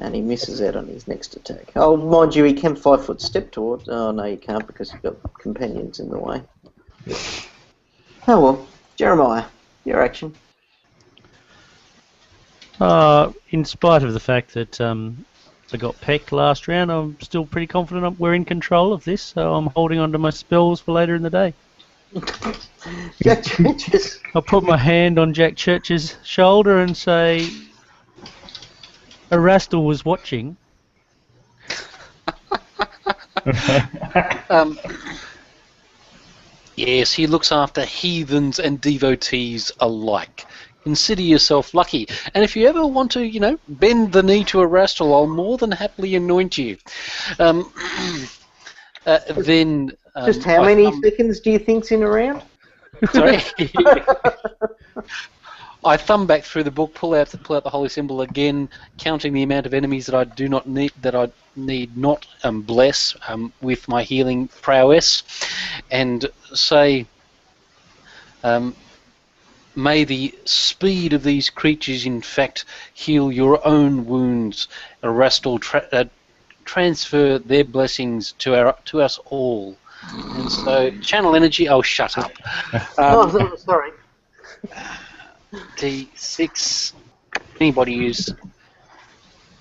Speaker 1: and he misses out on his next attack. Oh, mind you, he can 5 foot step towards. Oh no, you can't because you've got companions in the way. Oh well, Jeremiah, your action.
Speaker 4: In spite of the fact that I got pecked last round, I'm still pretty confident we're in control of this, so I'm holding on to my spells for later in the day.
Speaker 1: Jack Churches.
Speaker 4: I'll put my hand on Jack Church's shoulder and say, Erastil was watching.
Speaker 7: Yes, he looks after heathens and devotees alike. Consider yourself lucky. And if you ever want to, bend the knee to Erastil, I'll more than happily anoint you. Then...
Speaker 1: Just how many seconds do you think's in a round?
Speaker 7: Sorry. I thumb back through the book, pull out the holy symbol again, counting the amount of enemies that I need not bless with my healing prowess, and say, may the speed of these creatures, in fact, heal your own wounds. Erastil, transfer their blessings to us all. And so, channel energy. Oh, shut up.
Speaker 1: Sorry.
Speaker 7: D6. Anybody use?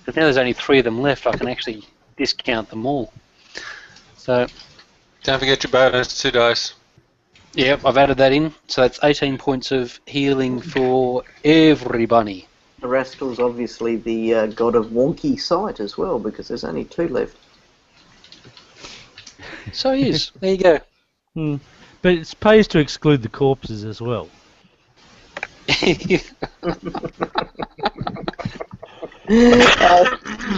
Speaker 7: Because now there's only 3 of them left. I can actually discount them all. So,
Speaker 2: Don't forget your bonus, 2 dice.
Speaker 7: yeah, I've added that in. So that's 18 points of healing for everybody.
Speaker 1: Erastil's obviously the god of wonky sight as well, because there's only 2 left.
Speaker 7: So he is. There you go.
Speaker 4: But it pays to exclude the corpses as well.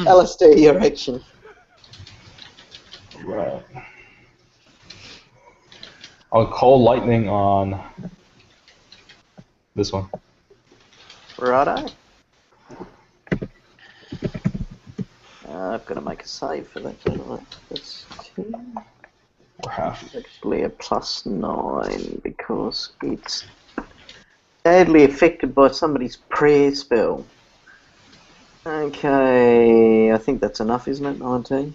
Speaker 1: Alistair, your action.
Speaker 5: Right. I'll call lightning on this one.
Speaker 1: Righto. I've got to make a save for that, don't I? That's 10.
Speaker 5: Or half.
Speaker 1: It's actually a +9 because it's badly affected by somebody's prayer spell. Okay, I think that's enough, isn't it? 19.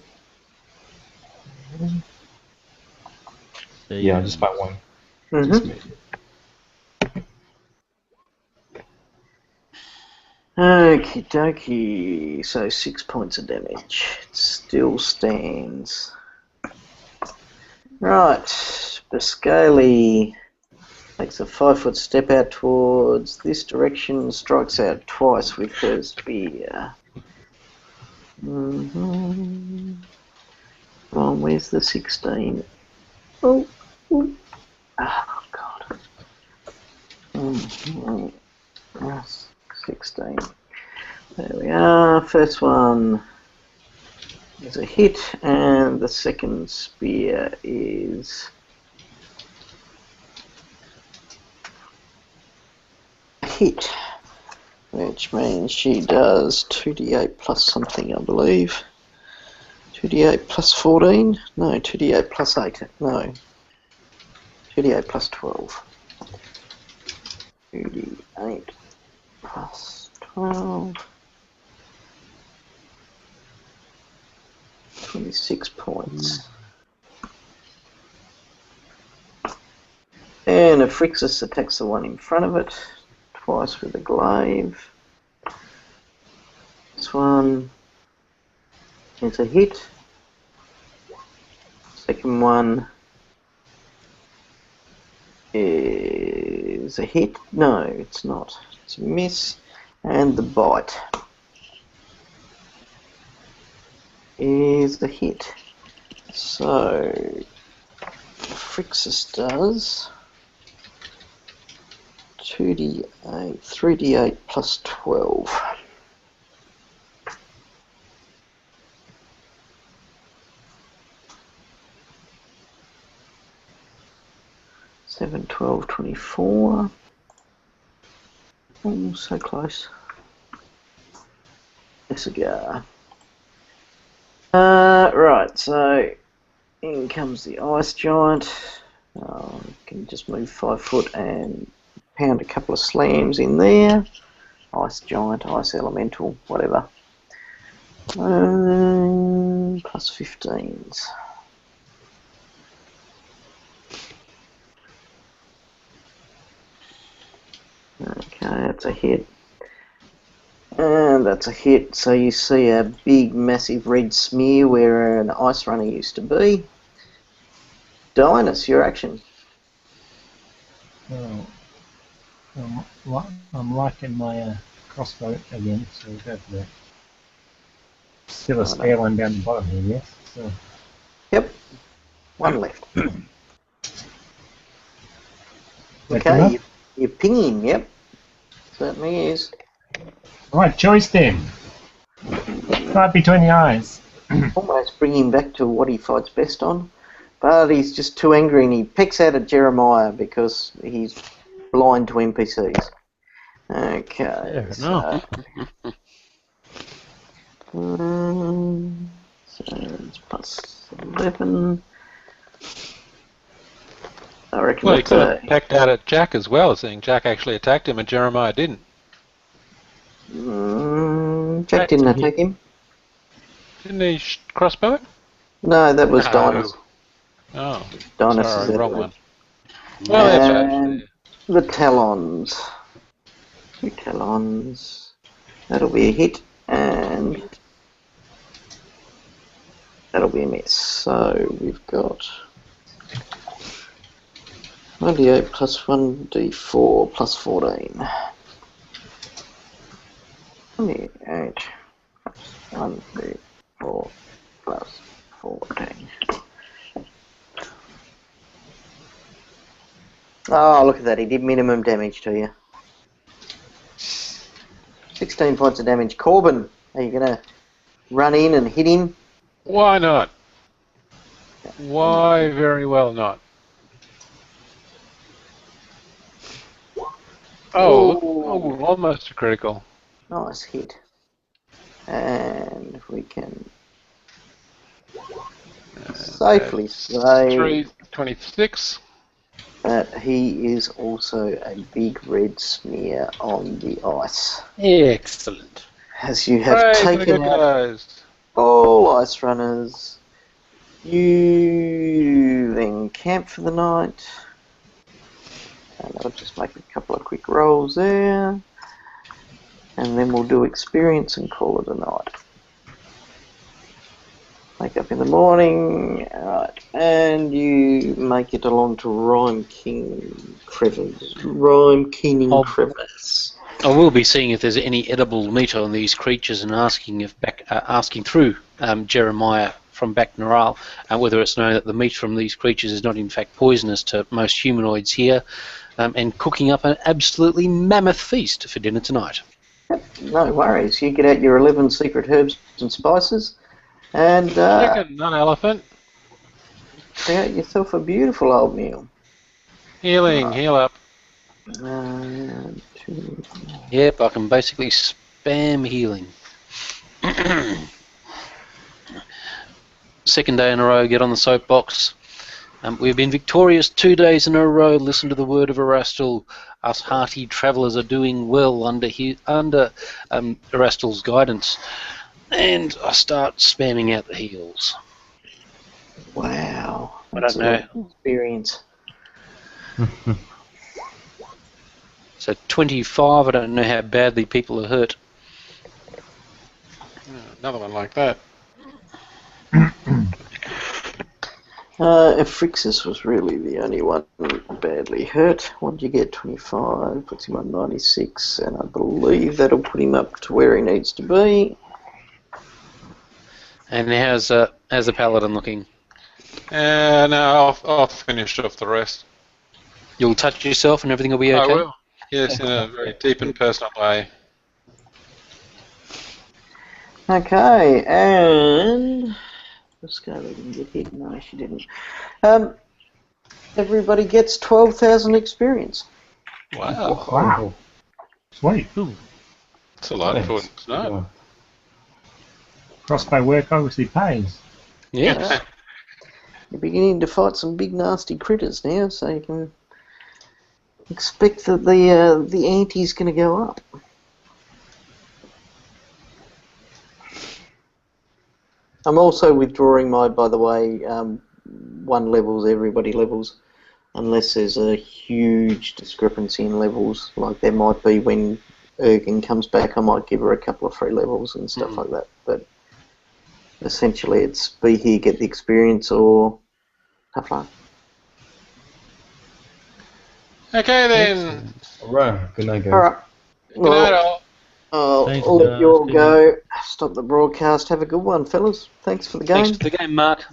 Speaker 5: Yeah, just by one.
Speaker 1: Mm-hmm.
Speaker 5: Just made it.
Speaker 1: Okie dokie, so 6 points of damage. It still stands. Right, Biscali takes a 5-foot step out towards this direction, strikes out twice with her spear. Well, where's the 16? Oh, oh God. 16. There we are. First one is a hit, and the second spear is a hit, which means she does 2d8 plus something, I believe. 2d8 plus 14? No, 2d8 plus 8. No. 2d8 plus 12. 2d8 plus 12. 26 points. And Aphrixis attacks the one in front of it, twice with a glaive. This one is a hit. Second one is a hit. No, it's not. It's a miss. And the bite is the hit. So Aphrixis does 2d8, 3d8 plus 12. Seven, 12, 24. Oh, so close. A cigar. Right, so in comes the ice giant. Can just move 5 foot and pound a couple of slams in there. Ice giant, ice elemental, whatever. Plus 15s. Okay, that's a hit. And that's a hit. So you see a big, massive red smear where an ice runner used to be. Dynas, your action.
Speaker 3: So, I'm liking my crossbow again, so we'll go for that. Still a spare one down the bottom here, yes? So,
Speaker 1: Yep. One left.
Speaker 3: that's
Speaker 1: Okay,
Speaker 3: enough?
Speaker 1: you're pinging, yep. Certainly is.
Speaker 3: Right, choice then. Right between the eyes.
Speaker 1: Almost bring him back to what he fights best on. But he's just too angry and he pecks out at Jeremiah because he's blind to NPCs. Okay.
Speaker 4: Fair enough.
Speaker 1: So it's plus 11. I reckon
Speaker 2: Well, he
Speaker 1: that's
Speaker 2: could have pecked out at Jack as well, seeing Jack actually attacked him and Jeremiah didn't.
Speaker 1: Jack didn't attack him.
Speaker 2: Didn't he crossbow it?
Speaker 1: No, that was
Speaker 2: No.
Speaker 1: Dynas.
Speaker 2: Oh,
Speaker 1: Dynas
Speaker 2: sorry,
Speaker 1: is
Speaker 2: wrong
Speaker 1: that
Speaker 2: one. Well, that's right.
Speaker 1: And the Talons. 2 Talons. That'll be a hit, and that'll be a miss. So we've got 98 plus 1d4 plus 14. 28 plus 1d4 plus 14. Oh, look at that. He did minimum damage to you. 16 points of damage. Corbin, are you going to run in and hit him?
Speaker 2: Why not? Why very well not? Oh, almost a critical.
Speaker 1: Nice hit. And we can safely say
Speaker 2: 326.
Speaker 1: that he is also a big red smear on the ice.
Speaker 7: Excellent.
Speaker 1: As you have
Speaker 2: Hooray for the
Speaker 1: taken
Speaker 2: good
Speaker 1: out
Speaker 2: guys.
Speaker 1: all ice runners, you then camp for the night. And I'll just make a couple of quick rolls there. And then we'll do experience and call it a night. Wake up in the morning, alright, and you make it along to Rhyme King Crevice. Rhyme Keening Crevice.
Speaker 7: I will be seeing if there's any edible meat on these creatures and asking through Jeremiah from back Naral whether it's known that the meat from these creatures is not in fact poisonous to most humanoids here, and cooking up an absolutely mammoth feast for dinner tonight.
Speaker 1: No worries, you get out your 11 secret herbs and spices and
Speaker 2: Chicken, not elephant.
Speaker 1: create yourself a beautiful old meal.
Speaker 2: Healing, heal up.
Speaker 7: Yep, I can basically spam healing. Second day in a row, get on the soapbox. We've been victorious 2 days in a row. Listen to the word of Erastil. Us hearty travellers are doing well under Erastil's guidance. And I start spamming out the heals.
Speaker 1: Wow.
Speaker 7: I
Speaker 1: That's
Speaker 7: don't know.
Speaker 1: a lot of experience.
Speaker 7: So 25, I don't know how badly people are hurt.
Speaker 2: Another one like that.
Speaker 1: Phrixus was really the only one badly hurt. What did you get? 25, puts him on 96, and I believe that'll put him up to where he needs to be.
Speaker 7: And how's the paladin looking?
Speaker 2: No, I'll finish off the rest.
Speaker 7: You'll touch yourself and everything will be okay?
Speaker 2: I will. Yes, in a very deep and personal way.
Speaker 1: Okay, and Scarlet didn't get hit. No, she didn't. Everybody gets 12,000 experience.
Speaker 2: Wow.
Speaker 3: Wow. Sweet.
Speaker 2: That's a lot for snow.
Speaker 3: Crossbow work obviously pays.
Speaker 7: Yes.
Speaker 1: You're beginning to fight some big nasty critters now, so you can expect that the ante's going to go up. I'm also withdrawing my, by the way, one levels, everybody levels, unless there's a huge discrepancy in levels, like there might be when Ergen comes back. I might give her a couple of free levels and stuff like that, but essentially it's be here, get the experience, or tough luck.
Speaker 2: Okay then.
Speaker 5: Alright, good night, guys.
Speaker 1: Alright.
Speaker 2: Good night all.
Speaker 1: I'll
Speaker 4: Thanks,
Speaker 1: let you all
Speaker 4: guys.
Speaker 1: go. Stop the broadcast. Have a good one, fellas. Thanks for the game.
Speaker 7: Thanks for the game, Mark.